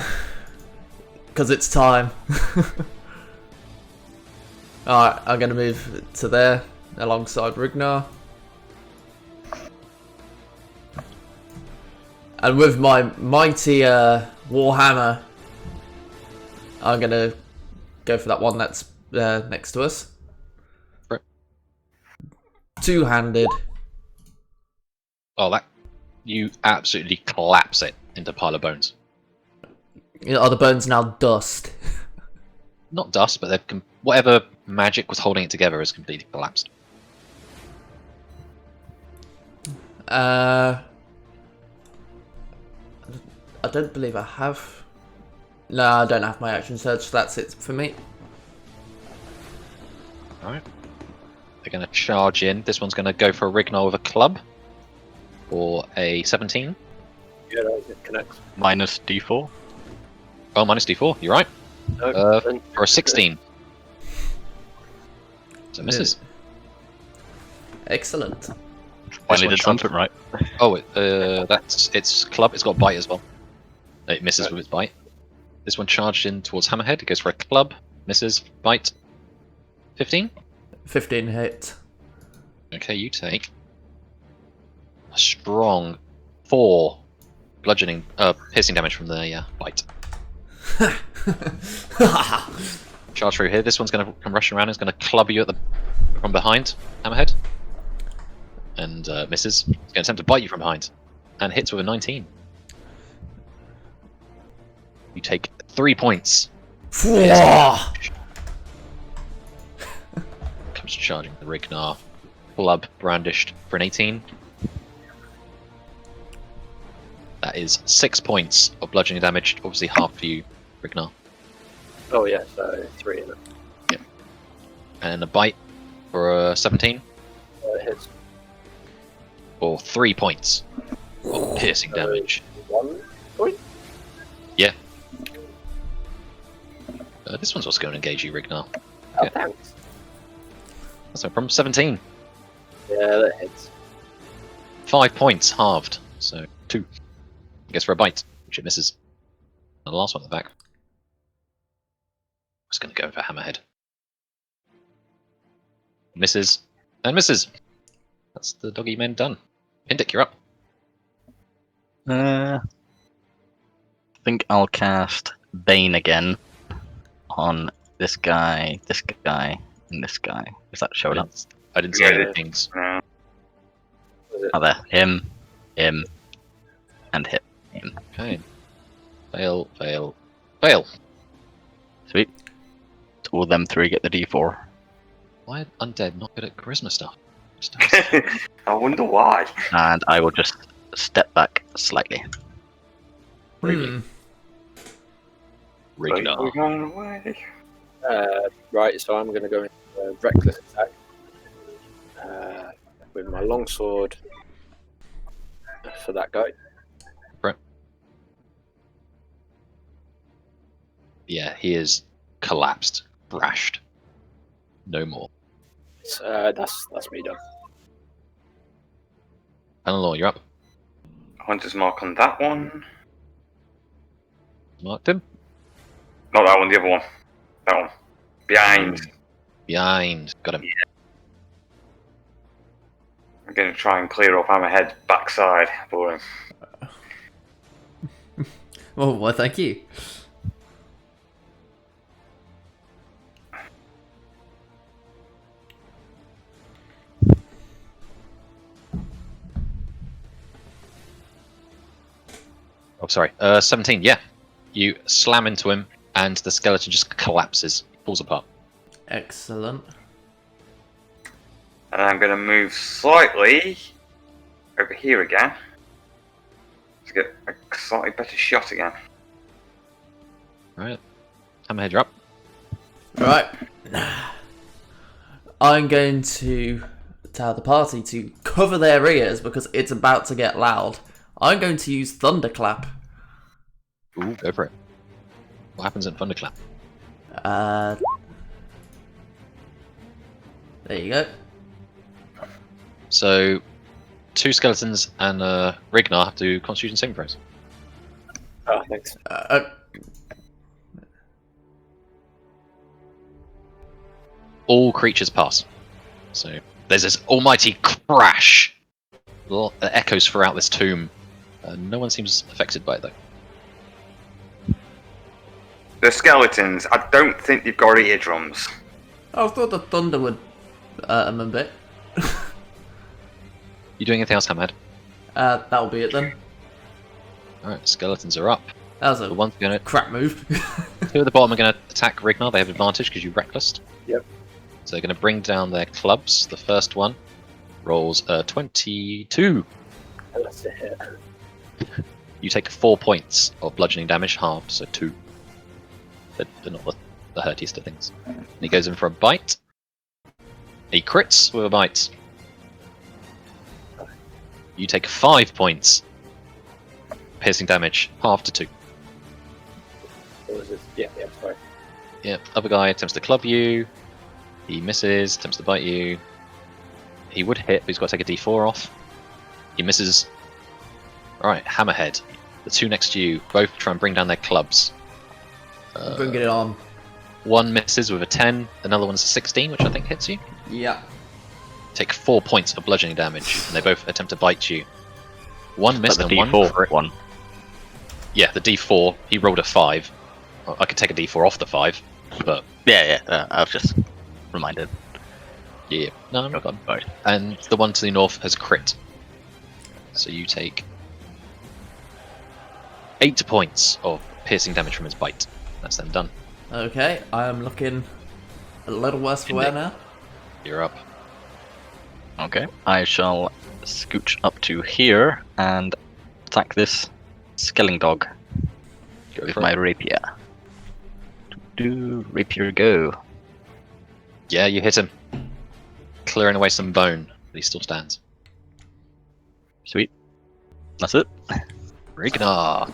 because it's time. Alright, I'm gonna move to there, alongside Rignar. And with my mighty Warhammer, I'm gonna go for that one that's next to us. Right. Two-handed. Oh, that you absolutely collapse it into a pile of bones. Are the bones now dust? Not dust, but they've whatever magic was holding it together has completely collapsed. I don't believe I have. No, I don't have my action surge. That's it for me. Alright. They're going to charge in. This one's going to go for a Rignar with a club. Or a 17. Yeah, that connects. Minus D4. Oh, minus d4. You're right. No, For a 16. So misses. Excellent. Finally one did something right. Oh, that's its club. It's got bite as well. It misses Right. with its bite. This one charged in towards Hammerhead. It goes for a club. Misses. Bite. 15. 15 hit. Okay, you take a strong 4 bludgeoning, piercing damage from the bite. Charge through here. This one's going to come rushing around. It's going to club you from behind, Hammerhead, and misses. It's going to attempt to bite you from behind, and hits with a 19. You take 3 points. Comes charging the Rignar. Club brandished for an 18. That is 6 points of bludgeoning damage. Obviously half for you, Rignar. Oh yeah, so 3 in it. And a bite for a 17. It hits For 3 points of piercing damage. 1 point. Yeah. This one's also going to engage you, Rignar. Oh, Yeah. thanks. That's no problem. 17. Yeah, that hits. 5 points halved. So 2. I guess for a bite, which it misses. And the last one at the back. Just going to go for Hammerhead. Misses. And misses. That's the doggy men done. Pindick, you're up. I think I'll cast Bane again on this guy, and this guy. Is that showing up? I didn't see Yeah, any it- things. Was it? Oh, there. Him, and him. Okay. Fail, fail, fail. Sweet. So all them 3 get the D4. Why are undead not good at charisma stuff? I wonder why. And I will just step back slightly. Hmm. We're Rignar. going away. Right, so I'm going to go in reckless attack with my longsword for that guy. Yeah, he is collapsed, thrashed. No more. That's me done. Eleanor, you're up. Hunter's mark on that one. Marked him. Not that one, the other one. That one. Behind. Behind. Got him. I'm going to try and clear off Hammerhead's backside for him. Well, thank you. Oh, sorry. 17, yeah. You slam into him, and the skeleton just collapses, falls apart. Excellent. And I'm going to move slightly over here again to get a slightly better shot again. Right. Hammerhead, you're up. Right. I'm going to tell the party to cover their ears because it's about to get loud. I'm going to use Thunderclap. Ooh, go for it. What happens in Thunderclap? There you go. So, 2 skeletons and Rignar have to do Constitution saving throws. Oh, thanks. All creatures pass. So there's this almighty crash that echoes throughout this tomb. No one seems affected by it though. The skeletons, I don't think they've got eardrums. I thought the thunder would hurt them a bit. You doing anything else, Hamad? That'll be it then. Alright, skeletons are up. That was The a one's gonna crap move. two at the bottom are gonna attack Rignar. They have advantage because you reckless. Yep. So they're gonna bring down their clubs. The first one rolls 22. That's a hit. You take 4 points of bludgeoning damage, halved, so 2. They're not the hurtiest of things. And he goes in for a bite. He crits with a bite. You take 5 points. Piercing damage, half to 2. What was this? Yeah, sorry. Yeah, other guy attempts to club you. He misses, attempts to bite you. He would hit, but he's got to take a d4 off. He misses. Alright, Hammerhead. The two next to you both try and bring down their clubs. Bring it on. One misses with a 10, another one's a 16, which I think hits you. Yeah. Take 4 points of bludgeoning damage, and they both attempt to bite you. One missed Like and the one D4 crit. one. Yeah, the d4, he rolled a 5. Well, I could take a d4 off the 5, but Yeah. I was just reminded. yeah. No, I'm not gone. Right. And the one to the north has crit. So you take 8 points of piercing damage from his bite. That's them done. Okay, I am looking a little worse for wear now. You're up. Okay. I shall scooch up to here and attack this skelling dog Go with for my it. rapier. Do rapier go. Yeah, you hit him. Clearing away some bone, but he still stands. Sweet. That's it. Rignar.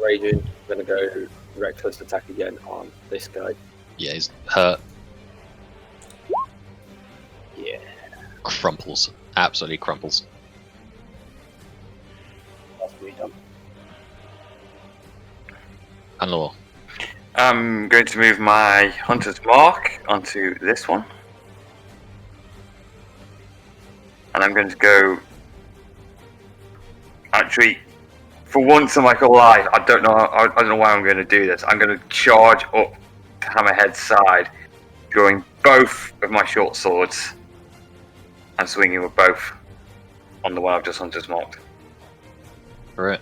Raging, gonna go reckless attack again on this guy. Yeah, he's hurt. Yeah, Crumples. Absolutely crumples. that's me done. And Law. I'm going to move my Hunter's Mark onto this one. And I'm going to go... Actually, for once in my whole life, I don't know why I'm going to do this. I'm going to charge up to Hammerhead's side, drawing both of my short swords and swinging with both on the one I've just Hunter's Marked. For it.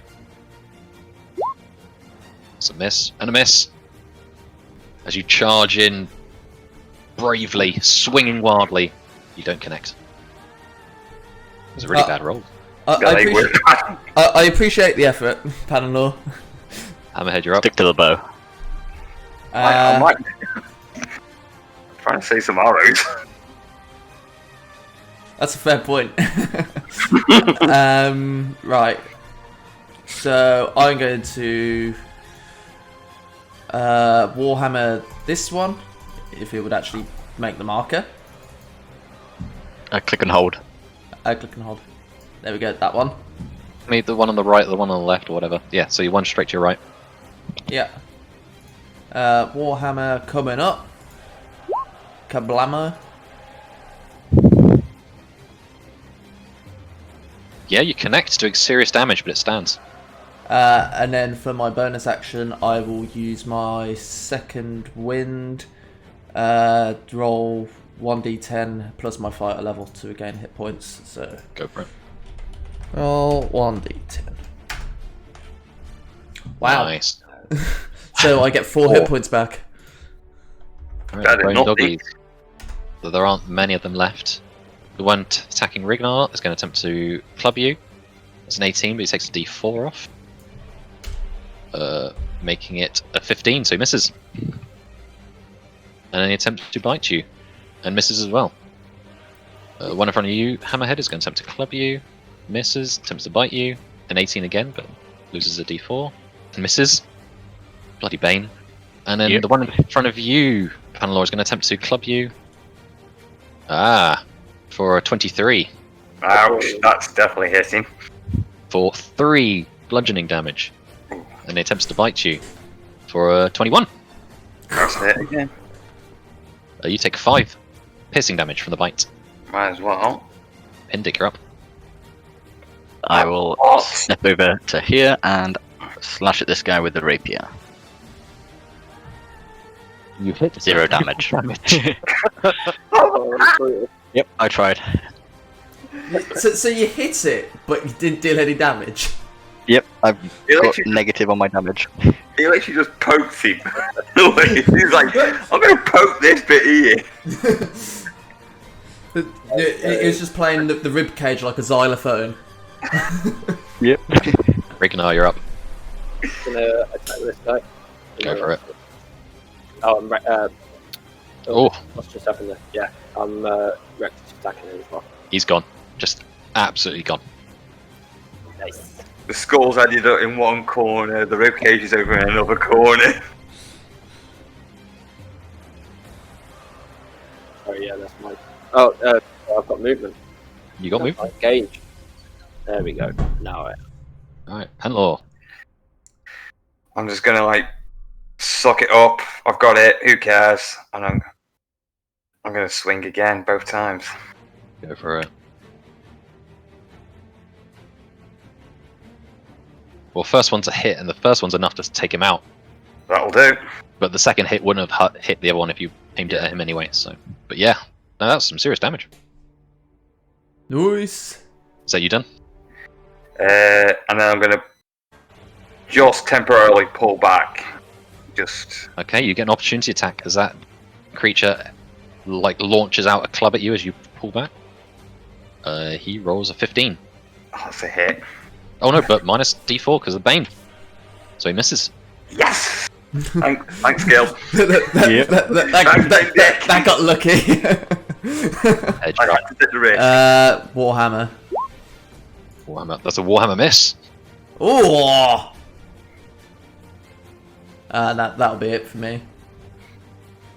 It's a miss and a miss. As you charge in bravely, swinging wildly, you don't connect. It was a really bad roll. I appreciate the effort, Panelor. Hammerhead, you're up. Stick to the bow. I might... I'm trying to say some arrows. That's a fair point. Right. So I'm going to Warhammer this one, if it would actually make the marker. Click and hold. Click and hold. There we go, that one. Me, the one on the right, the one on the left, or whatever. Yeah, so you one straight to your right. Yeah. Warhammer coming up. Kablammo. Yeah, you connect, doing serious damage, but it stands. And then for my bonus action, I will use my second wind. Roll 1d10 plus my fighter level to regain hit points. So Go for it. roll 1d10. Wow. Nice. So I get 4 hit points back. Alright, That is bone not doggies. So there aren't many of them left. The one attacking Rignar is going to attempt to club you. It's an 18, but he takes a d4 off. Making it a 15, so he misses. And then he attempts to bite you, and misses as well. One in front of you, Hammerhead, is going to attempt to club you. Misses, attempts to bite you. An 18 again, but loses a d4. And misses. Bloody Bane. And then the one in front of you, Panelor, is going to attempt to club you. For a 23. Ouch, that's definitely hitting. for 3 bludgeoning damage, and he attempts to bite you for 21. That's it again. You take 5 piercing damage from the bite. Might as well. Pindick, you're up. I will step over to here and slash at this guy with the rapier. You hit 0 damage. Oh, Yep, I tried. So you hit it, but you didn't deal any damage. Yep, I've You got actually- negative on my damage. He literally just pokes him. He's like, I'm going to poke this bit here. He was just playing the rib cage like a xylophone. Yep. Rignar, you're up. gonna attack this guy. Go for it. Oh, I'm Oh, what's just happened there? Yeah, I'm reckless attacking him as well. he's gone. Just absolutely gone. Nice. The skull's ended up in one corner, the ribcage is over in another corner. Oh yeah, that's mine. Oh, I've got movement. You got moved? Gauge. There we go. Now Alright, Panlor. I'm just going to like suck it up. I've got it. Who cares? And I'm going to swing again both times. Go for it. Well, first one's a hit, and the first one's enough to take him out. That'll do. But the second hit wouldn't have hit the other one if you aimed it at him anyway. So, but yeah, no, that's some serious damage. Nice. Is that you done? And then I'm going to just temporarily pull back. Just Okay, you get an opportunity attack as that creature like launches out a club at you as you pull back. He rolls a 15. oh, that's a hit. Oh no, but minus D4 because of Bane. So he misses. Yes. Thanks, Gil. That got lucky. Edge I right. had to take the risk. Warhammer. Warhammer. That's a Warhammer miss. Oh. That'll be it for me.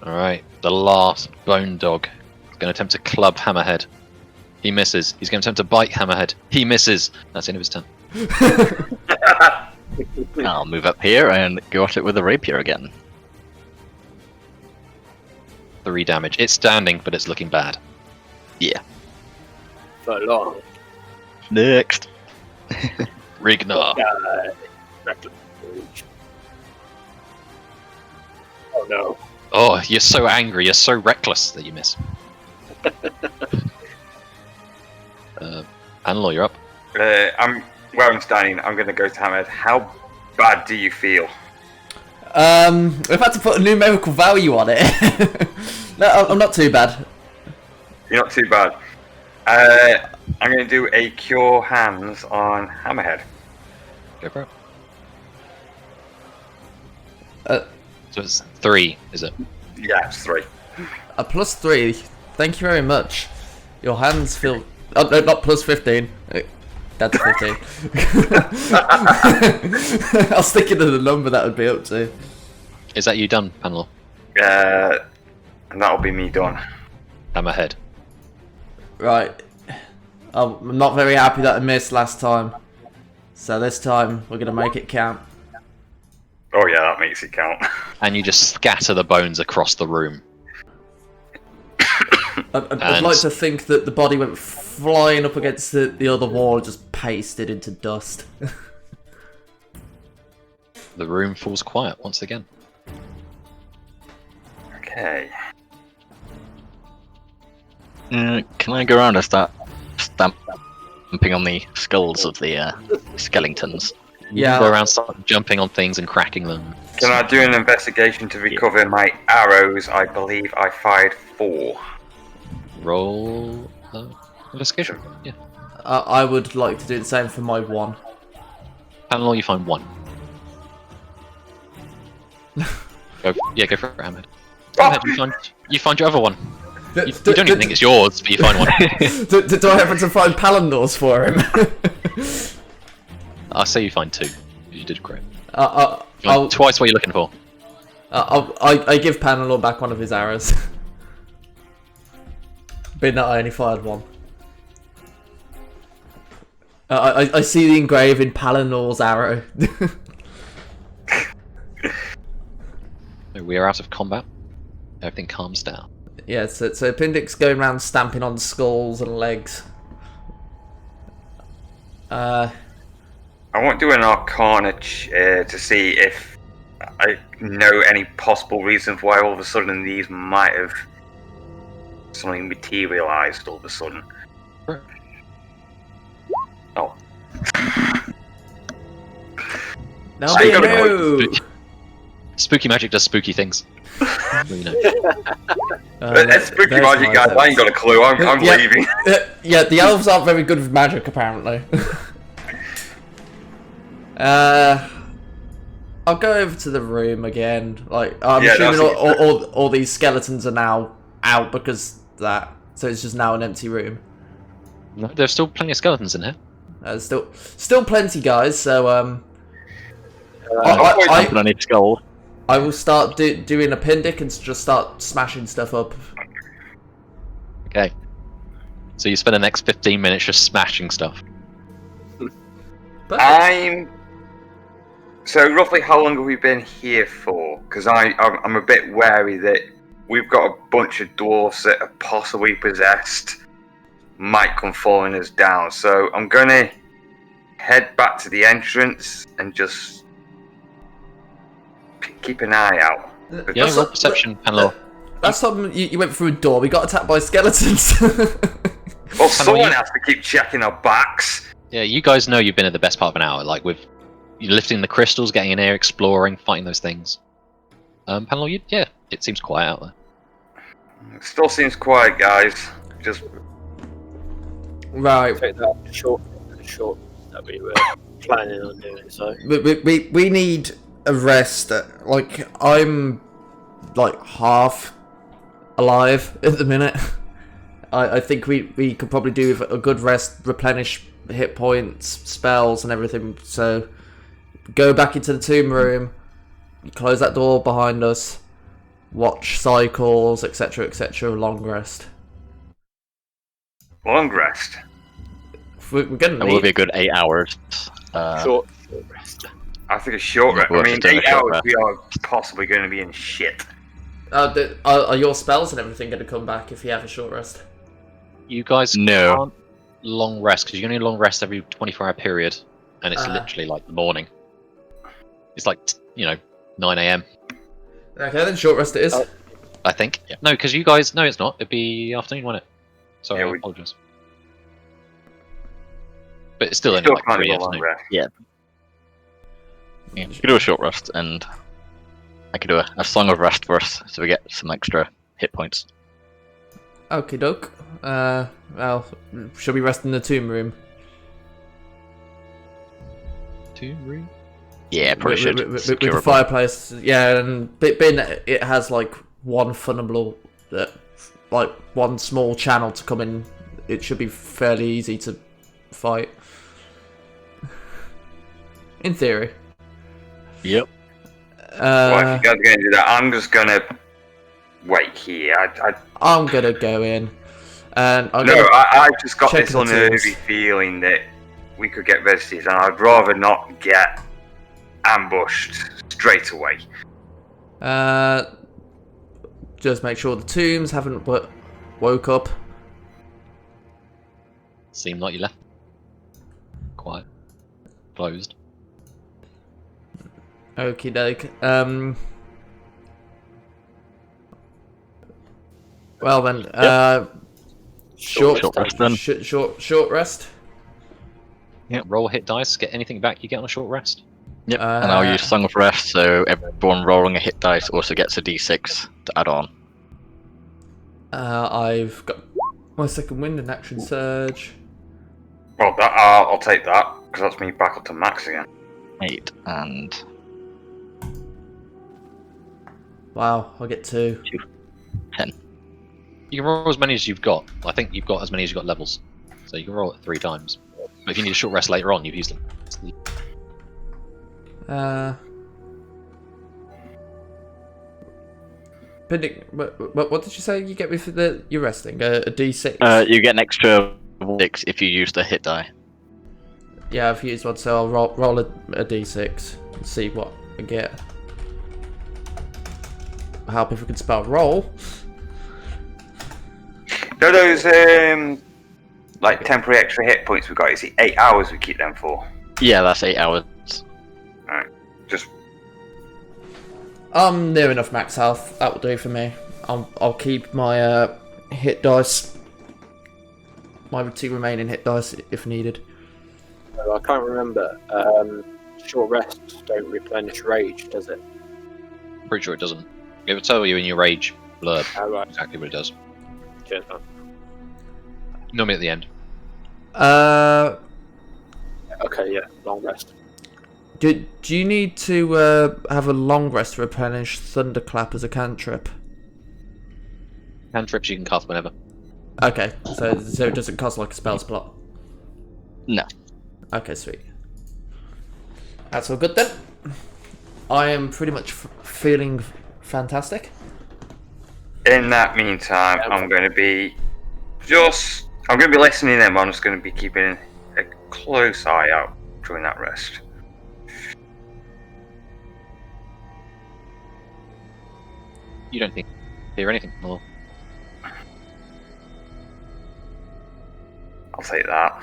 Alright, the last bone dog is going to attempt to club Hammerhead. He misses. He's going to attempt to bite Hammerhead. He misses. That's the end of his turn. I'll move up here and go at it with the rapier again. 3 damage. It's standing, but it's looking bad. Yeah. for long. Next. Rignar. Reckless. Oh no. Oh, you're so angry. You're so reckless that you miss. Anlo, you're up. I'm where I'm standing. I'm going to go to Hamid. How bad do you feel? We've had to put a numerical value on it. No, I'm not too bad. You're not too bad. I'm going to do a Cure Hands on Hammerhead. Go for it. Uh, So it's 3, is it? Yeah, it's 3. A +3. Thank you very much. Your hands feel. Oh, no, not +15. That's 15. I was thinking of the number that would be up to. Is that you done, Panel? And that'll be me done. Hammerhead. Right. I'm not very happy that I missed last time. So this time, we're going to make it count. Oh yeah, that makes it count. And you just scatter the bones across the room. I'd And- like to think that the body went flying up against the other wall and just pasted into dust. The room falls quiet once again. Okay. Can I go around and start stamping on the skulls of the skeletons? Yeah. Go around start jumping on things and cracking them. Can I do an investigation to recover my arrows? I believe I fired 4. Roll investigation. Yeah. I would like to do the same for my 1. Panel, you find 1. Go for it, Ahmed. Ahmed, you find your other one. You don't even think it's yours, but you find one. Do I happen to find Palandors for him? I'll say you find 2. You did great. I'll, Twice what you're looking for. I give Panelor back one of his arrows. Being that I only fired 1. I see the engraving Palinor's arrow. We are out of combat. Everything calms down. Yeah, so Pindic's going around stamping on skulls and legs. I want to do an Arcana to see if I know any possible reasons why all of a sudden these might have something materialized all of a sudden. Sure. Oh. No, So you gotta no. Spooky magic does spooky things. You know. It's spooky there's magic, my guys. I ain't got a clue. I'm Yeah. leaving. Yeah, the elves aren't very good with magic, apparently. I'll go over to the room again. Like, I'm Yeah, assuming that's all these skeletons are now out because of that. So it's just now an empty room. No, there's still plenty of skeletons in here. Still plenty, guys. So I need skull. I will start doing a Pindic and just start smashing stuff up. Okay. So you spend the next 15 minutes just smashing stuff. Perfect. So roughly how long have we been here for? Because I'm a bit wary that we've got a bunch of dwarfs that are possibly possessed, might come following us down. So I'm gonna head back to the entrance and just keep an eye out. Yeah, roll perception, Panlor. Last time you went through a door, we got attacked by skeletons. Well, someone has to keep checking our backs. Yeah, you guys know you've been at the best part of an hour, like with you lifting the crystals, getting in there, exploring, fighting those things. Panlor, yeah, it seems quiet out there. It still seems quiet, guys. Just Right. Take that short that we were planning on doing. So We need a rest. Like, I'm like half alive at the minute. I think we could probably do with a good rest, replenish hit points, spells and everything. So go back into the tomb room, close that door behind us, watch cycles, etc, long rest. long rest. We're gonna It will need be a good 8 hours. short rest. I think a short rest. I We'll mean, have to do a 8 short hours rest. we are possibly going to be in shit. are your spells and everything going to come back if you have a short rest? You guys No. can't long rest because you only long rest every 24-hour period, and it's literally like the morning. It's like 9 a.m. Okay, then short rest it is. I think. Yeah. No, because you guys. No, it's not. It'd be afternoon, wouldn't it? Sorry, Yeah, I we- apologize. But it's still only Still like kind of 3 a long afternoon. rest. Yeah, you could do a short rest, and I could do a song of rest first, so we get some extra hit points. Okie doke. Well, shall we rest in the tomb room? Tomb room. Yeah, probably should. With the Securable. fireplace, yeah, and being that it has like one funnable, like one small channel to come in, it should be fairly easy to fight. In theory. Yep. Well, if you guys are going to do that, I'm just going to wait here. I'm gonna go in, and I've just got check this the tools. unearthly feeling that we could get visited, and I'd rather not get ambushed straight away. just make sure the tombs haven't woke up. Seemed like you left. Quiet. Closed. Okie doke. Well then, short rest then. short rest. Yeah. Roll hit dice. Get anything back you get on a short rest. Yep. And I'll use Song of Rest, so everyone rolling a hit dice also gets a d6 to add on. I've got my second wind and action surge. Well, I'll take that, because that's me back up to max again. 8 and Wow, I get 2. 10. You can roll as many as you've got. I think you've got as many as you've got levels, so you can roll it 3 times. But if you need a short rest later on, you've used them. Pindic, what did you say you get me for you're resting? A D6? You get an extra 6 if you use the hit die. Yeah, I've used one, so I'll roll a d6 and see what I get. Help if we can spell roll. No, those like temporary extra hit points we got. Is it 8 hours we keep them for? Yeah, that's 8 hours. Alright, just I'm near enough max health. That will do for me. I'll keep my hit dice, my 2 remaining hit dice if needed. I can't remember. Short rests don't replenish rage, does it? Pretty sure it doesn't. It will tell you in your rage blurb Oh, right. exactly what it does. Cheers, man. Normally at the end. Okay, yeah, long rest. Do you need to have a long rest to replenish Thunderclap as a cantrip? Cantrips you can cast whenever. Okay, so it doesn't cost like a spell slot. No. Okay, sweet. That's all good then. I am pretty much feeling fantastic. in that meantime, I'm going to be listening in, but I'm just going to be keeping a close eye out during that rest. You don't think hear anything more? I'll take that.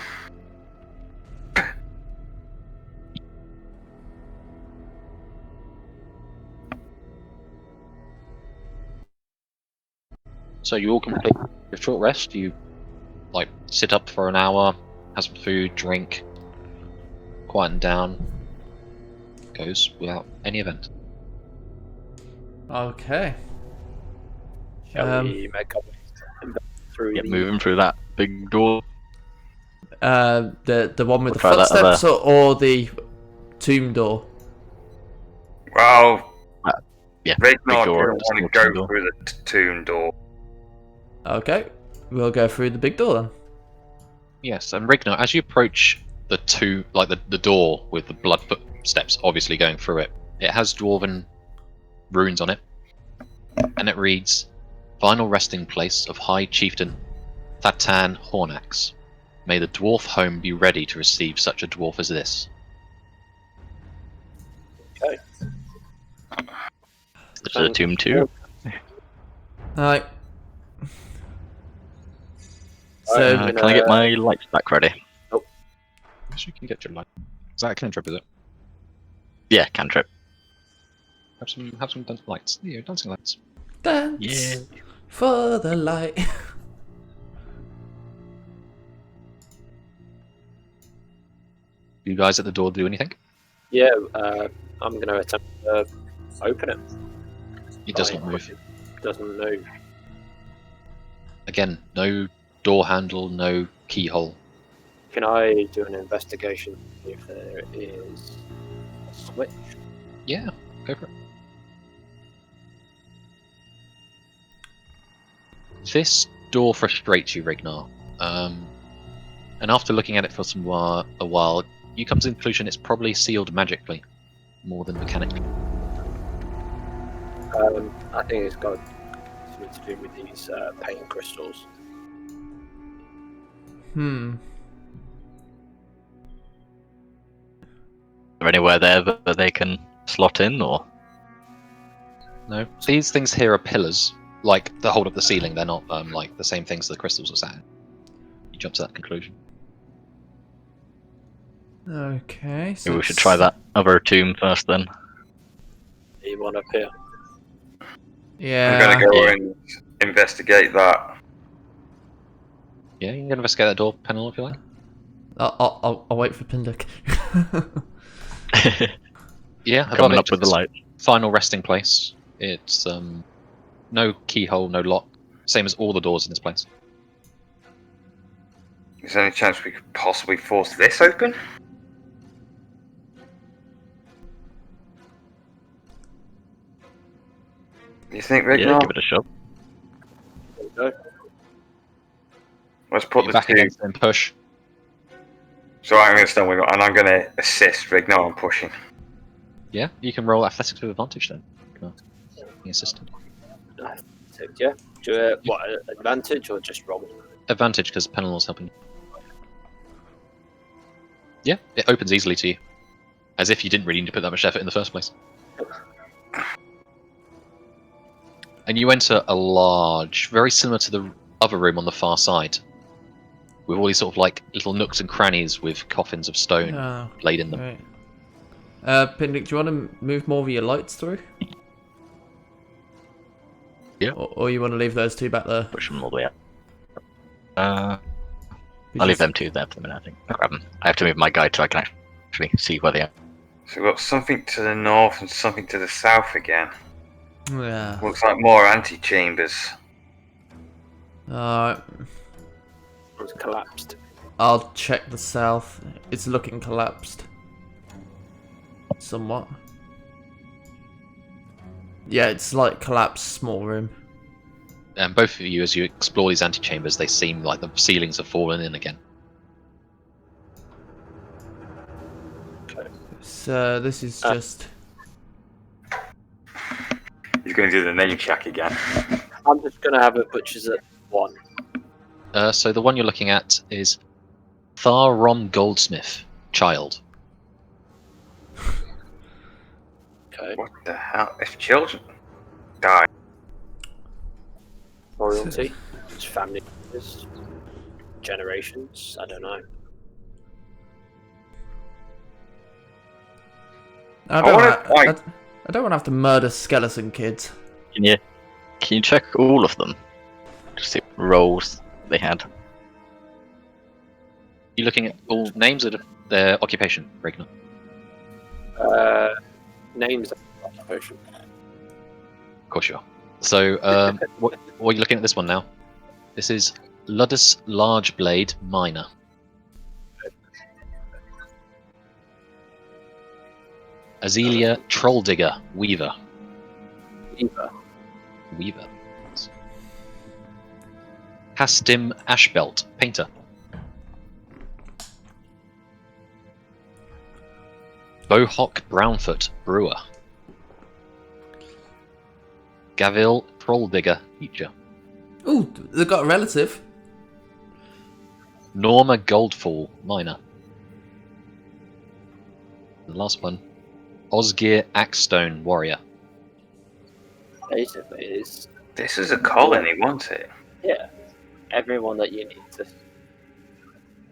So you all complete your short rest. You like sit up for an hour, have some food, drink, quieten down. Goes without any event. Okay. Shall we make up through Get the... moving through that big door. The one with the We'll try that footsteps or the tomb door? Well, Yeah, Ragnar big door, didn't just want a to go door. through the tomb door. Okay, we'll go through the big door then. Yes, and Rignar, as you approach the the door with the blood footsteps obviously going through it, it has dwarven runes on it, and it reads, "Final resting place of High Chieftain Thatan Hornax. May the dwarf home be ready to receive such a dwarf as this." Okay. This is a tomb too. Alright. So, Alright, Can I get my lights back ready? You can get your light. Is that a cantrip? Is it? Yeah, cantrip. Have some lights. Yeah, dancing lights. dance Yeah. for the light. You guys at the door do anything? Yeah, I'm going to attempt to open it. It doesn't move. It doesn't move. Again, no door handle, no keyhole. Can I do an investigation if there is a switch? Yeah, go for it. This door frustrates you, Rignar. And after looking at it for a while, you come to the conclusion it's probably sealed magically, more than mechanically. I think it's got something to do with these pain crystals. Is there anywhere there that they can slot in, or? No, these things here are pillars, like that hold up the ceiling. They're not like the same things the crystals are sat in. You jump to that conclusion. Okay, so Maybe we should try that other tomb first then. You one up here? Yeah. I'm going to go Yeah. and investigate that. Yeah, you can investigate that door panel if you like. I'll wait for Pindick. Yeah, above Coming it, up with the just light. final resting place. It's no keyhole, no lock. Same as all the doors in this place. Is there any chance we could possibly force this open? You think, Yeah, Ragnar? give it a shot. There we go. Let's put You the back two. against it and push. So I'm going to stand with and I'm going to assist Ragnar on pushing. Yeah, you can roll athletics with advantage then. The assistant. Yeah. Do what, advantage or just roll? Advantage because Penelor's helping you. Yeah, it opens easily to you. As if you didn't really need to put that much effort in the first place. And you enter a large, very similar to the other room on the far side, with all these sort of like little nooks and crannies with coffins of stone laid in them. Right. Pindick, do you want to move more of your lights through? Yeah. Or you want to leave those two back there? Push them all the way up. I'll leave them two there for the minute, I think. I'll grab them. I have to move my guide so I can actually see where they are. So we've got something to the north and something to the south again. Yeah. Looks like more antechambers. Alright. It's collapsed. I'll check the south. It's looking collapsed. Somewhat. Yeah, it's like collapsed small room. And both of you, as you explore these antechambers, they seem like the ceilings have fallen in again. So this is just... He's going to do the name check again. I'm just going to have a butcher's at 1. So the one you're looking at is Tharom Goldsmith, child. Okay. What the hell? If children die, Royalty. It's family. It's generations. I don't know. I don't want to have to murder skeleton kids. Can you check all of them? Just see what roles they had. You're looking at all names of their occupation, Regner. Names of occupation. Of course you are. So, what are you looking at this one now? This is Ludus Largeblade Miner. Azelia Trolldigger Weaver. Weaver. Hastim Ashbelt Painter. Bohawk Brownfoot Brewer. Gavil Trolldigger Teacher. Ooh, they've got a relative. Norma Goldfall Miner. The last one, Osgear Axestone Warrior. Basically, it's this is a colony, wasn't it? everyone that you need to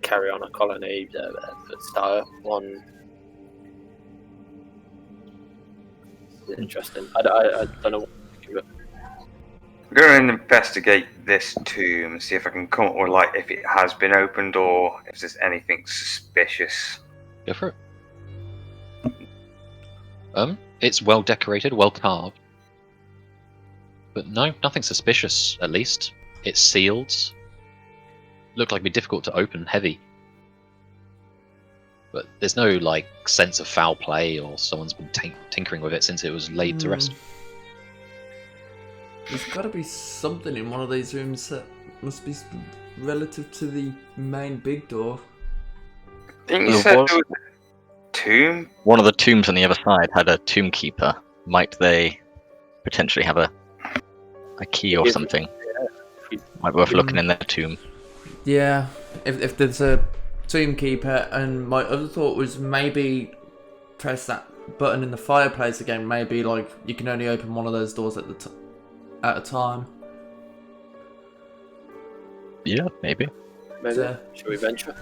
carry on a colony, start one. Interesting. I don't know what to think of it. I'm going to investigate this tomb and see if I can come up with like if it has been opened or if there's anything suspicious. Go for it. It's well decorated, well carved. But no, nothing suspicious, at least. It's sealed. Looked like it'd be difficult to open, heavy. But there's no, like, sense of foul play or someone's been tinkering with it since it was laid to rest. There's got to be something in one of these rooms that must be relative to the main big door. Didn't you say there was a tomb? One of the tombs on the other side had a tomb keeper. Might they potentially have a key or something? Might be worth looking in their tomb. Yeah, if there's a tomb keeper, and my other thought was maybe press that button in the fireplace again. Maybe like you can only open one of those doors at a time. Yeah, maybe. Maybe. So, Should we venture?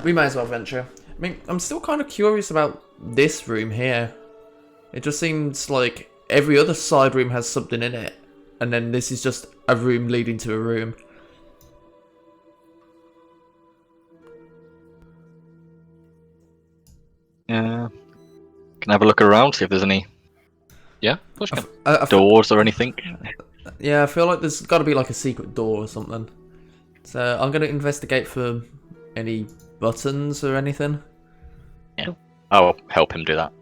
We may as well venture. I mean, I'm still kind of curious about this room here. It just seems like every other side room has something in it, and then this is just a room leading to a room. Yeah. Can I have a look around, see if there's any Yeah, of course you can. doors or anything? Yeah, I feel like there's got to be like a secret door or something. So I'm going to investigate for any buttons or anything. Yeah. I'll help him do that.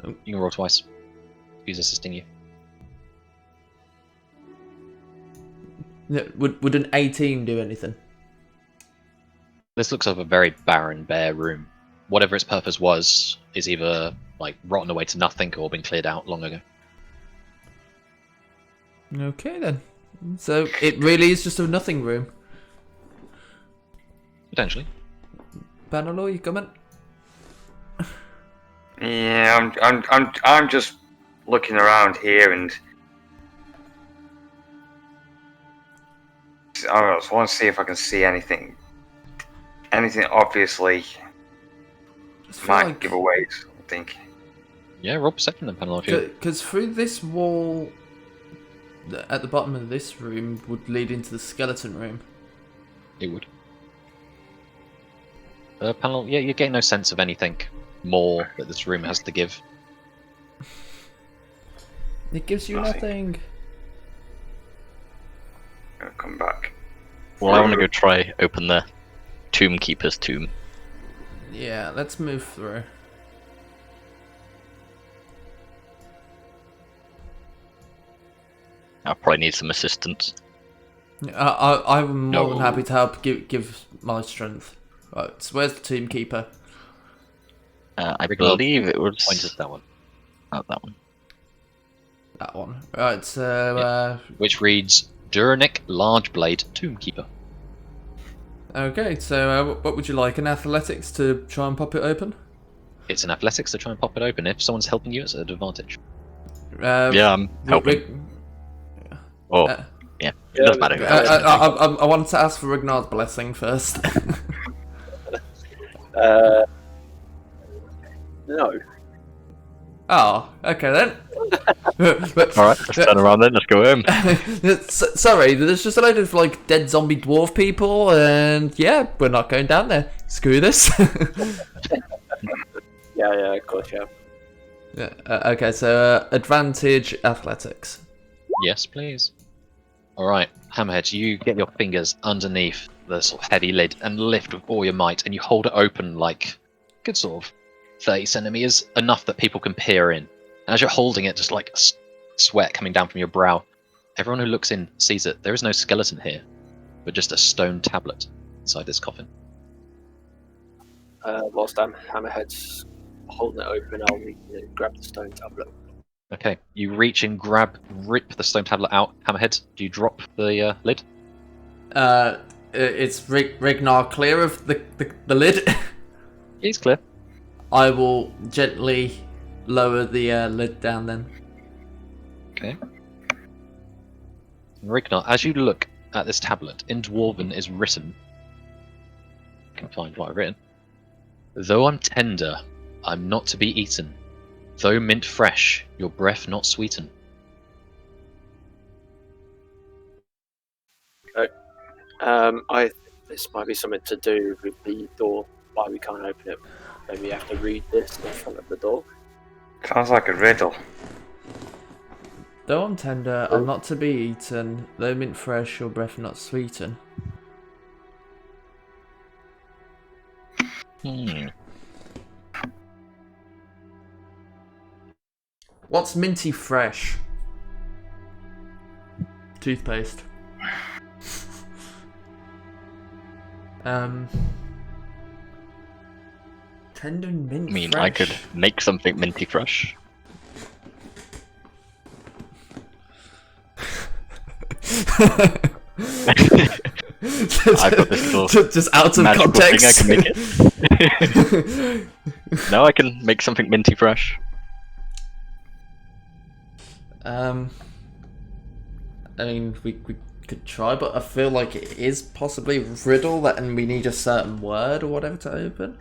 You can roll twice. He's assisting you. Would an 18 do anything? This looks like a very barren, bare room. Whatever its purpose was is either like rotten away to nothing or been cleared out long ago. Okay then. So it really is just a nothing room. Potentially. Panelor, you coming? Yeah, I'm just looking around here, and I just want to see if I can see anything obviously might give away. I think. Yeah, roll perception then, Panel. If you Because through this wall, at the bottom of this room, would lead into the skeleton room. it would. Panel, yeah, you get no sense of anything more that this room has to give. It gives you nothing. I'll come back. Well, I want to go try open the Tomb Keeper's tomb. Yeah, let's move through. I'll probably need some assistance. I'm more than No. happy to help give my strength. Right, so where's the Tomb Keeper? I Regular believe it was Pointed that one, oh, that one. That one. Right, so, which reads Duranic Large Blade Tomb Keeper. okay, so what would you like? An athletics to try and pop it open? It's an athletics to try and pop it open. If someone's helping you, it's at advantage. Yeah, I'm helping. Oh, yeah. It doesn't matter. Who helps. I wanted to ask for Ragnar's blessing first. No. Oh, okay then. Alright, let's turn around then, let's go home. Sorry, there's just a load of like dead zombie dwarf people, and yeah, we're not going down there. Screw this. Yeah, of course, yeah. Yeah, okay, so advantage athletics. Yes, please. Alright, Hammerhead, you get your fingers underneath the sort of heavy lid and lift with all your might, and you hold it open like good sort of 30 centimeters, enough that people can peer in. And as you're holding it, just like sweat coming down from your brow, everyone who looks in sees it. There is no skeleton here, but just a stone tablet inside this coffin. Whilst Hammerhead's holding it open, I'll grab the stone tablet. Okay, you reach and rip the stone tablet out. Hammerhead, do you drop the lid? It's Ragnar clear of the lid. It's clear. I will gently lower the lid down then. Okay. Rignar, as you look at this tablet, in Dwarven is written, I can find what I've written. Though I'm tender, I'm not to be eaten. Though mint fresh, your breath not sweeten. This might be something to do with the door, why we can't open it. Maybe you have to read this in front of the door. Sounds like a riddle. Though I'm tender, I'm not to be eaten. Though mint fresh, your breath not sweeten. What's minty fresh? Toothpaste. Tender mint I mean, fresh. I could make something minty fresh. I've got this little just out of magical context. thing I can make it. No, I can make something minty fresh. I mean, we could try, but I feel like it is possibly a riddle that, and we need a certain word or whatever to open.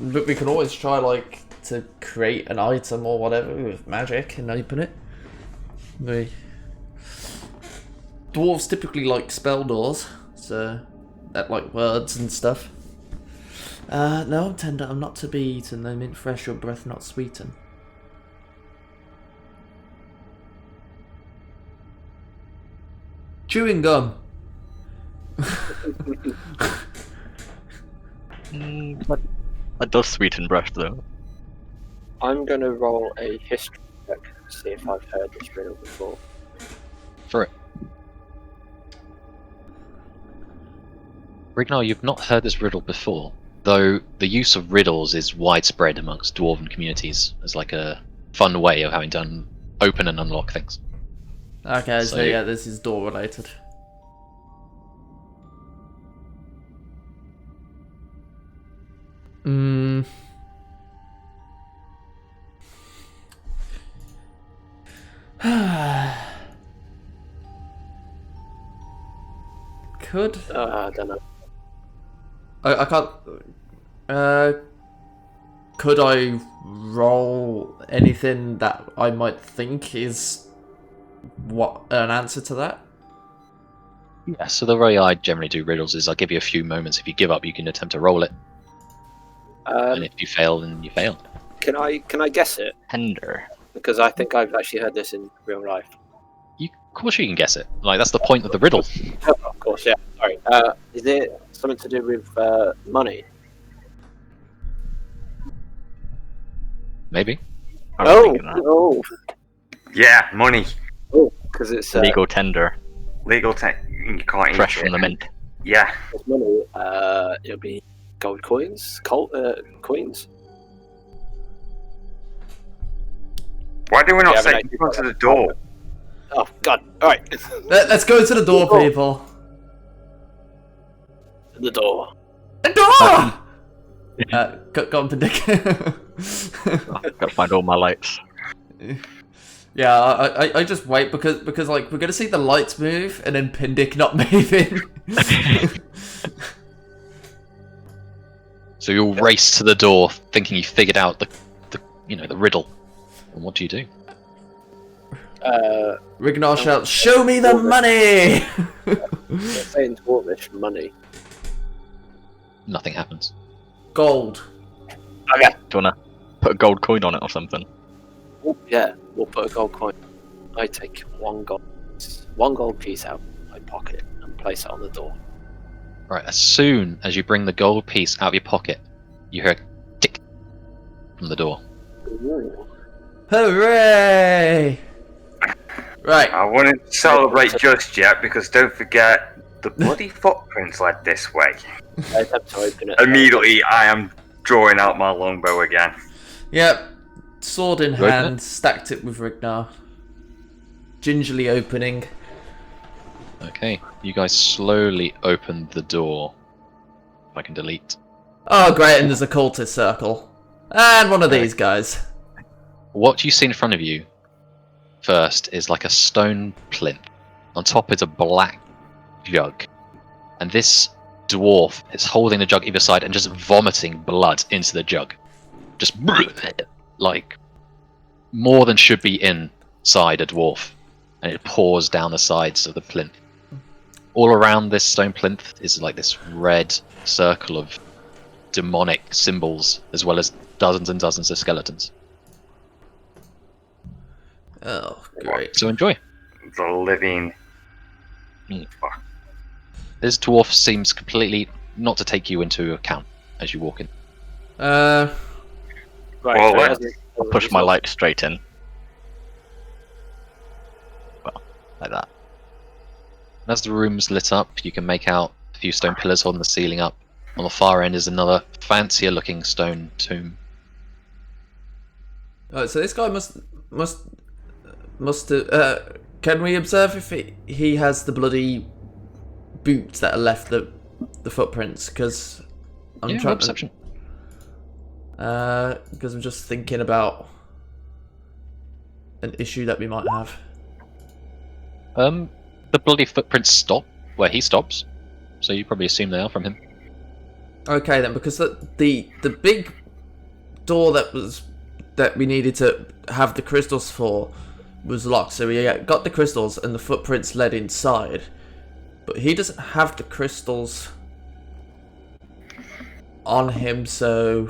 But we can always try, like, to create an item or whatever with magic and open it. Dwarves typically like spell doors, so that like words and stuff. No, I'm tender, I'm not to be eaten, though mint fresh, your breath not sweeten. Chewing gum. That does sweeten breath, though. I'm going to roll a history check to see if I've heard this riddle before. For it. Rignar, you've not heard this riddle before, though the use of riddles is widespread amongst Dwarven communities as like a fun way of having to open and unlock things. Okay, so So- yeah, this is door related. Hmm. Could I don't know. I can't. Could I roll anything that I might think is what an answer to that? Yeah, so the way I generally do riddles is I'll give you a few moments. If you give up, you can attempt to roll it, and if you fail, then you fail. Can I guess it? Tender. Because I think I've actually heard this in real life. Of course you can guess it. Like, that's the point of the riddle. Oh, of course, yeah. Sorry. Is it something to do with money? Maybe. I was thinking that. oh, Yeah, money. because it's Legal tender. Legal tech. You can't Fresh eat from it. the mint. Yeah. it's money. It'll be gold coins, coins. Why do we not Yeah, but say I- in front of the door? Oh God! All right, Let's go to the door, people. the door. The door. Go on, Pendick. Gotta find all my lights. Yeah, I just wait because like we're gonna see the lights move and then Pendick not moving. So you'll race to the door, thinking you figured out the riddle. And what do you do? Rignar shouts, "Show me the money!" They're saying dwarvish money. Nothing happens. Gold. Okay. Do you wanna put a gold coin on it or something? Oh, yeah, we'll put a gold coin. I take one gold piece out of my pocket and place it on the door. Right, as soon as you bring the gold piece out of your pocket, you hear a tick from the door. Ooh. Hooray! Right. I wouldn't celebrate just yet because don't forget the bloody footprints led this way. I attempt to open it. Immediately, I am drawing out my longbow again. Yep. Sword in You open hand, stacked it with Rignar. Gingerly opening. Okay, you guys slowly open the door. If I can delete. Oh, great, and there's a cultist circle. And one of these guys. What you see in front of you first is like a stone plinth. On top is a black jug. And this dwarf is holding the jug either side and just vomiting blood into the jug. Just like more than should be inside a dwarf. And it pours down the sides of the plinth. All around this stone plinth is like this red circle of demonic symbols, as well as dozens and dozens of skeletons. Oh, great. So enjoy. The living. Fuck. This dwarf seems completely not to take you into account as you walk in. Right, Well, so let's- as I'll push my light straight in. Well, like that. As the room's lit up, you can make out a few stone pillars holding the ceiling up. On the far end is another fancier looking stone tomb. Alright, so this guy must can we observe if he has the bloody boots that left the footprints? Because I'm Yeah, roll trying perception. because I'm just thinking about an issue that we might have. The bloody footprints stop where he stops, so you probably assume they are from him. Okay then, because the big door that we needed to have the crystals for was locked, so we got the crystals and the footprints led inside, but he doesn't have the crystals on him, so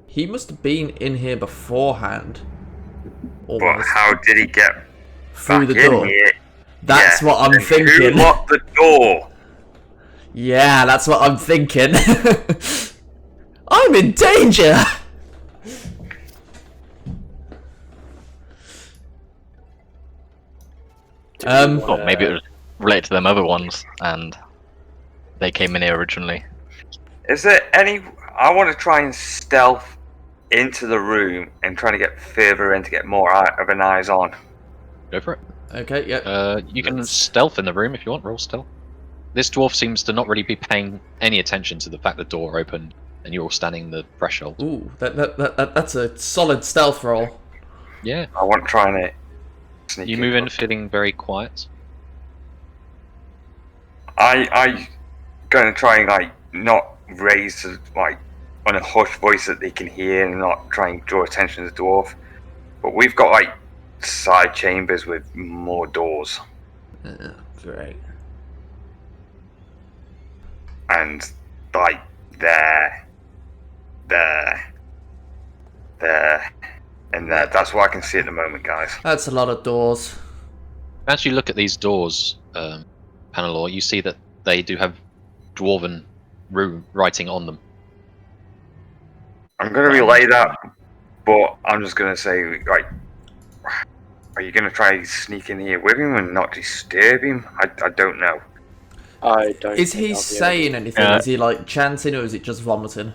he must have been in here beforehand. But Almost. how did he get Through back the door. in here? That's Yeah, what I'm and thinking. Who locked the door? Yeah, that's what I'm thinking. I'm in danger. Or maybe it was related to them other ones, and they came in here originally. Is there any? I want to try and stealth into the room and try to get further in to get more of an eyes on. Go for it. Okay, yeah. You can Let's- stealth in the room if you want. Roll stealth. This dwarf seems to not really be paying any attention to the fact the door opened and you're all standing in the threshold. Ooh, that's a solid stealth roll. Yeah. I want to try and sneak You move in feeling very quiet. I going to try and like not raise like on a hushed voice that they can hear and not try and draw attention to the dwarf. But we've got like side chambers with more doors, Great. and like there, and there. That's what I can see at the moment, guys. That's a lot of doors. As you look at these doors, Panelor, you see that they do have dwarven writing on them. I'm going to relay that, but I'm just going to say, like, are you going to try to sneak in here with him and not disturb him? I don't know. I don't. Is think he I'll be able saying anything? Is he like chanting, or is it just vomiting?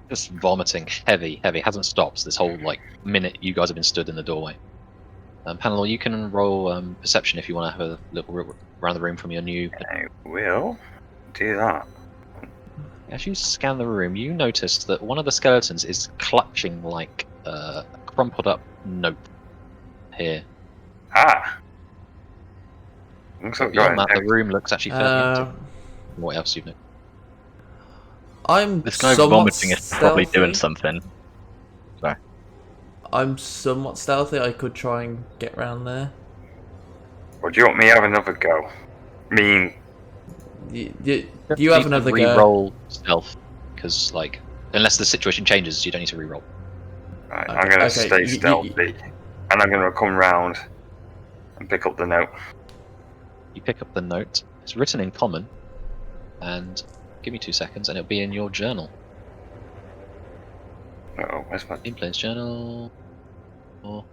Just vomiting, heavy, hasn't stopped this whole like minute you guys have been stood in the doorway. Panelor, you can roll perception if you want to have a little around the room from your new. I will do that. As you scan the room, you notice that one of the skeletons is clutching like a crumpled up note here. Ah. Looks like Beyond got that, an the room looks actually fairly empty. Uh, What else you've noticed? I'm This guy somewhat vomiting is probably doing stealthy. something. I'm somewhat stealthy. I could try and get round there. Or do you want me to have another go? You have another go. Re-roll stealth, because like unless the situation changes, you don't need to re-roll. Right, Okay, I'm going to okay, stay stealthy, and I'm going to come round and pick up the note. You pick up the note. It's written in common, and give me 2 seconds, and it'll be in your journal. Oh, where's my... Gameplay's journal. Oh.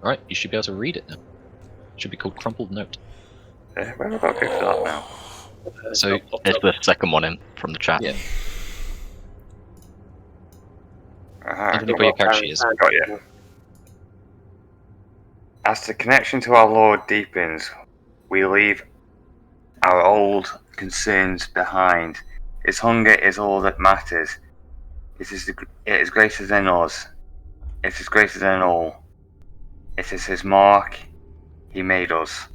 Alright, you should be able to read it now. It should be called Crumpled Note. Where have I got to go for that now? So, There's the second one in from the chat. Yeah. Aha, underneath got where your it. character sheet is. Got you. As the connection to our Lord deepens, we leave our old concerns behind. His hunger is all that matters. It is greater than us. It is greater than all. It is his mark. He made us.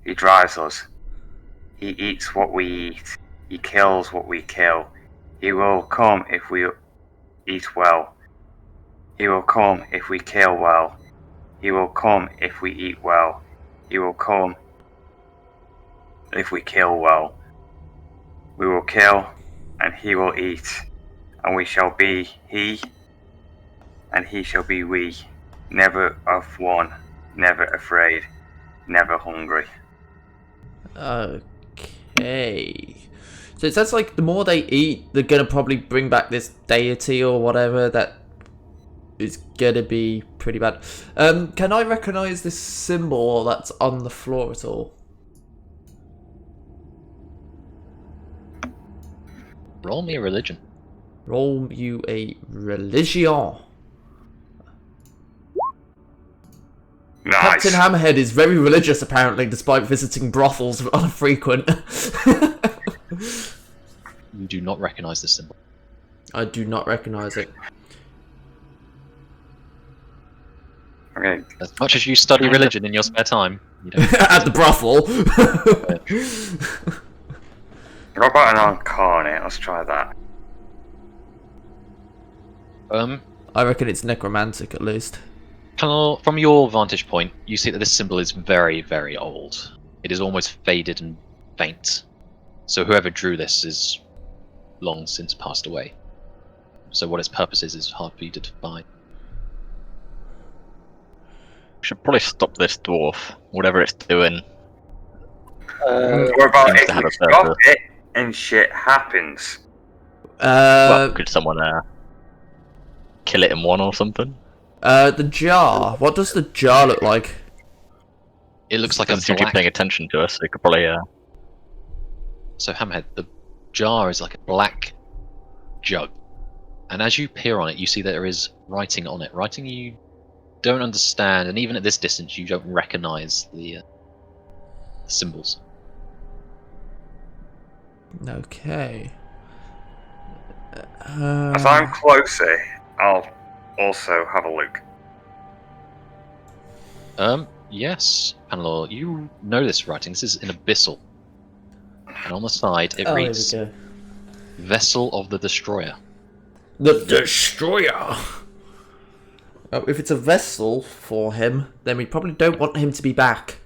He drives us. He eats what we eat. He kills what we kill. He will come if we eat well. He will come if we kill well. He will come if we eat well. He will come if we kill well. We will kill, and he will eat, and we shall be he, and he shall be we. Never of one, never afraid, never hungry. Okay. So it sounds like the more they eat, they're gonna probably bring back this deity or whatever that is gonna be pretty bad. Can I recognise this symbol that's on the floor at all? Roll me a religion. Roll you a religion. Nice. Captain Hammerhead is very religious, apparently, despite visiting brothels on a frequent. You do not recognise this symbol. I do not recognise it. Okay. As much as you study religion in your spare time, you don't. At the brothel. What about an incarnate? Let's try that. I reckon it's necromantic, at least. From your vantage point, you see that this symbol is very, very old. It is almost faded and faint. So whoever drew this is long since passed away. So what its purpose is hard for you to define. We should probably stop this dwarf, whatever it's doing. What about seems if to have we a stop purpose. it and shit happens? Well, could someone kill it in one or something? The jar. What does the jar look like? It looks like a Doesn't seem to be paying black... attention to us, so we could probably So Hammerhead, the jar is like a black jug. And as you peer on it, you see that there is writing on it. Writing you don't understand, and even at this distance, you don't recognise the symbols. Okay. As I'm closer, I'll also have a look. Yes, Panelor, you know this writing. This is in Abyssal. And on the side, it Oh, here reads, we go. Vessel of the Destroyer. The Destroyer! Oh, if it's a vessel for him, then we probably don't want him to be back.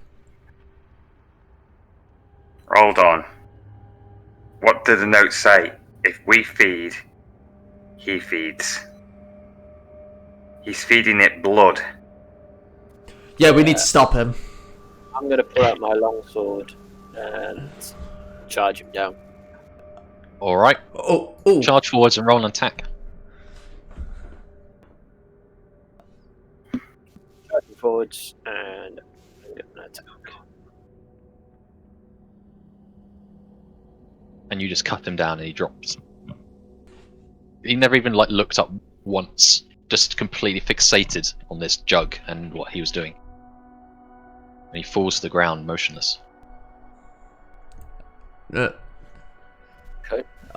Hold on. What did the note say? If we feed, he feeds. He's feeding it blood. Yeah, we need to stop him. I'm gonna pull out my longsword and charge him down. Alright, Oh. charge forwards and roll an attack. Charging forwards and I'm gonna attack. And you just cut him down and he drops. He never even looked up once, just completely fixated on this jug and what he was doing. And he falls to the ground motionless. Okay.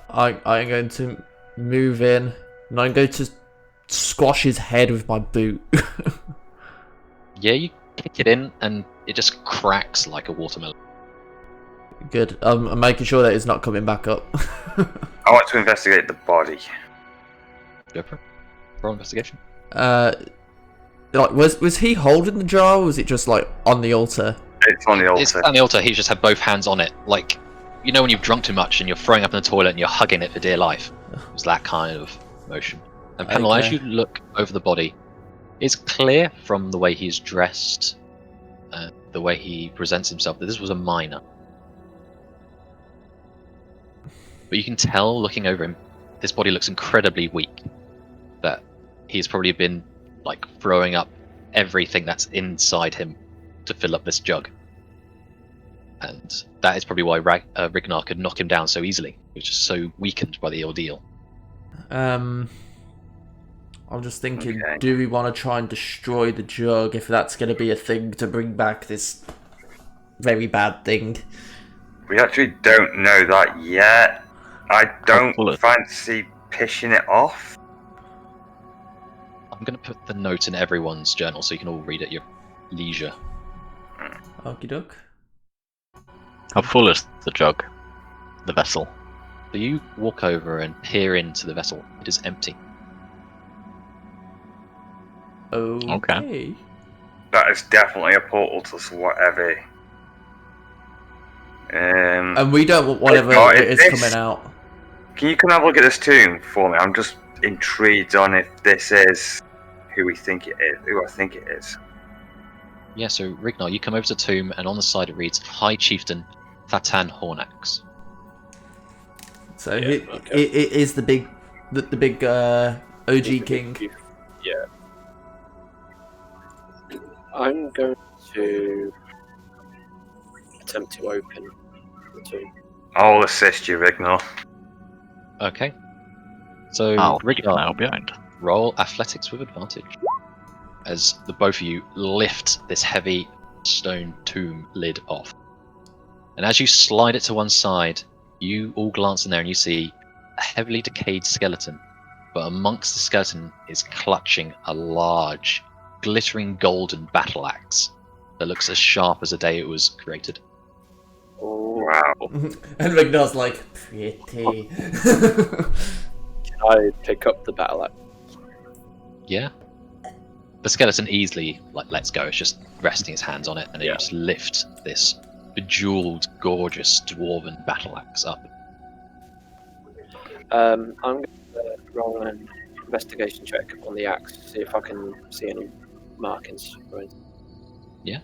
I'm going to move in, and I'm going to squash his head with my boot. Yeah, you kick it in and it just cracks like a watermelon. Good. I'm making sure that it's not coming back up. I want to investigate the body. Go for it. Roll investigation. Was he holding the jar, or was it just like on the altar? It's on the altar. It's on the altar, he just had both hands on it. Like, you know when you've drunk too much and you're throwing up in the toilet and you're hugging it for dear life? It was that kind of motion. And Penel, as you look over the body, it's clear from the way he's dressed, the way he presents himself, that this was a miner. But you can tell, looking over him, his body looks incredibly weak. That he's probably been, like, throwing up everything that's inside him to fill up this jug. And that is probably why Rignar could knock him down so easily. He was just so weakened by the ordeal. I'm just thinking, Okay. do we want to try and destroy the jug if that's going to be a thing to bring back this very bad thing? We actually don't know that yet. I don't full of- fancy pissing it off. I'm going to put the note in everyone's journal so you can all read at your leisure. Okie doke. How full is the jug? The vessel? So you walk over and peer into the vessel. It is empty. Okay. That is definitely a portal to whatever. And we don't want whatever No, it is it's- coming out. Can you come have a look at this tomb for me? I'm just intrigued on if this is who I think it is. Yeah, so Rignar, you come over to the tomb, and on the side it reads High Chieftain Thatan Hornax. So Yeah, it okay. is the big OG king. Yeah. I'm going to attempt to open the tomb. I'll assist you, Rignar. Okay. So I'll keep an eye Rignar, out behind. roll athletics with advantage. As the both of you lift this heavy stone tomb lid off. And as you slide it to one side, you all glance in there and you see a heavily decayed skeleton. But amongst the skeleton is clutching a large, glittering golden battle axe that looks as sharp as the day it was created. Wow. And Ragnar's like, pretty. Can I pick up the battle axe? Yeah. The skeleton easily lets go. It's just resting his hands on it, and you just lift this bejeweled, gorgeous dwarven battle axe up. I'm going to roll an investigation check on the axe, see if I can see any markings. Right. Yeah.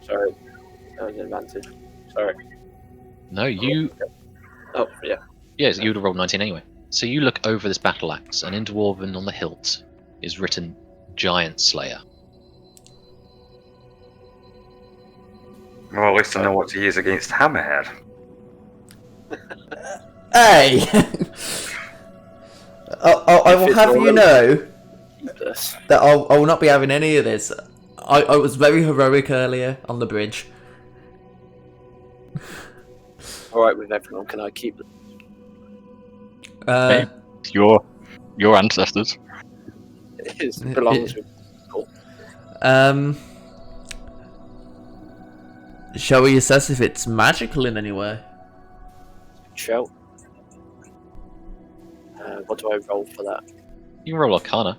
Sorry, that was an advantage. Sorry. No, you. Oh, yeah. Yes, you would have rolled 19 anyway. So you look over this battle axe, and in dwarven on the hilt is written Giant Slayer. Well, at least I know what to use against Hammerhead. Hey! I will it's have you already- know Useless. That I will not be having any of this. I was very heroic earlier on the bridge. Alright with everyone, can I keep them? Hey, it's your ancestors. It belongs with people. Shall we assess if it's magical in any way? Show. What do I roll for that? You can roll Arcana.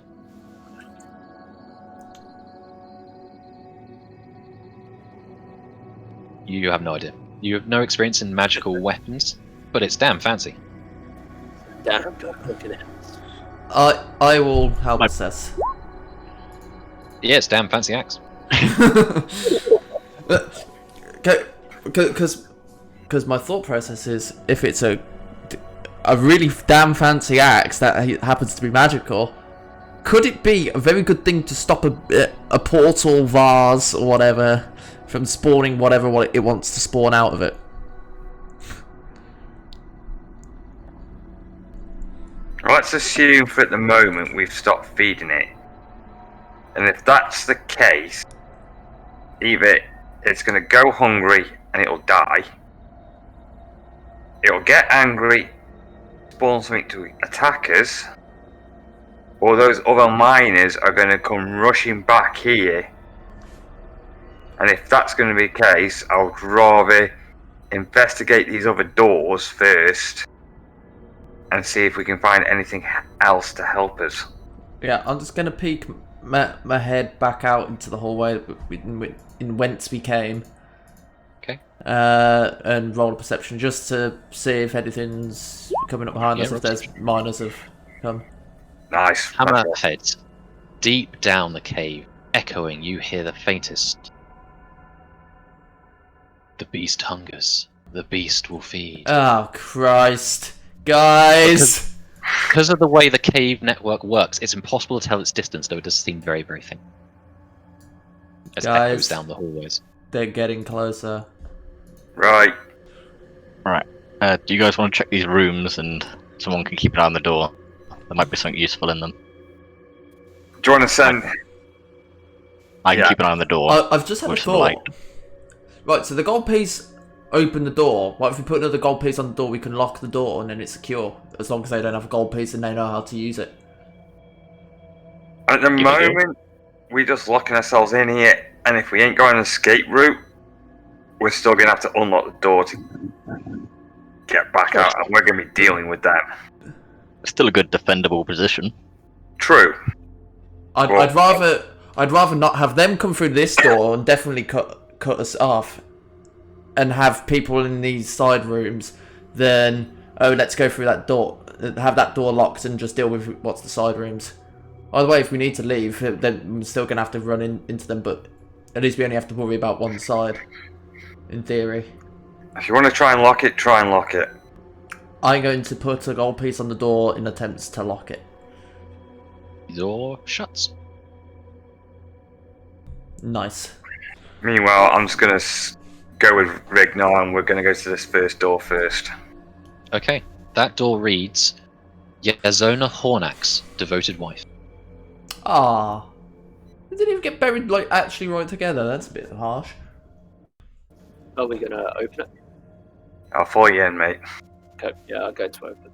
You have no idea. You have no experience in magical weapons, but it's damn fancy. Damn, look at it. I will help assess. Yeah, it's damn fancy axe. Because my thought process is, if it's a really damn fancy axe that happens to be magical, could it be a very good thing to stop a portal, vase, or whatever from spawning whatever it wants to spawn out of it? Let's assume for the moment we've stopped feeding it. And if that's the case, either it's going to go hungry and it'll die, it'll get angry, spawn something to attack us, or those other miners are going to come rushing back here. And if that's going to be the case, I would rather investigate these other doors first and see if we can find anything else to help us. Yeah, I'm just gonna peek my head back out into the hallway in whence we came. Okay. And roll a perception just to see if anything's coming up behind us, if there's miners have come. Nice. Hammerhead. Deep down the cave, echoing, you hear the faintest. The beast hungers. The beast will feed. Oh, Christ. Guys! Because of the way the cave network works, it's impossible to tell its distance, though it does seem very, very thin. As it Guys. echoes down the hallways. They're getting closer. Right. Alright. Do you guys want to check these rooms and someone can keep an eye on the door? There might be something useful in them. Do you want to send... I can Yeah. keep an eye on the door. I've just had a with some thought. light. Right, so the gold piece opened the door. What if we put another gold piece on the door, we can lock the door and then it's secure. As long as they don't have a gold piece and they know how to use it. At the You can do. moment, we're just locking ourselves in here, and if we ain't going an escape route, we're still going to have to unlock the door to get back out, and we're going to be dealing with that. Still a good defendable position. True. I'd rather not have them come through this door and definitely cut us off and have people in these side rooms than, oh, let's go through that door, have that door locked and just deal with what's the side rooms. By the way, if we need to leave, then we're still going to have to run into them, but at least we only have to worry about one side, in theory. If you want to try and lock it, try and lock it. I'm going to put a gold piece on the door in attempts to lock it. Door shuts. Nice. Meanwhile, I'm just going to go with Rignar, and we're going to go to this first door first. Okay. That door reads, Yazona Hornax, devoted wife. Ah, they didn't even get buried like actually right together. That's a bit harsh. Are we gonna open it? I'll follow you in, mate. Okay, yeah, I'll go to open.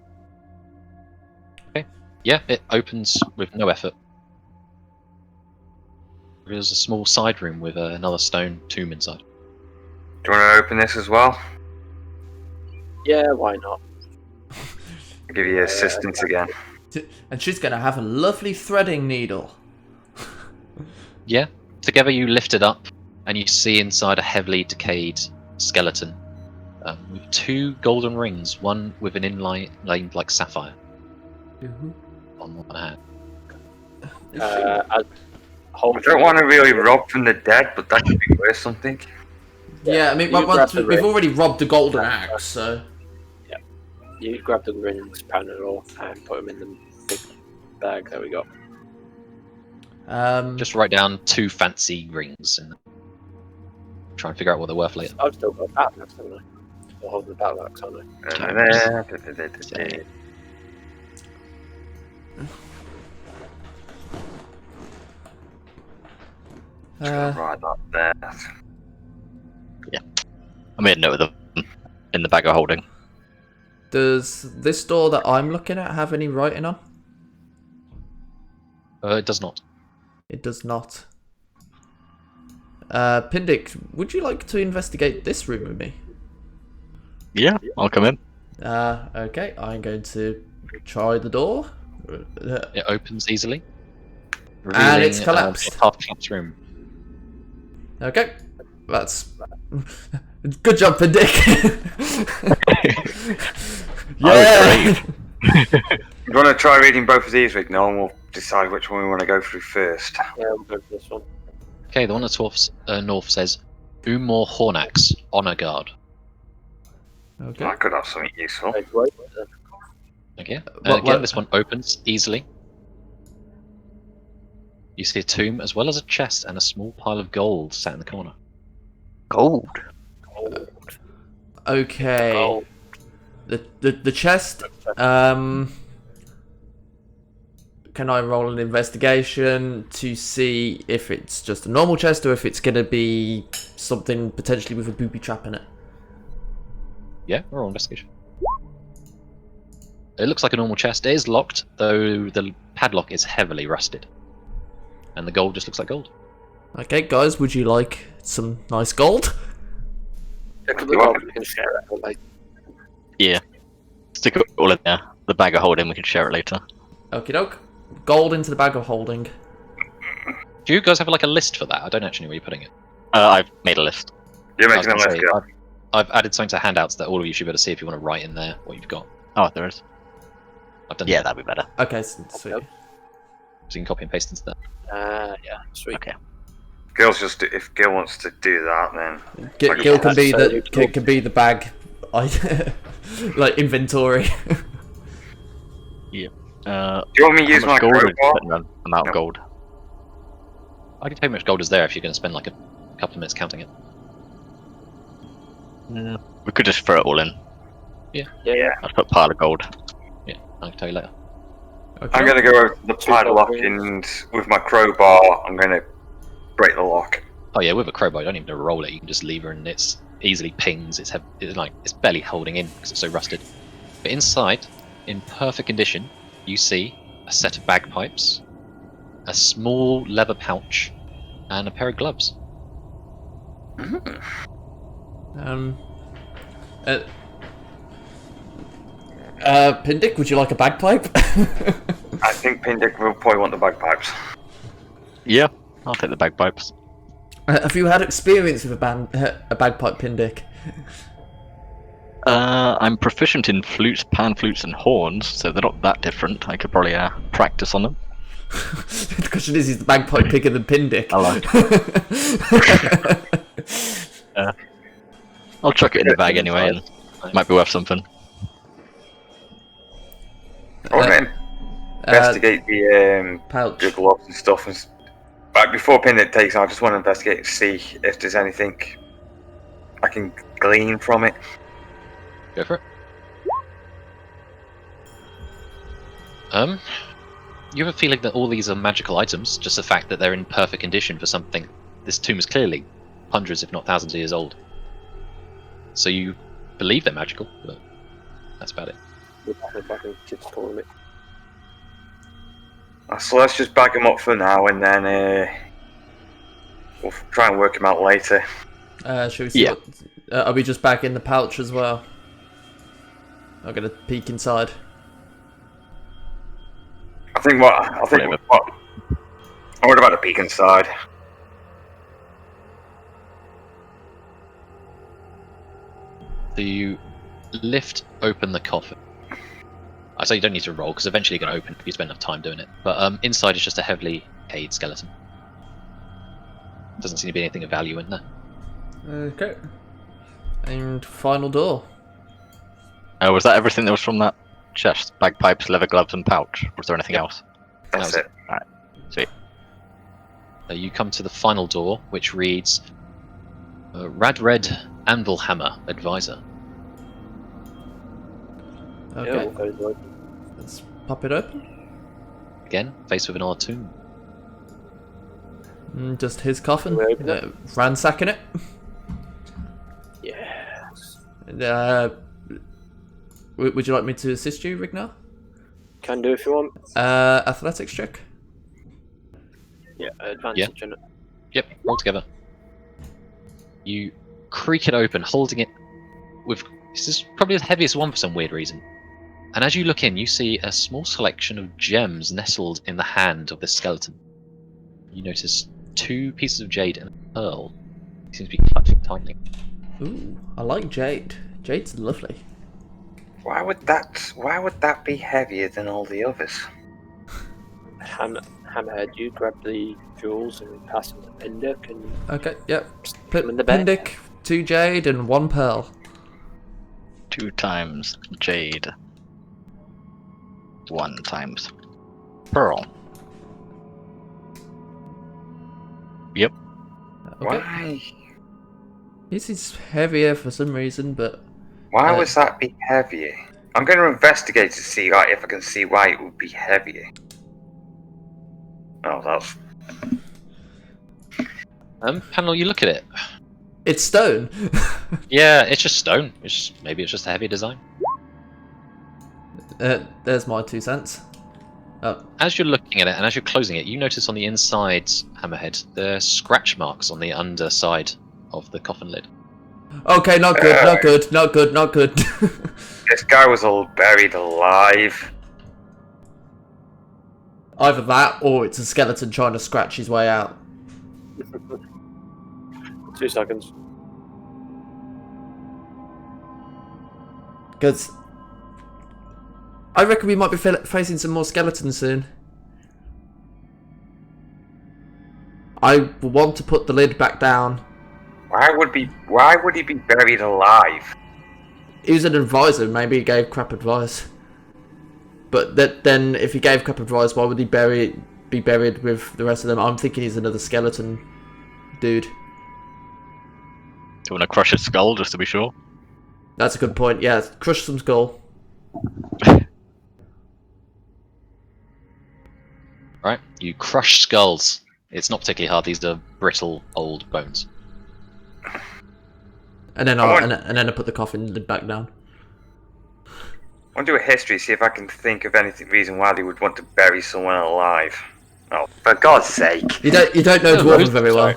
Yeah, it opens with no effort. There's a small side room with another stone tomb inside. Do you want to open this as well? Yeah, why not? I'll give you assistance again. And she's gonna have a lovely threading needle. Yeah, together you lift it up, and you see inside a heavily decayed skeleton with two golden rings, one with an inlay like sapphire on one hand. I don't want to really rob from the dead, but that could be worth something. Yeah, I mean, You grab the we've ring. already robbed the golden axe, so You grab the rings, pound it all, and put them in the big bag. There we go. Just write down 2 fancy rings and try and figure out what they're worth later. I've still got battle axe, haven't I? I'll hold the battle axe, haven't I? Right up there. I made a note of them in the bag of holding. Does this door that I'm looking at have any writing on? It does not. It does not. Pindick, would you like to investigate this room with me? Yeah, I'll come in. Okay, I'm going to try the door. It opens easily. And it's revealing, collapsed. a half-collapsed room. Okay, that's... Good job, Pindick! Yeah! You want to try reading both of these, Rick? No, and we'll decide which one we want to go through first. Yeah, we'll go for this one. Okay, the one at north says, Umor Hornax, Honor Guard. Okay. That could have something useful. Okay, great. Okay. What- Again, what- this one opens easily. You see a tomb as well as a chest and a small pile of gold sat in the corner. Gold. Okay. Oh, The chest, can I roll an investigation to see if it's just a normal chest or if it's gonna be something potentially with a booby trap in it? Yeah, roll investigation. It looks like a normal chest. It is locked, though the padlock is heavily rusted. And the gold just looks like gold. Okay, guys, would you like some nice gold? yeah, 'cause the gold, we can share it. Like, Yeah. Stick it all in there. The bag of holding, we can share it later. Okie doke. Gold into the bag of holding. Do you guys have like a list for that? I don't actually know where you're putting it. I've made a list. You're I was making a gonna list, say, girl. I've added something to handouts that all of you should be able to see if you want to write in there what you've got. Oh, there is. I've done Yeah, that, that'd be better. Okay, sweet. Yep. so you can copy and paste into that. yeah, sweet. Okay. Girl's just if Gil wants to do that, then Gil can be that's the so cool. can be the bag, like inventory. Do do you want me to use my gold? crowbar? Amount No. of gold. I can tell you how much gold is there if you're going to spend like a couple of minutes counting it. We could just throw it all in. Yeah. I'd put a pile of gold. Yeah, I can tell you later. Okay. I'm gonna go over to the Two padlock gold and with my crowbar, I'm gonna break the lock. Oh yeah, with a crowbar, you don't even need to roll it. You can just leave her, and it's easily pings. It's it's barely holding in because it's so rusted. But inside, in perfect condition, you see a set of bagpipes, a small leather pouch, and a pair of gloves. Pindick, would you like a bagpipe? I think Pindick will probably want the bagpipes. Yeah, I'll take the bagpipes. Have you had experience with a bagpipe, Pindick? I'm proficient in flutes, pan flutes, and horns, so they're not that different. I could probably practice on them. The question is the bagpipe bigger than Pindick? I like I'll chuck it in the bag anyway, and it might be worth something. I want to investigate the pouch. gloves and stuff. But before Pindick takes, I just want to investigate and see if there's anything I can glean from it. Go for it. You have a feeling that all these are magical items, just the fact that they're in perfect condition for something. This tomb is clearly hundreds, if not thousands of years old. So you believe they're magical, but that's about it. We're back in kids calling it. So let's just bag them up for now, and then we'll try and work them out later. Should we see Yeah. are we just back in the pouch as well? I'm gonna peek inside. I think I would about a peek inside. So you lift open the coffin. I say you don't need to roll because eventually you're going to open if you spend enough time doing it. But inside is just a heavily decayed skeleton. Doesn't seem to be anything of value in there. Okay. And final door. Was that everything that was from that chest? Bagpipes, leather gloves, and pouch? Or was there anything else? That's That it. Sweet. You come to the final door, which reads Radred Anvilhammer Advisor. Okay. Yeah, we'll go to the- Let's pop it open. Again, faced with an odd tomb. Just his coffin. We open it? Ransacking it. Yes. Would you like me to assist you, Rignar? Can do if you want. Athletics check. Yeah, advantage on it. Yep, roll together. You creak it open, holding it with. This is probably the heaviest one for some weird reason. And as you look in, you see a small selection of gems nestled in the hand of this skeleton. You notice 2 pieces of jade and a pearl. It seems to be clutching tightly. Ooh, I like jade. Jade's lovely. Why would that be heavier than all the others? Hammerhead, you grab the jewels and pass them to Pindick and Okay, yep. them in the bag. Pindick, 2 jade and 1 pearl. 2 times jade. 1 times pearl. Yep. Okay. Why? This is heavier for some reason, but Why would that be heavier? I'm going to investigate to see if I can see why it would be heavier. Oh, that's... Panel, you look at it. it's stone. Yeah, it's just stone. Maybe it's just a heavy design. There's my 2 cents. As you're looking at it and as you're closing it, you notice on the inside, Hammerhead, there are scratch marks on the underside of the coffin lid. Okay, not good, not good, not good, not good. This guy was all buried alive. Either that, or it's a skeleton trying to scratch his way out. 2 seconds. Because I reckon we might be facing some more skeletons soon. I want to put the lid back down. Why would he be buried alive? He was an advisor, maybe he gave crap advice. But then, if he gave crap advice, why would he be buried with the rest of them? I'm thinking he's another skeleton dude. Do you want to crush his skull just to be sure? That's a good point, yeah. Crush some skull. Right? You crush skulls. It's not particularly hard. These are brittle, old bones. And then I put the coffin lid back down. I want to do a history, see if I can think of any reason why they would want to bury someone alive. Oh, for God's sake! You don't know Dwarven very well.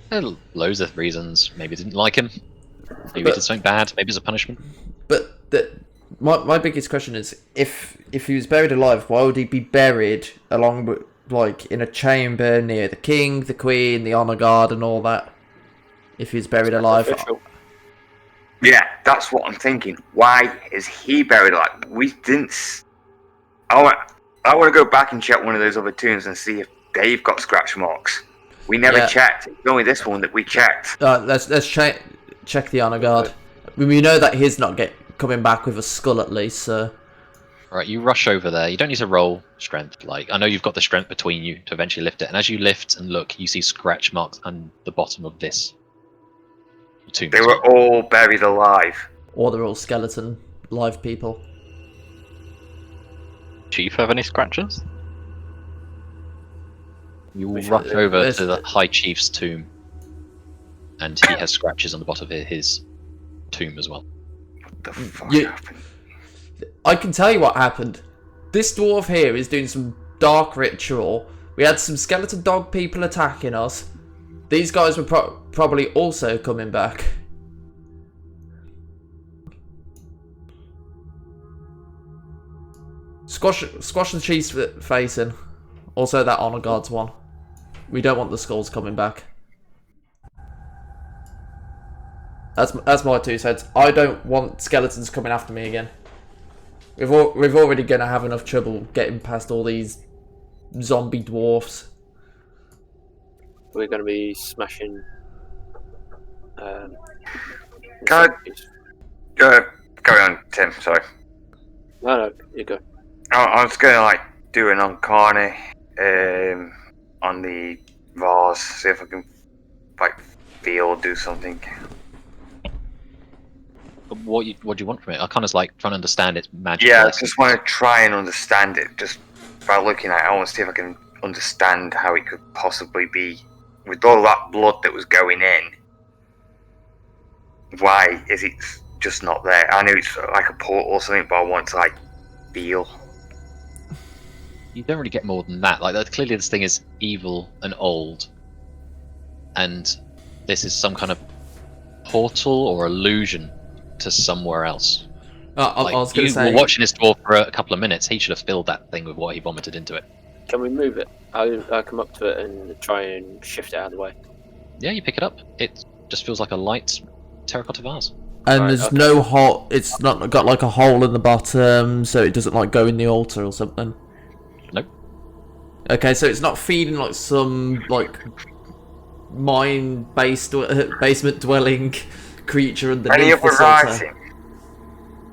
There are loads of reasons. Maybe they didn't like him. Maybe he did something bad. Maybe it's a punishment. But my biggest question is, if he was buried alive, why would he be buried along with, like, in a chamber near the king, the queen, the honor guard, and all that? If he's buried alive. Official. Yeah, that's what I'm thinking. Why is he buried alive? We didn't... I want to go back and check one of those other tombs and see if they've got scratch marks. We never checked. It's only this one that we checked. Let's check the honor guard. We know that he's not coming back with a skull at least, so... Right, you rush over there. You don't need to roll strength. Like, I know you've got the strength between you to eventually lift it. And as you lift and look, you see scratch marks on the bottom of this tomb. They were all buried alive. Or they're all skeleton, live people. Chief have any scratches? You will rush over to the High Chief's tomb. And he has scratches on the bottom of his tomb as well. What the fuck You- happened? I can tell you what happened. This dwarf here is doing some dark ritual. We had some skeleton dog people attacking us. These guys were probably also coming back. Squash the chief's facing. Also that honor guard's one. We don't want the skulls coming back. That's my 2 cents. I don't want skeletons coming after me again. We've already gonna have enough trouble getting past all these zombie dwarfs. We're going to be smashing. Carry on, Tim. Sorry. No, you go. I was going to do an uncarny on the vase, see if I can feel or do something. What do you want from it? I kind of trying to understand its magic. Yeah, I lesson. just want to try and understand it. Just by looking at it, I want to see if I can understand how it could possibly be with all that blood that was going in, why is it just not there? I know it's like a portal or something, but I want to like feel. You don't really get more than that. Like, clearly this thing is evil and old, and this is some kind of portal or illusion to somewhere else. I was going You to say. were watching this dwarf for a couple of minutes. He should have filled that thing with what he vomited into it. Can we move it? I'll come up to it and try and shift it out of the way. Yeah, you pick it up. It just feels like a light terracotta vase. And Right, there's okay. no hole. It's not got like a hole in the bottom, so it doesn't like go in the altar or something. Nope. Okay, so it's not feeding like some like basement dwelling creature underneath Any other this altar. writing?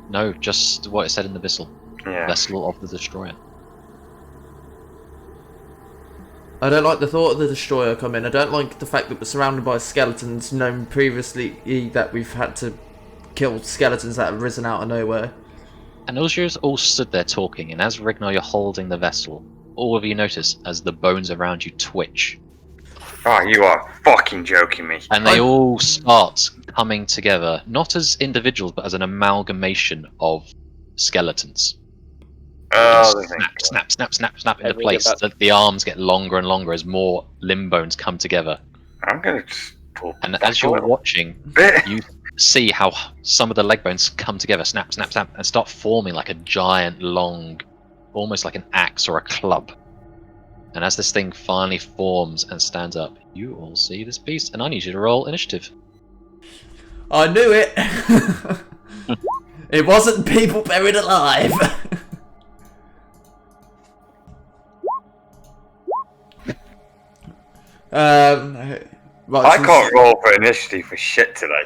No, just what it said in the vessel. Yeah. Vessel of the Destroyer. I don't like the thought of the destroyer coming. I don't like the fact that we're surrounded by skeletons. Known previously that we've had to kill skeletons that have risen out of nowhere. And Ulzia's all stood there talking, and as Rignar, you're holding the vessel, all of you notice as the bones around you twitch. Oh, you are fucking joking me. And they all start coming together, not as individuals, but as an amalgamation of skeletons. Oh, Snap into Everything place. about- The arms get longer and longer as more limb bones come together. I'm gonna just pull. And back as a you're little watching, bit. you see how some of the leg bones come together, snap, and start forming like a giant, long, almost like an axe or a club. And as this thing finally forms and stands up, you all see this beast, and I need you to roll initiative. I knew it. It wasn't people buried alive. Right, I can't roll for initiative for shit today.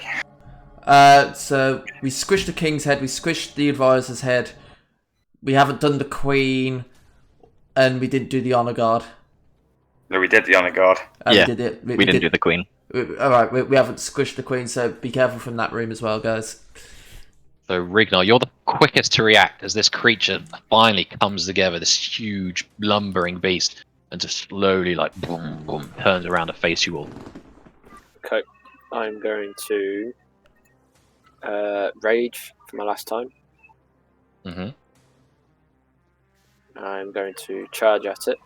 So we squished the king's head, we squished the advisor's head, we haven't done the queen, and we didn't do the honor guard. No, we did the honor guard. Yeah, we did it. We didn't do the queen. Alright, we haven't squished the queen, so be careful from that room as well, guys. So Rignar, you're the quickest to react as this creature finally comes together, this huge lumbering beast, and just slowly, like, boom, boom, turns around to face you all. Okay, I'm going to rage for my last time. Mm-hmm. I'm going to charge at it.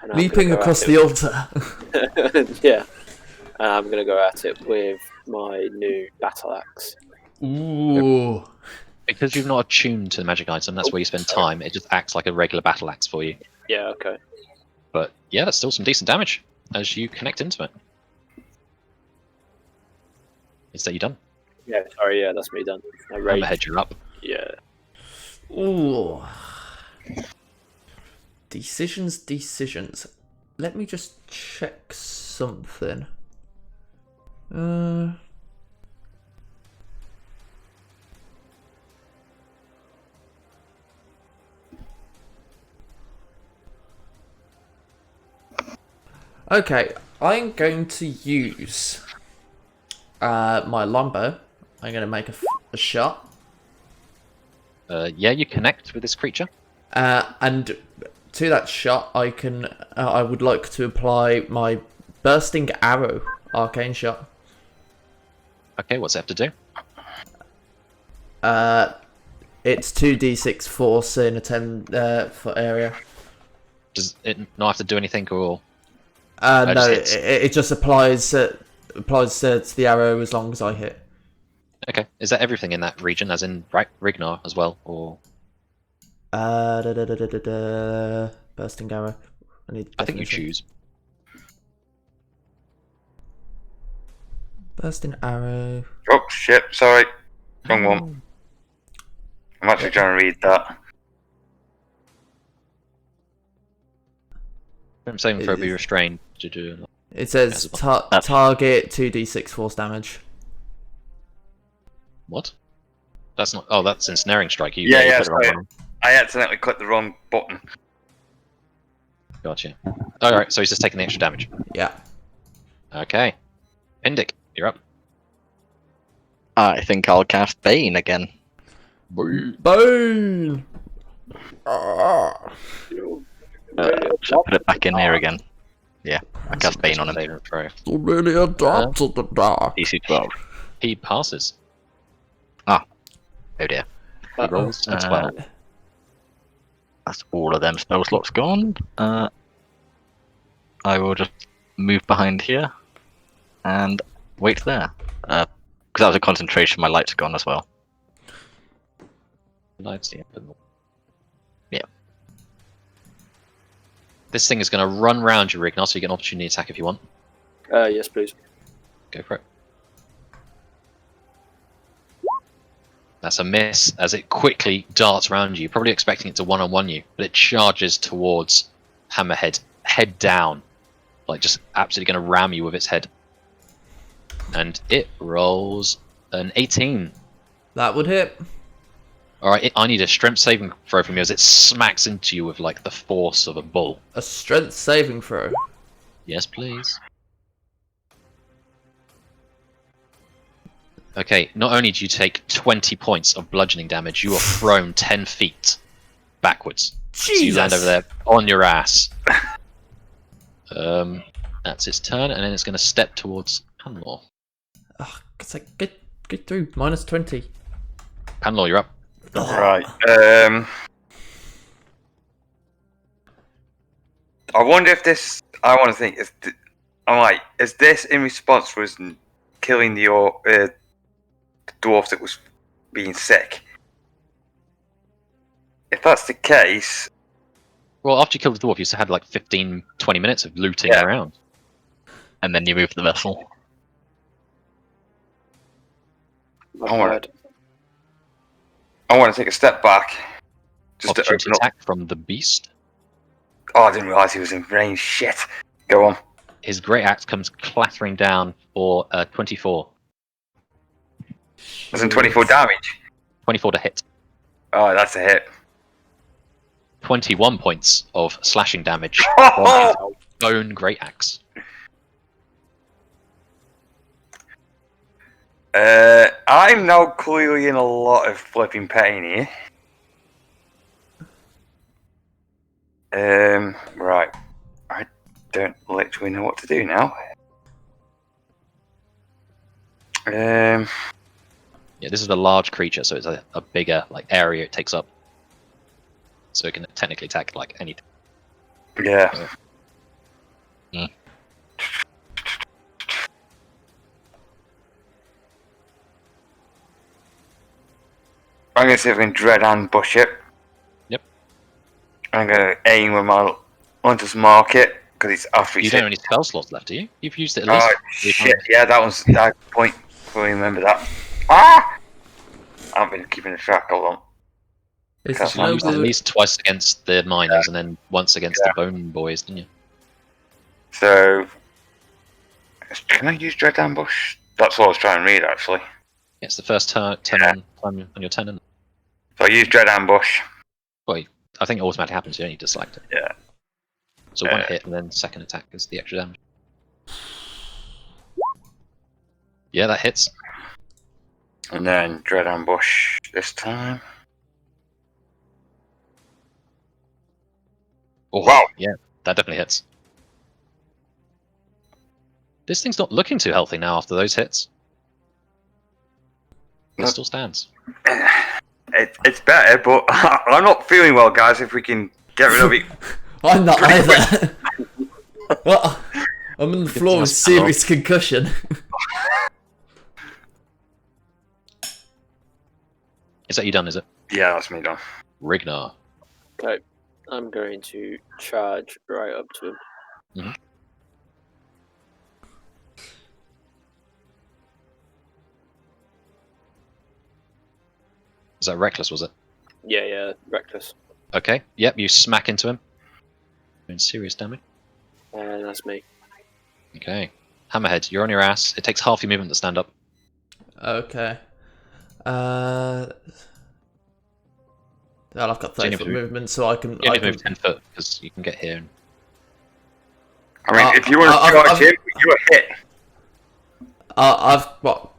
And I'm Leaping gonna go across at the altar. it- yeah. And I'm going to go at it with my new battle axe. Ooh. Because you've not attuned to the magic item, that's where you spend time. It just acts like a regular battle axe for you. Yeah, okay. But yeah, that's still some decent damage as you connect into it. Is that you done? Yeah, sorry, yeah, that's me done. I rage. Hammerhead, you're up. Yeah. Ooh. Decisions. Let me just check something. Okay, I'm going to use my longbow. I'm going to make a shot. Yeah, you connect with this creature. And to that shot, I would like to apply my bursting arrow arcane shot. Okay, what's it have to do? It's 2d6 force in a 10-foot area. Does it not have to do anything or? No, just hits. it just applies to the arrow as long as I hit. Okay, is that everything in that region, as in Rignar as well, or? Bursting arrow. I think you definition. choose. Bursting arrow. Oh shit! Sorry, wrong one. I'm actually trying to read that. I'm saying for It be is- restrained to do. It says target 2d6 force damage. What? That's not. Oh, that's ensnaring strike. You Yeah, put it wrong sorry. one. I accidentally clicked the wrong button. Gotcha. All right, so he's just taking the extra damage. Yeah. Okay, Pindic, you're up. I think I'll cast Bane again. Bone! Ah. Should I put it back in there again? Yeah, I cast Bane on him. Saving throw. Really adapt to the dark. DC 12. He passes. Oh dear. He rolls a 12. That's all of them spell slots gone. I will just move behind here and wait there. Because that was a concentration, my light's gone as well. Lights, yeah. Yeah. This thing is going to run round you, Rignar, so you get an opportunity attack if you want. Yes, please. Go for it. That's a miss as it quickly darts around you, probably expecting it to one-on-one you, but it charges towards Hammerhead, head down, like just absolutely going to ram you with its head. And it rolls an 18. That would hit. Alright, I need a strength saving throw from you as it smacks into you with like the force of a bull. A strength saving throw. Yes, please. Okay, not only do you take 20 points of bludgeoning damage, you are thrown 10 feet backwards. So you land over there on your ass. That's its turn, and then it's going to step towards Panlor. Oh, it's like, get through. Minus 20. Panlor, you're up. Right. I wonder if this. I want to think. Is this in response was killing the dwarf that was being sick? If that's the case, Well, after you killed the dwarf, you still had like 15, 20 minutes of looting around. And then you move the vessel. I want to take a step back. Just to Opportunity open up. attack from the beast. Oh, I didn't realise he was in range. Shit. Go on. His great axe comes clattering down for 24. That's in 24 damage. 24 to hit. Oh, that's a hit. 21 points of slashing damage from his bone great axe. I'm now clearly in a lot of flipping pain here. Right. I don't literally know what to do now. Yeah, this is a large creature, so it's a bigger like area it takes up. So it can technically attack like anything. Yeah. I'm going to see if I can dread ambush it. Yep. I'm going to aim with my Hunter's Market, because it's after You don't have any spell slots left, do you? You've used it at least. Oh, 3 shit. times. Yeah, that one's that point. Fully remember that. Ah! I haven't been keeping track of them. This That's is You no used it at good. least twice against the miners and then once against the bone boys, didn't you? So, can I use Dread Ambush? That's what I was trying to read, actually. Yeah, it's the first turn on your turn. And, So I use Dread Ambush. well, I think it automatically happens. You don't need to select it. Yeah. So one hit and then second attack is the extra damage. Yeah, that hits. And then Dread Ambush this time. Oh, Wow. Yeah, that definitely hits. This thing's not looking too healthy now after those hits. It No. still stands. It's better, but I'm not feeling well, guys. If we can get rid of it. I'm not either. What? I'm on the floor with serious concussion. Is that you done, is it? Yeah, that's me done. Rignar. Okay, I'm going to charge right up to him. Is that reckless, was it? Yeah, reckless. Okay, yep, you smack into him. Doing serious damage. And that's me. Okay. Hammerhead, you're on your ass. It takes half your movement to stand up. Okay. Well, I've got 30 foot movement, so I can. You I only can move 10 foot because you can get here. And... I mean, if you want to charge him, you a hit. I've what?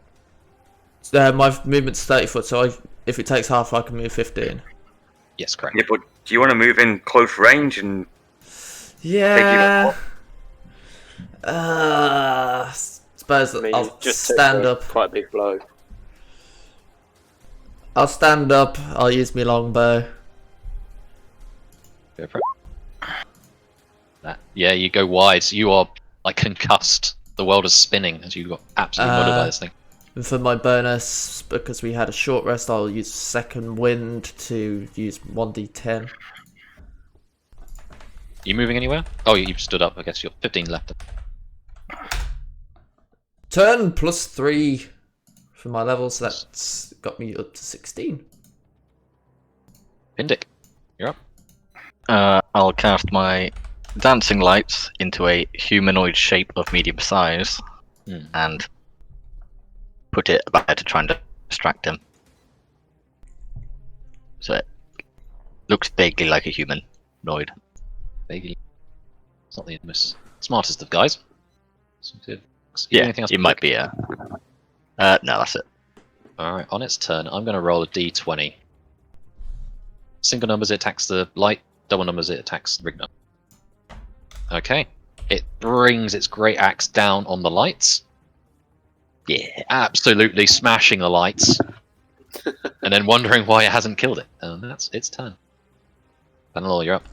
My movement's 30 foot, so if it takes half, I can move 15. Yes, correct. Yeah, but do you want to move in close range and Yeah. Suppose I mean, I'll you've just took stand up. quite a big blow. I'll stand up. I'll use my longbow. Go for it. Yeah, you go wide. You are like concussed. The world is spinning as you got absolutely muddled by this thing. And for my bonus, because we had a short rest, I'll use second wind to use 1d10. You moving anywhere? Oh, you've stood up. I guess you're 15 left. Turn plus 3 for my level, so that's got me up to 16. Pindic, you're up. I'll cast my dancing lights into a humanoid shape of medium size and put it about to try and distract him. So it looks vaguely like a humanoid. Vaguely. It's not the most smartest of guys. Yeah, Anything else it might be a... no, that's it. Alright, on its turn, I'm going to roll a d20. Single numbers, it attacks the light. Double numbers, it attacks Rigna. Okay. It brings its great axe down on the lights. Yeah, absolutely smashing the lights. And then wondering why it hasn't killed it. And that's its turn. Banalore, you're up.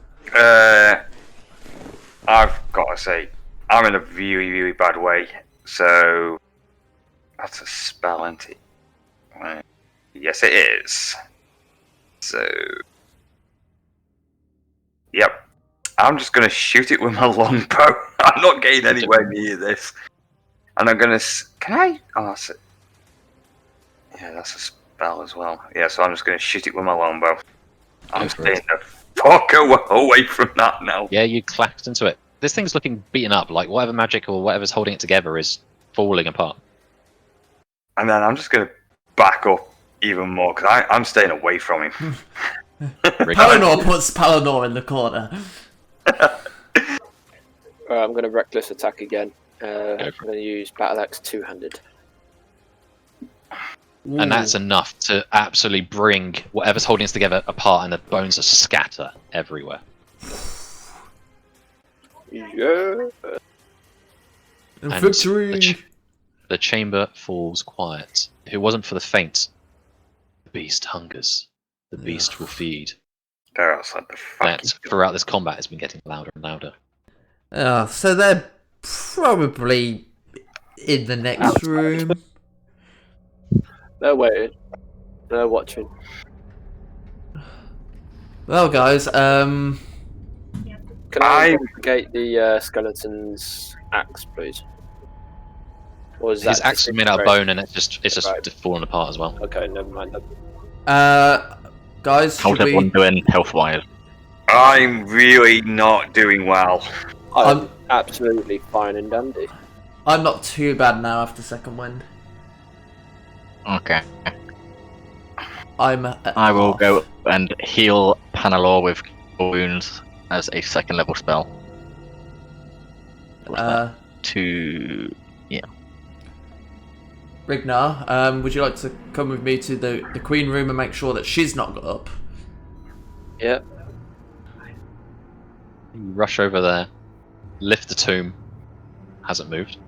I've got to say, I'm in a really, really bad way. So that's a spell, isn't it? Yes, it is. So, yep. I'm just going to shoot it with my longbow. I'm not getting anywhere near this. And I'm going to... Can I? Oh, that's it. Yeah, that's a spell as well. Yeah, so I'm just going to shoot it with my longbow. I'm staying the fuck away from that now. Yeah, you clacked into it. This thing's looking beaten up. Like, whatever magic or whatever's holding it together is falling apart. And then I'm just going to back up even more, because I'm staying away from him. Palinor puts Palinor in the corner. I'm going to reckless attack again. I'm going to use Battle Axe two-handed. And that's enough to absolutely bring whatever's holding us together apart, and the bones just scatter everywhere. Yeah. And And victory! The chamber falls quiet. If it wasn't for the faint, the beast hungers. The beast will feed. They're outside the That fucking... throughout this combat has been getting louder and louder. So they're probably in the next room. They're waiting. They're watching. Well, guys, Can I investigate the skeleton's axe, please? Or is His that axe is made out of bone, and it's just fallen apart as well. Okay, never mind. guys, How's should we... everyone doing health-wise? I'm really not doing well. I'm absolutely fine and dandy. I'm not too bad now after second wind. Okay. I'm at I will half. go and heal Panalore with wounds as a second level spell. What's that? Rignar, would you like to come with me to the queen room and make sure that she's not got up? Yeah. You rush over there, lift the tomb. Hasn't moved.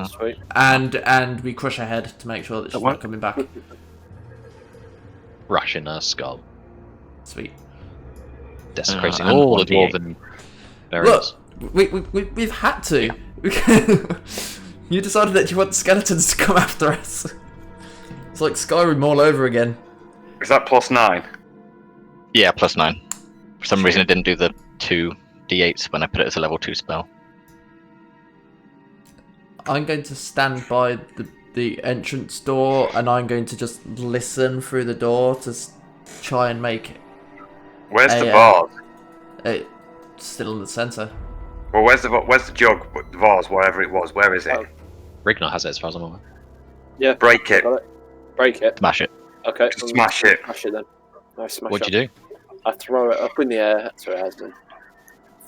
Sweet. And we crush her head to make sure that she's what? not coming back. Rush in her skull, Sweet. desecrating and all the 1d8. dwarven burials. Look, we've had to. You decided that you want skeletons to come after us. It's like Skyrim all over again. Is that +9? Yeah, +9. For some reason it didn't do the 2d8s when I put it as a level 2 spell. I'm going to stand by the entrance door, and I'm going to just listen through the door to try and make Where's the a, vase? it still in the center. Well, where's the jug, the vase, whatever it was? Where is it? Oh. Rignar has it as far as I'm aware. Yeah. Break it. Got it. Break it. Smash it. Okay. Just smash it. Smash it then. I smash What'd it. you do? I throw it up in the air. That's where it has been.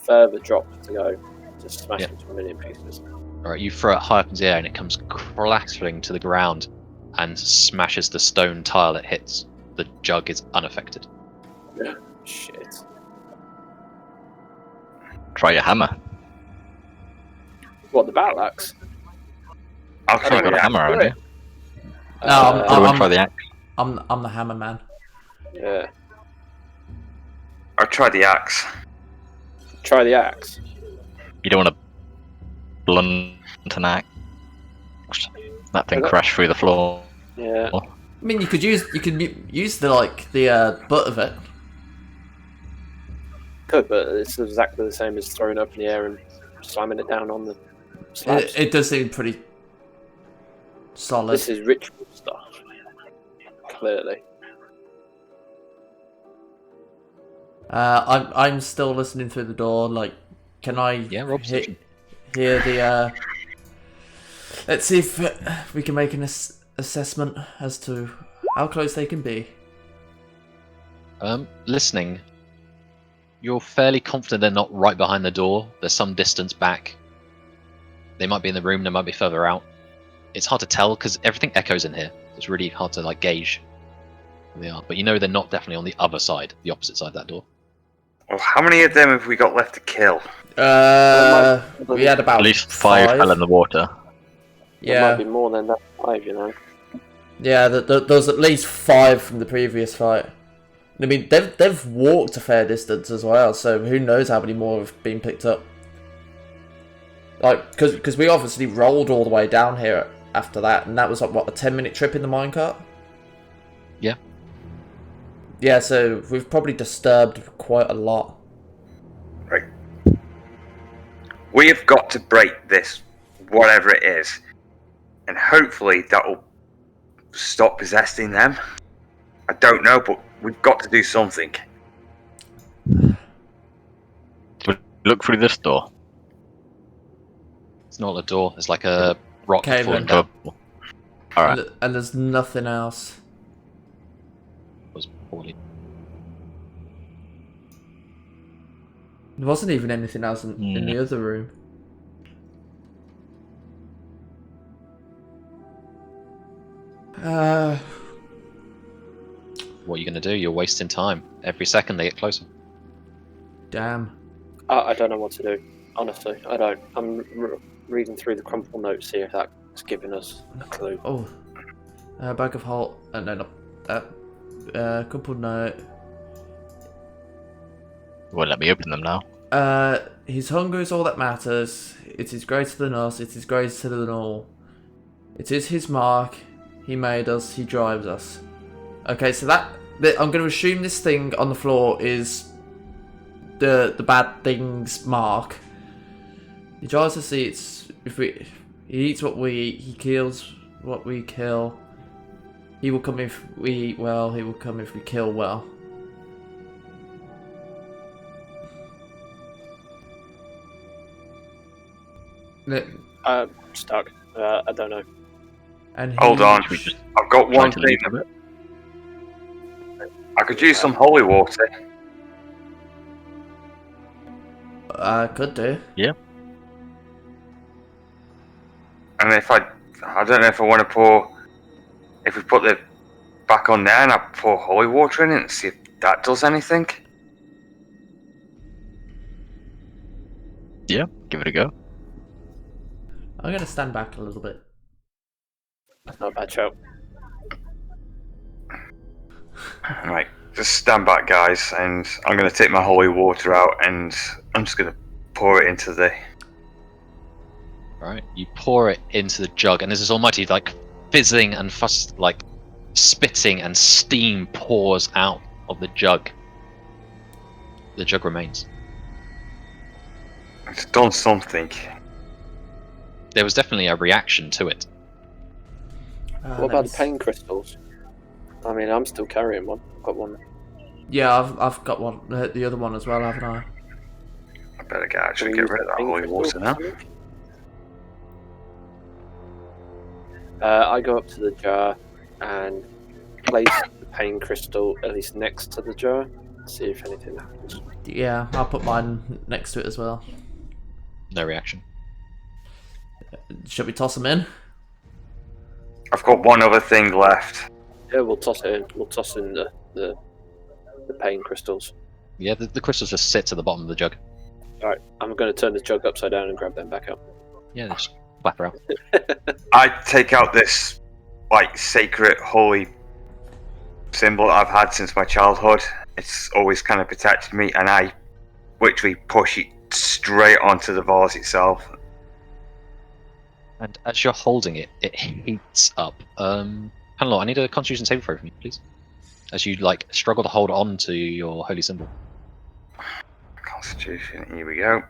Further drop to go. Just smash it to a million pieces. Alright, you throw it high up into the air and it comes clattering to the ground and smashes the stone tile it hits. The jug is unaffected. Shit. Try your hammer. What, the battle axe? I'll You've try got a the hammer, haven't you? No, You want to try the axe? I'm the hammer man. Yeah. I'll try the axe. Try the axe. You don't want to blunt an axe. That thing Okay. crashed through the floor. Yeah. I mean, you could use the butt of it. Could, but it's exactly the same as throwing it up in the air and slamming it down on the slabs. It does seem pretty solid. This is ritual stuff. Clearly. I'm still listening through the door. Like, can I roll perception. hear the? Let's see if we can make an assessment as to how close they can be. Listening, you're fairly confident they're not right behind the door. There's some distance back. They might be in the room. They might be further out. It's hard to tell because everything echoes in here. It's really hard to gauge where they are. But you know they're not definitely on the other side, the opposite side of that door. Well, how many of them have we got left to kill? We had about At least five fell in the water. There might Yeah, be more than that 5, you know. yeah. There's at least 5 from the previous fight. I mean, they've walked a fair distance as well, so who knows how many more have been picked up. Like, because we obviously rolled all the way down here after that, and that was like, what, a 10-minute trip in the minecart? Yeah. Yeah, so we've probably disturbed quite a lot. Right. We have got to break this, whatever it is, and hopefully that will stop possessing them. I don't know, but we've got to do something. Look through this door. It's not a door. It's like a rock Cave falling in. down. Alright. And there's nothing else. Was poorly. There wasn't even anything else in the other room. What are you going to do? You're wasting time. Every second they get closer. Damn. I don't know what to do. Honestly, I don't. I'm reading through the crumple notes, see if that's giving us a clue. Oh. Bag of halt. No, not that. Couple note. Won't let me open them now. His hunger is all that matters. It is greater than us. It is greater than all. It is his mark. He made us. He drives us. Okay, so I'm going to assume this thing on the floor is the bad thing's mark. He drives us. He eats what we eat. He kills what we kill. He will come if we eat well. He will come if we kill well. Stuck. I don't know. And he, Hold on. Should we just I've got try one to thing. leave a bit? I could use some holy water. Could do. Yeah. And if I don't know if I want to pour, if we put the back on there and I pour holy water in it and see if that does anything. Yeah, give it a go. I'm going to stand back a little bit. That's not a bad shout. Right, just stand back, guys, and I'm going to take my holy water out and I'm just going to pour it into the... Right, you pour it into the jug, and there's this almighty fizzing and spitting, and steam pours out of the jug. The jug remains. It's done something. There was definitely a reaction to it. What about the pain crystals? I mean, I'm still carrying one. I've got one. Yeah, I've got one. The other one as well, haven't I? I better actually get rid of that holy water now. I go up to the jar and place the pain crystal at least next to the jar. See if anything happens. Yeah, I'll put mine next to it as well. No reaction. Should we toss them in? I've got one other thing left. Yeah, we'll toss it in. We'll toss in the pain crystals. Yeah, the crystals just sit at the bottom of the jug. Alright, I'm going to turn the jug upside down and grab them back up. Yeah, just flap her out. I take out this like sacred, holy symbol that I've had since my childhood. It's always kind of protected me, and I literally push it straight onto the vase itself. And as you're holding it, it heats up. Hello, I need a Constitution saving throw from you, please. As you like struggle to hold on to your holy symbol. Constitution, here we go.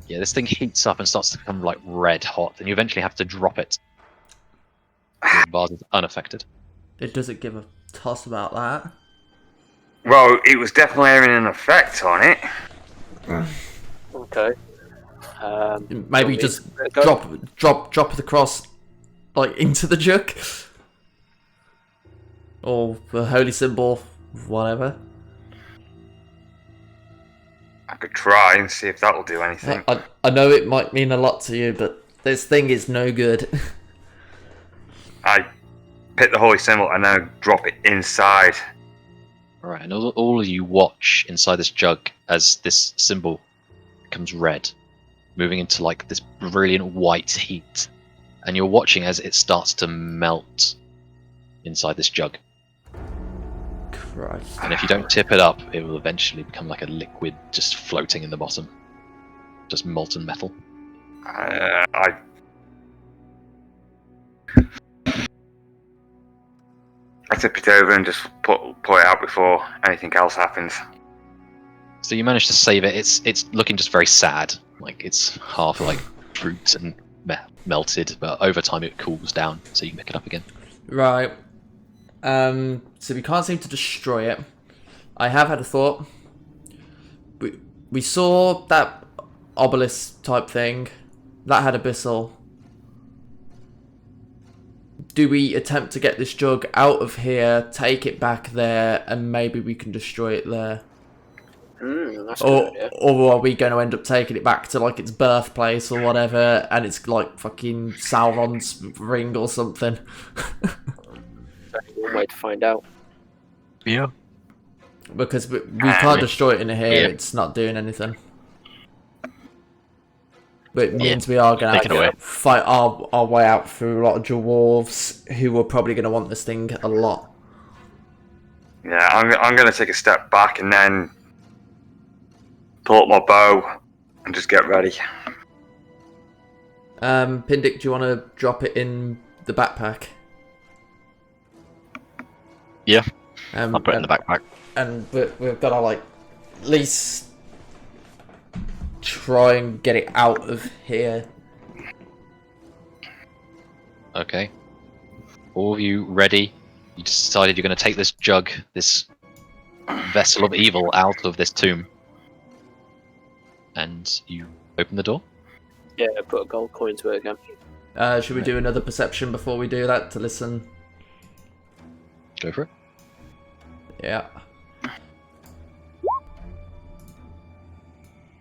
Yeah, this thing heats up and starts to become like red hot, and you eventually have to drop it. The vase is unaffected. It doesn't give a toss about that. Well, it was definitely having an effect on it. Okay. Maybe want just me to go? drop the cross like into the jug, or the holy symbol, whatever. I could try and see if that'll do anything. I know it might mean a lot to you, but this thing is no good. I pick the holy symbol and then drop it inside. Alright, and all of you watch inside this jug as this symbol becomes red, moving into like this brilliant white heat. And you're watching as it starts to melt inside this jug. Christ. And if you don't tip it up, it will eventually become like a liquid just floating in the bottom. Just molten metal. I tip it over and just pull it out before anything else happens. So you manage to save it. It's looking just very sad. Like it's half like fruit and melted, but over time it cools down, so you can pick it up again. Right. So we can't seem to destroy it. I have had a thought. We saw that obelisk type thing. That had abyssal. Do we attempt to get this jug out of here, take it back there, and maybe we can destroy it there? That's a good idea. Or are we going to end up taking it back to like its birthplace or whatever, and it's like fucking Sauron's ring or something? That's one way to find out. Yeah. Because we can't destroy it in here, Yeah. it's not doing anything. But it means we are going Take it away. to fight our way out through a lot of dwarves who are probably going to want this thing a lot. Yeah, I'm going to take a step back and then pull up my bow and just get ready. Pindick, do you want to drop it in the backpack? Yeah. I'll put it in the backpack. And we've got to like at least try and get it out of here. Okay. All of you ready? You decided you're going to take this jug, this vessel of evil, out of this tomb. And you open the door? Yeah, put a gold coin to it again. Should we do another perception before we do that to listen? Go for it. Yeah.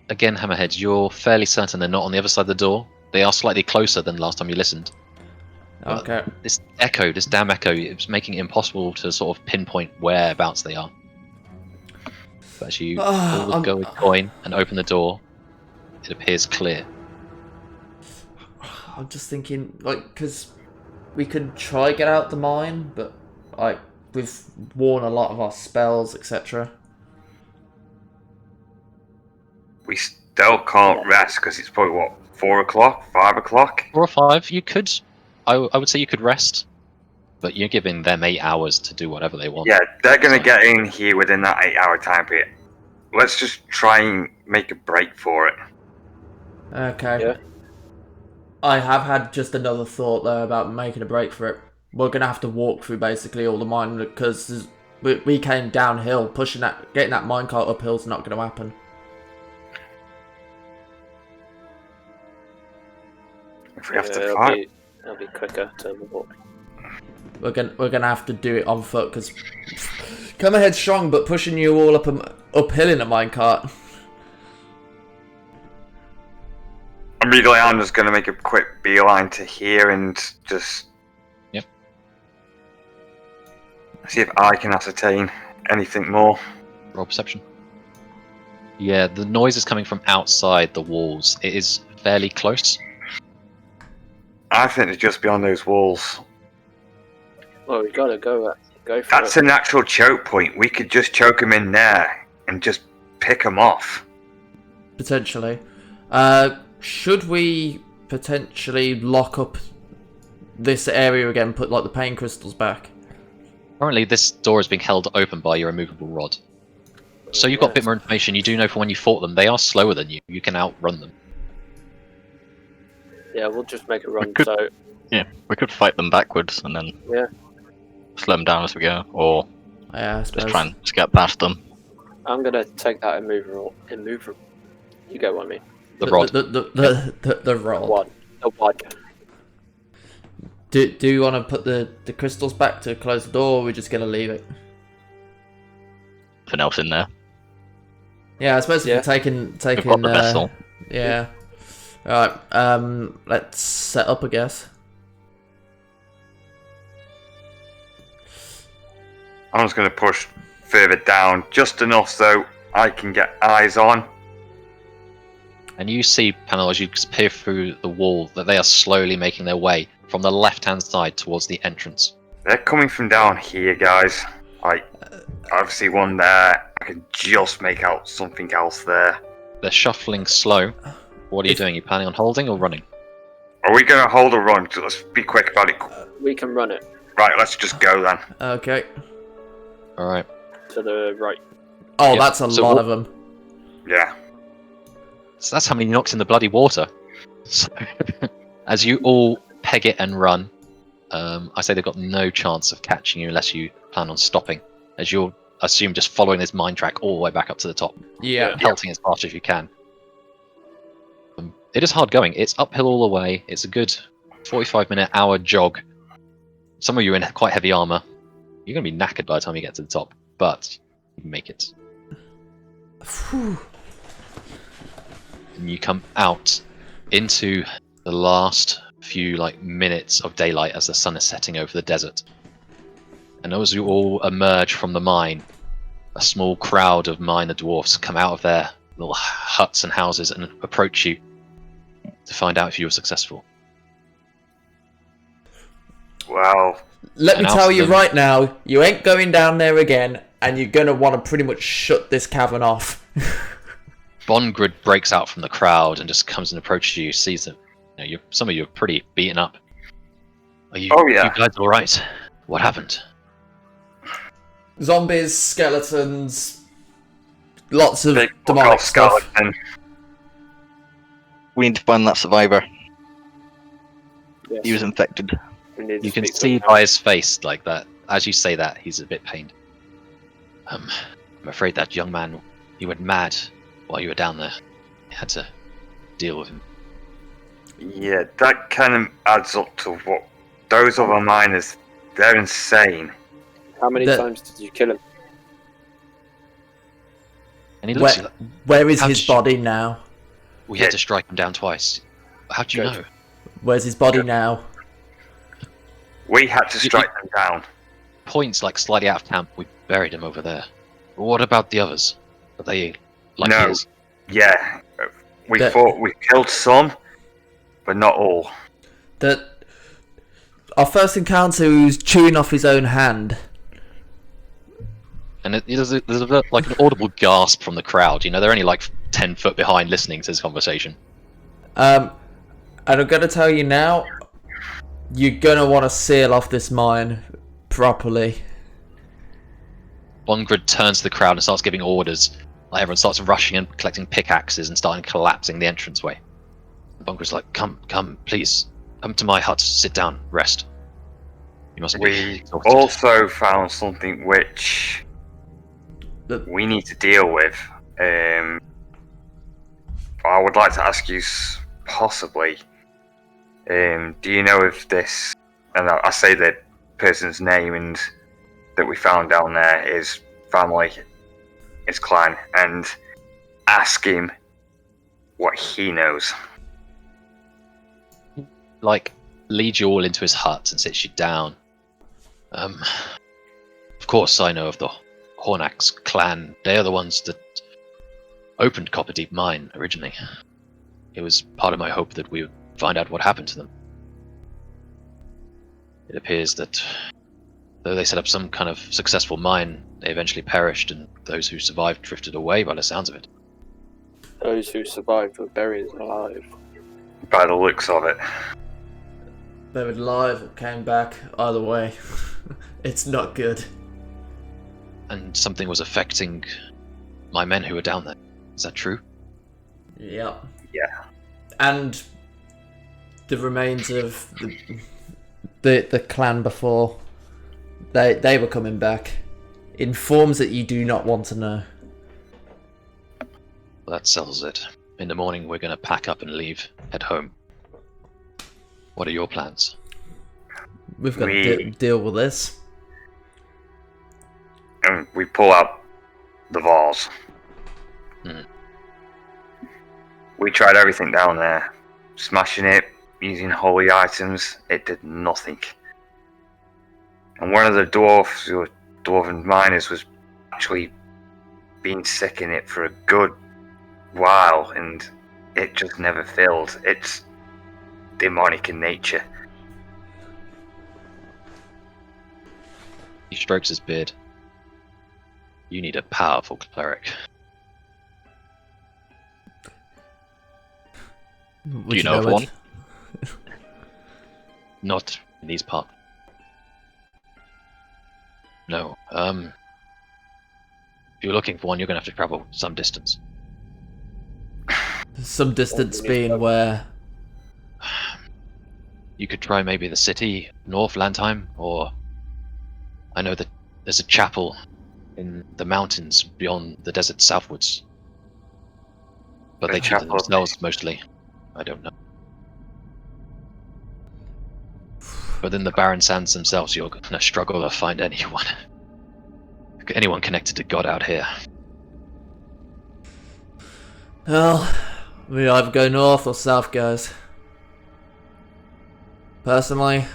Again, Hammerheads, you're fairly certain they're not on the other side of the door. They are slightly closer than last time you listened. But Okay. this damn echo, it's making it impossible to sort of pinpoint whereabouts they are. But as you pull the gold coin and open the door, it appears clear. I'm just thinking, like, because we could try get out the mine, but like we've worn a lot of our spells, etc. We still can't rest because it's probably, what, 4 o'clock, 5 o'clock? 4 or 5, you could. I would say you could rest, but you're giving them 8 hours to do whatever they want. Yeah, they're going to get in here within that 8-hour time period. Let's just try and make a break for it. Okay. Yeah. I have had just another thought though about making a break for it. We're gonna have to walk through basically all the mine because we came downhill. Getting that minecart uphill is not gonna happen. If we have to it'll fight. it'll be quicker to walk. We're gonna have to do it on foot because come ahead strong, but pushing you all uphill in a minecart. Immediately, I'm just going to make a quick beeline to here and just see if I can ascertain anything more. Roll perception. Yeah, the noise is coming from outside the walls. It is fairly close. I think it's just beyond those walls. Well, we gotta go for That's it. a natural choke point. We could just choke them in there and just pick them off. Potentially. Should we potentially lock up this area again, put like the pain crystals back? Currently, this door is being held open by your immovable rod. So you've got a bit more information. You do know from when you fought them, they are slower than you. You can outrun them. Yeah, we'll just make a run. could- So Yeah, we could fight them backwards and then Yeah. slow them down as we go, or Yeah, I suppose. just try and skip past them. I'm gonna take that immovable. You get what I mean. The rod. The rod. One. The one. Do you want to put the crystals back to close the door, or are we just going to leave it? Nothing else in there. Yeah, I suppose if Yeah. you're taking... We've got the vessel. Yeah. Alright, let's set up, I guess. I'm just going to push further down, just enough so I can get eyes on. And you see, Panel, as you peer through the wall, that they are slowly making their way from the left-hand side towards the entrance. They're coming from down here, guys. I see one there. I can just make out something else there. They're shuffling slow. What are you doing? Are you planning on holding or running? Are we going to hold or run? Let's be quick about it. We can run it Right, let's just go then. Okay. Alright. to the right. Oh, Yep. that's a So lot what- of them. Yeah. So that's how many knocks in the bloody water. So, as you all peg it and run, I say they've got no chance of catching you unless you plan on stopping, as you'll assume just following this mine track all the way back up to the top, Yeah. pelting as fast as you can. It is hard going. It's uphill all the way. It's a good 45-minute hour jog. Some of you are in quite heavy armor. You're going to be knackered by the time you get to the top, but you can make it. Phew. And you come out into the last few minutes of daylight as the sun is setting over the desert. And as you all emerge from the mine, a small crowd of miner dwarfs come out of their little huts and houses and approach you to find out if you were successful. Well, Let me And tell you after them- right now, you ain't going down there again, and you're going to want to pretty much shut this cavern off. Bongrid breaks out from the crowd and just comes and approaches you, sees that some of you are pretty beaten up. Are you, Oh, yeah. you guys alright? What happened? Zombies, skeletons, lots of big demonic stuff. skeleton. We need to find that survivor. Yes. He was infected. We need to You can speak see with him. by his face like that. As you say that, he's a bit pained. I'm afraid that young man, he went mad while you were down there. You had to deal with him. Yeah, that kind of adds up to what those other miners, they're insane. How many The- times did you kill him? And he looks. Where is How his did you- body now? We had to strike him down twice. How do you Good. know? Where's his body now? We had to strike them down. Points slightly out of camp. We buried him over there. But what about the others? Are they like No. his? Yeah, we That- thought we killed some, but not all. That our first encounter, he was chewing off his own hand. And there's an audible gasp from the crowd. They're only 10 foot behind listening to this conversation. And I'm gonna tell you now, you're gonna want to seal off this mine properly. Bongrid turns to the crowd and starts giving orders. Everyone starts rushing and collecting pickaxes and starting collapsing the entranceway. Bongrid's like, come, please. Come to my hut, sit down, rest. You must be We exhausted." also found something which The- we need to deal with. I would like to ask you, possibly, do you know if this, and I say the person's name and that we found down there, his family, his clan, and ask him what he knows. Leads you all into his hut and sits you down. Of course I know of the Hornax clan. They are the ones that opened Copperdeep Mine originally. It was part of my hope that we would find out what happened to them. It appears that though they set up some kind of successful mine, they eventually perished, and those who survived drifted away by the sounds of it. Those who survived were buried alive. By the looks of it. They were live or came back. Either way, it's not good. And something was affecting my men who were down there. Is that true? Yep. Yeah. And the remains of the clan before, they were coming back in forms that you do not want to know. Well, that settles it. In the morning, we're going to pack up and leave, head home. What are your plans? We've got to deal with this. And we pull out the vase. Hmm. We tried everything down there. Smashing it, using holy items, it did nothing. And one of the dwarven miners was actually been sick in it for a good while, and it just never filled. It's demonic in nature. He strokes his beard. You need a powerful cleric. Do you know of one? Not in these parts. No. If you're looking for one, you're going to have to travel some distance. Some distance being where? You could try maybe the city, North Landheim, or I know that there's a chapel in the mountains beyond the desert southwards. But they keep to themselves mostly. I don't know. But in the barren sands themselves, you're going to struggle to find anyone. Anyone connected to God out here. Well, we either go north or south, guys. Personally,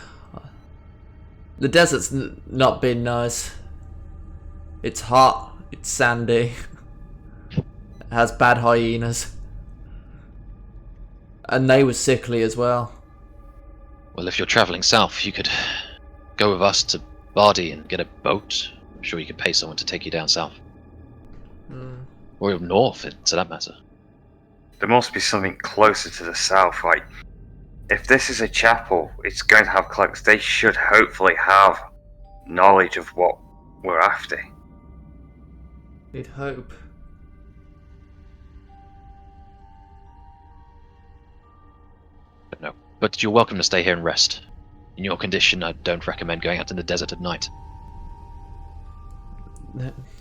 the desert's not been nice. It's hot, it's sandy, it has bad hyenas. And they were sickly as well. Well, if you're travelling south, you could go with us to Bardi and get a boat. I'm sure you could pay someone to take you down south. Or north, to that matter. There must be something closer to the south. Like, if this is a chapel, it's going to have clerics. They should hopefully have knowledge of what we're after. You'd hope. But no. But you're welcome to stay here and rest. In your condition, I don't recommend going out in the desert at night.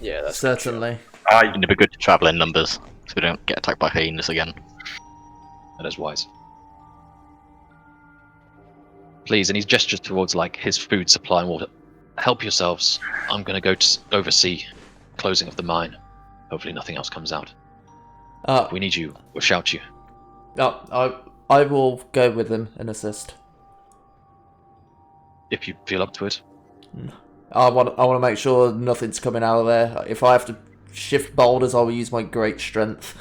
Yeah, that's certainly. It'd be good to travel in numbers, so we don't get attacked by hyenas again. That is wise. Please, and he gestures towards like his food supply and water. Help yourselves. I'm going to go to oversee closing of the mine. Hopefully nothing else comes out. If we need you, we'll shout you. I will go with them and assist. If you feel up to it. I want to make sure nothing's coming out of there. If I have to shift boulders, I will use my great strength.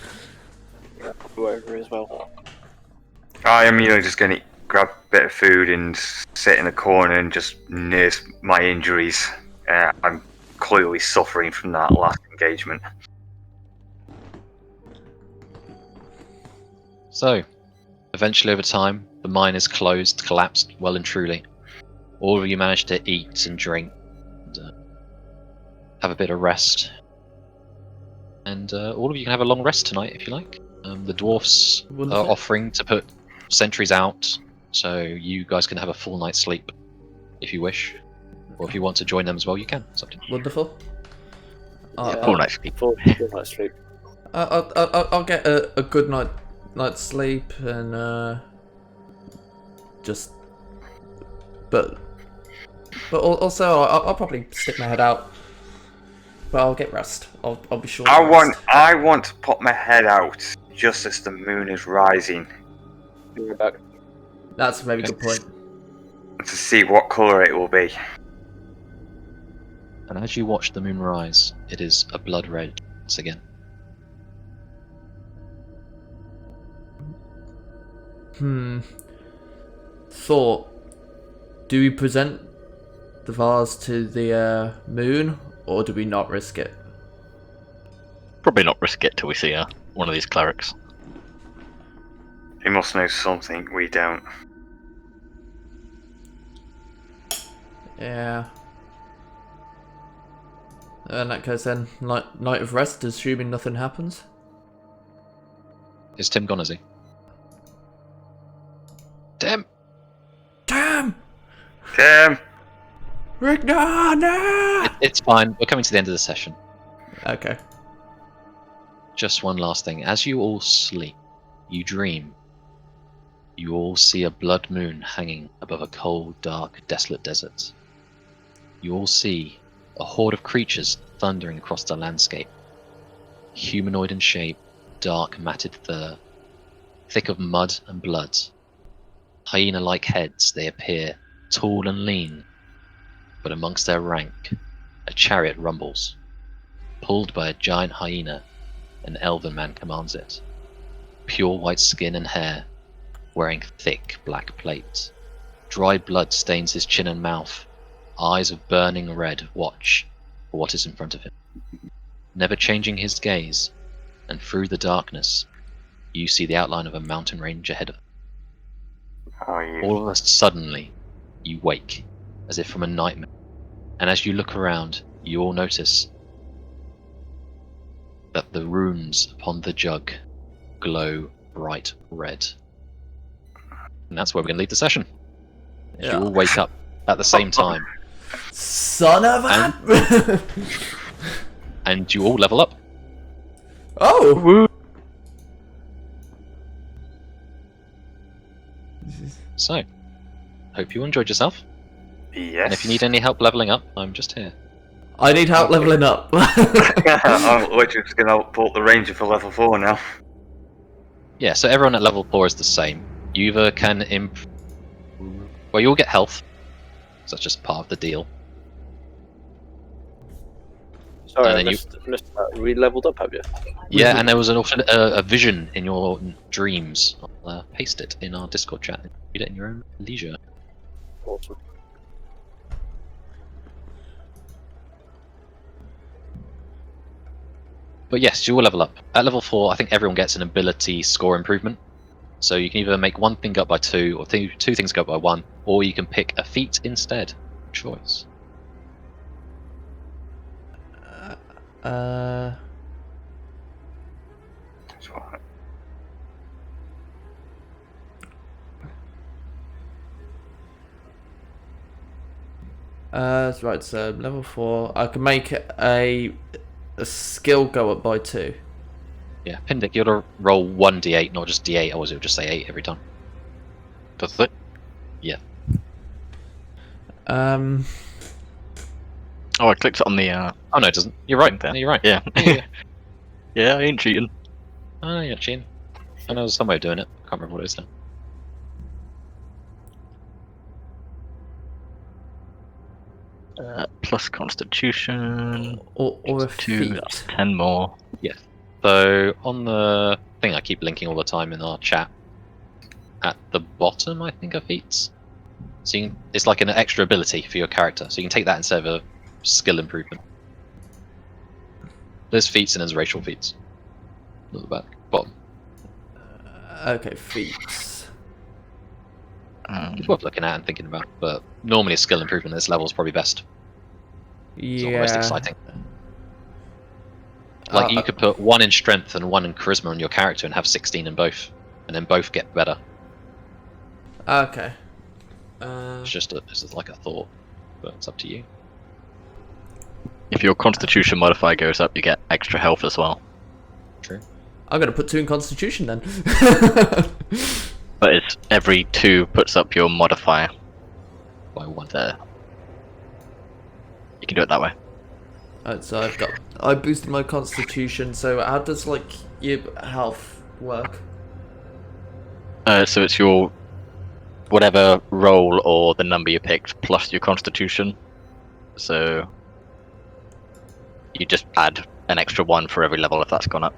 Go over as well. I am, just going to grab a bit of food and sit in a corner and just nurse my injuries. I'm clearly suffering from that last engagement. So, eventually over time, the mine is closed, collapsed well and truly. All of you manage to eat and drink, and have a bit of rest. And all of you can have a long rest tonight if you like. The dwarfs are offering to put sentries out, so you guys can have a full night's sleep if you wish. Or if you want to join them as well, you can. It's up to you. Wonderful. Full night's sleep. Full night's sleep. I'll get a good night's sleep and just. But also I'll probably stick my head out. But I'll get rest. I'll be sure. I want to pop my head out just as the moon is rising. That's maybe a good point. To see what colour it will be. And as you watch the moon rise, it is a blood red once again. Thought. Do we present the vase to the moon, or do we not risk it? Probably not risk it till we see one of these clerics. He must know something we don't. Yeah. In that case then, night of rest, assuming nothing happens. Is Tim gone, is he? Tim! Damn! Tim! Rick, no! It's fine. We're coming to the end of the session. Okay. Just one last thing. As you all sleep, you dream. You all see a blood moon hanging above a cold, dark, desolate desert. You all see a horde of creatures thundering across the landscape. Humanoid in shape, dark, matted fur, thick of mud and blood. Hyena-like heads, they appear, tall and lean. But amongst their rank, a chariot rumbles. Pulled by a giant hyena, an elven man commands it. Pure white skin and hair, wearing thick black plate. Dry blood stains his chin and mouth. Eyes of burning red watch for what is in front of him. Never changing his gaze, and through the darkness, you see the outline of a mountain range ahead of him. How are you? All of a suddenly, you wake, as if from a nightmare. And as you look around, you all notice that the runes upon the jug glow bright red. And that's where we're going to leave the session. You all wake up at the same time, Son of a... and you all level up. Oh! So, hope you enjoyed yourself. Yes. And if you need any help leveling up, I'm just here. I need help leveling up. I'm literally just going to pull up the ranger for level 4 now. Yeah, so everyone at level 4 is the same. You either can well, you'll get health, so that's just part of the deal. Sorry, And I then missed that. We leveled up, have you? Yeah, and there was an option, a vision in your dreams. I'll paste it in our Discord chat. Read it in your own leisure. Awesome. But yes, you will level up. At level 4, I think everyone gets an ability score improvement. So you can either make one thing go up by 2, or two things go up by 1, or you can pick a feat instead. Choice. That's right. That's right, so level 4. I can make a skill go up by 2. Yeah, Pindick, you ought to roll 1d8, not just d8, or it would just say 8 every time. Does it? Yeah. Oh, I clicked on the. Oh no, it doesn't. You're right. There. No, you're right. Yeah. Yeah. Yeah, I ain't cheating. Oh, yeah, cheating. I know there's some way of doing it. I can't remember what it is now. Plus Constitution. Or a Plus 2, feat. that's 10 more. So on the thing I keep linking all the time in our chat, at the bottom I think are feats. So it's like an extra ability for your character. So you can take that instead of a skill improvement. There's feats and there's racial feats. At the back, bottom. Okay, feats. It's worth looking at and thinking about. But normally a skill improvement at this level is probably best. It's not the most exciting. Like you could put 1 in strength and 1 in charisma on your character and have 16 in both, and then both get better. Okay. It's just like a thought, but it's up to you. If your Constitution modifier goes up, you get extra health as well. True. I'm gonna put 2 in Constitution then. But it's every 2 puts up your modifier. By 1. There. You can do it that way. Alright, so I boosted my Constitution. So how does like your health work? So it's your whatever roll or the number you picked plus your Constitution. So you just add an extra 1 for every level if that's gone up.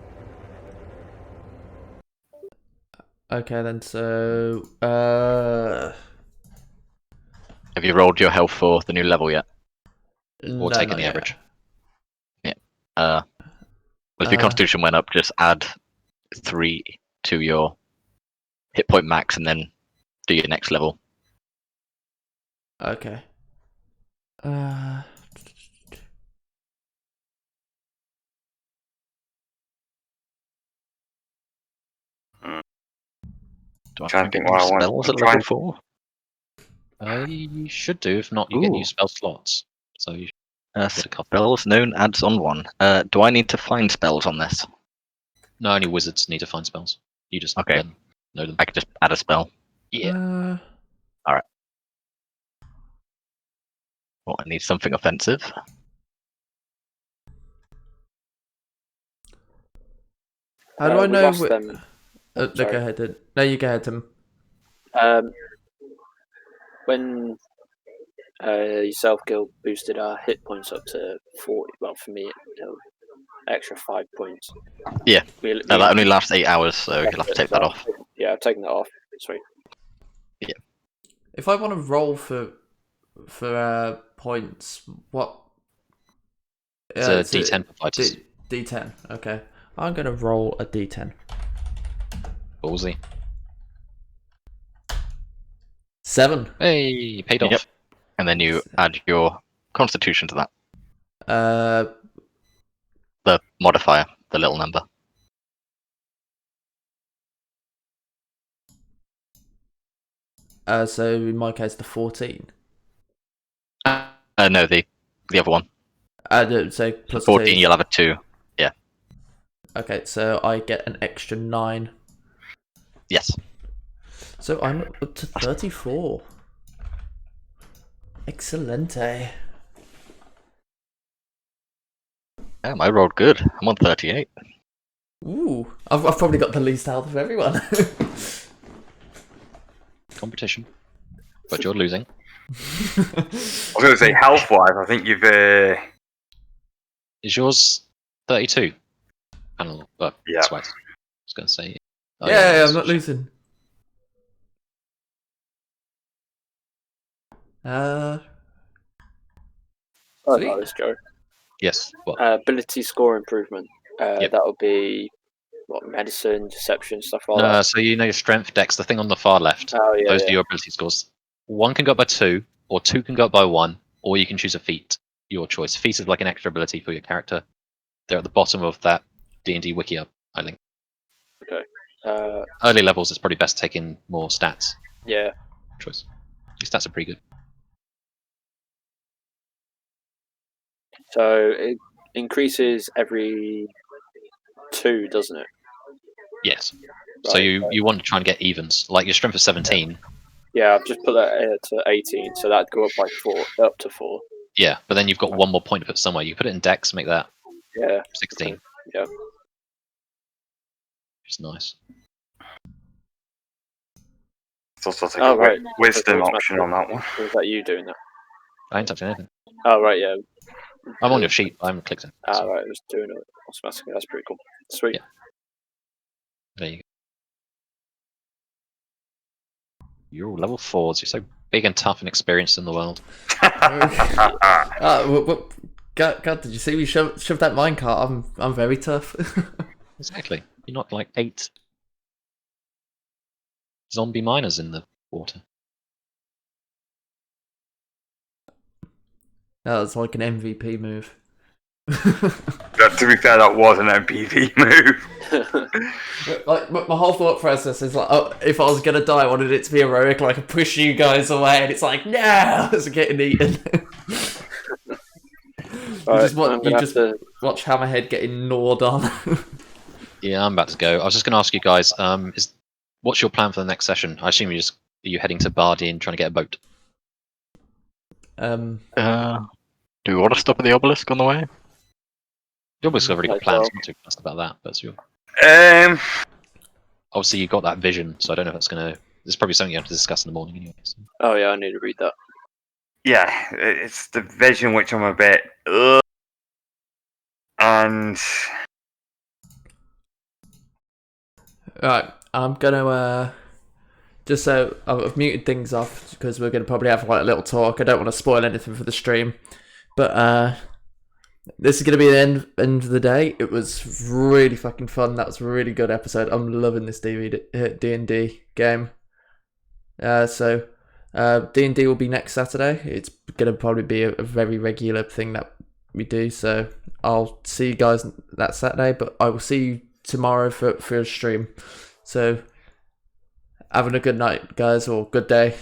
Okay, then. So, Have you rolled your health for the new level yet? Or no, taking not the yet. average. Well, if your constitution went up, just add 3 to your hit point max, and then do your next level. Okay. Do I Trying have to to get think what I new want. spells I'm at level trying- 4? You should do. If not, you get new Ooh. spell slots. So you get a couple. Spells known adds on 1. Do I need to find spells on this? No, only wizards need to find spells. You just Okay. know them. I can just add a spell. Yeah. Well, I need something offensive. How do I we know? lost them. No, Sorry. go ahead. No, you go ahead, Tim. When yourself guild boosted our hit points up to 40. Well, for me, extra 5 points. Yeah. We That only lasts 8 hours, so you'll have to take that off. Yeah, I've taken that off. Sweet. If I want to roll for points, what? It's a D10 for fighters. D10. Okay, I'm gonna roll a D10. Ballsy. 7. Hey, paid off. Yep. And then you add your constitution to that. The modifier, the little number. So in my case, the 14. No, the other one. So plus 14, 2. you'll have a 2. Okay, so I get an extra 9. Yes. So I'm up to 34. Excelente. Damn, I rolled good. I'm on 38. Ooh, I've probably got the least health of everyone. Competition. But you're losing. I was going to say health-wise, I think you've. Is yours 32? Panel. Yeah. Sweat. I was going to say. Oh, yeah, that's- I'm not losing. Sorry Sweet. about this, Joe. Yes. What? Ability score improvement. Yep. That'll be medicine, deception, stuff like that. So you know your strength, dex, the thing on the far left. Oh yeah, Those yeah. are your ability scores. 1 can go up by 2, or 2 can go up by 1, or you can choose a feat. Your choice. Feat is like an extra ability for your character. They're at the bottom of that D&D wiki up, I think. Uh, Early levels, it's probably best taking more stats. yeah. Choice. Your stats are pretty good. So it increases every 2, doesn't it? Yes. So Right, you want to try and get evens. Like your strength is 17. Yeah, I've just put that to 18, so that'd go up by 4, up to 4. Yeah, but then you've got 1 more point to put somewhere. You put it in dex, make that Yeah. 16. Okay. Yeah. Which is nice. It's also take Oh, a right. wisdom Automatic. option on that one. Or was that you doing that? I ain't touching anything. Oh, right, yeah. I'm on your sheet. I haven't clicked it. Ah, So right, it was doing it automatically. That's pretty cool. Sweet. Yeah. there you go. You're all level 4s. You're so big and tough and experienced in the world. God, did you see me shove that minecart? I'm very tough. Exactly. You're not like 8 zombie miners in the water. That's like an MVP move. To be fair, that was an MPV move. Like my whole thought process is like, oh, if I was gonna die, I wanted it to be heroic. Like I push you guys away, and it's like, no, it's getting eaten. Right, you just watch Hammerhead getting gnawed on. Yeah, I'm about to go. I was just going to ask you guys, what's your plan for the next session? I assume are you heading to Bardi and trying to get a boat? Do we want to stop at the obelisk on the way? You obviously already got Like, plans. well- Not too fussed about that, but it's Um, obviously you got that vision, so I don't know if that's going to. It's probably something you have to discuss in the morning anyway. So. Oh, yeah, I need to read that. yeah, it's the vision which I'm a bit. And Right, I'm gonna just so I've muted things off because we're gonna probably have like a little talk. I don't want to spoil anything for the stream, but this is gonna be the end of the day. It was really fucking fun. That was a really good episode. I'm loving this D&D game. So D&D will be next Saturday. It's gonna probably be a very regular thing that we do. So I'll see you guys that Saturday, but I will see you tomorrow for a stream. So having a good night, guys, or good day.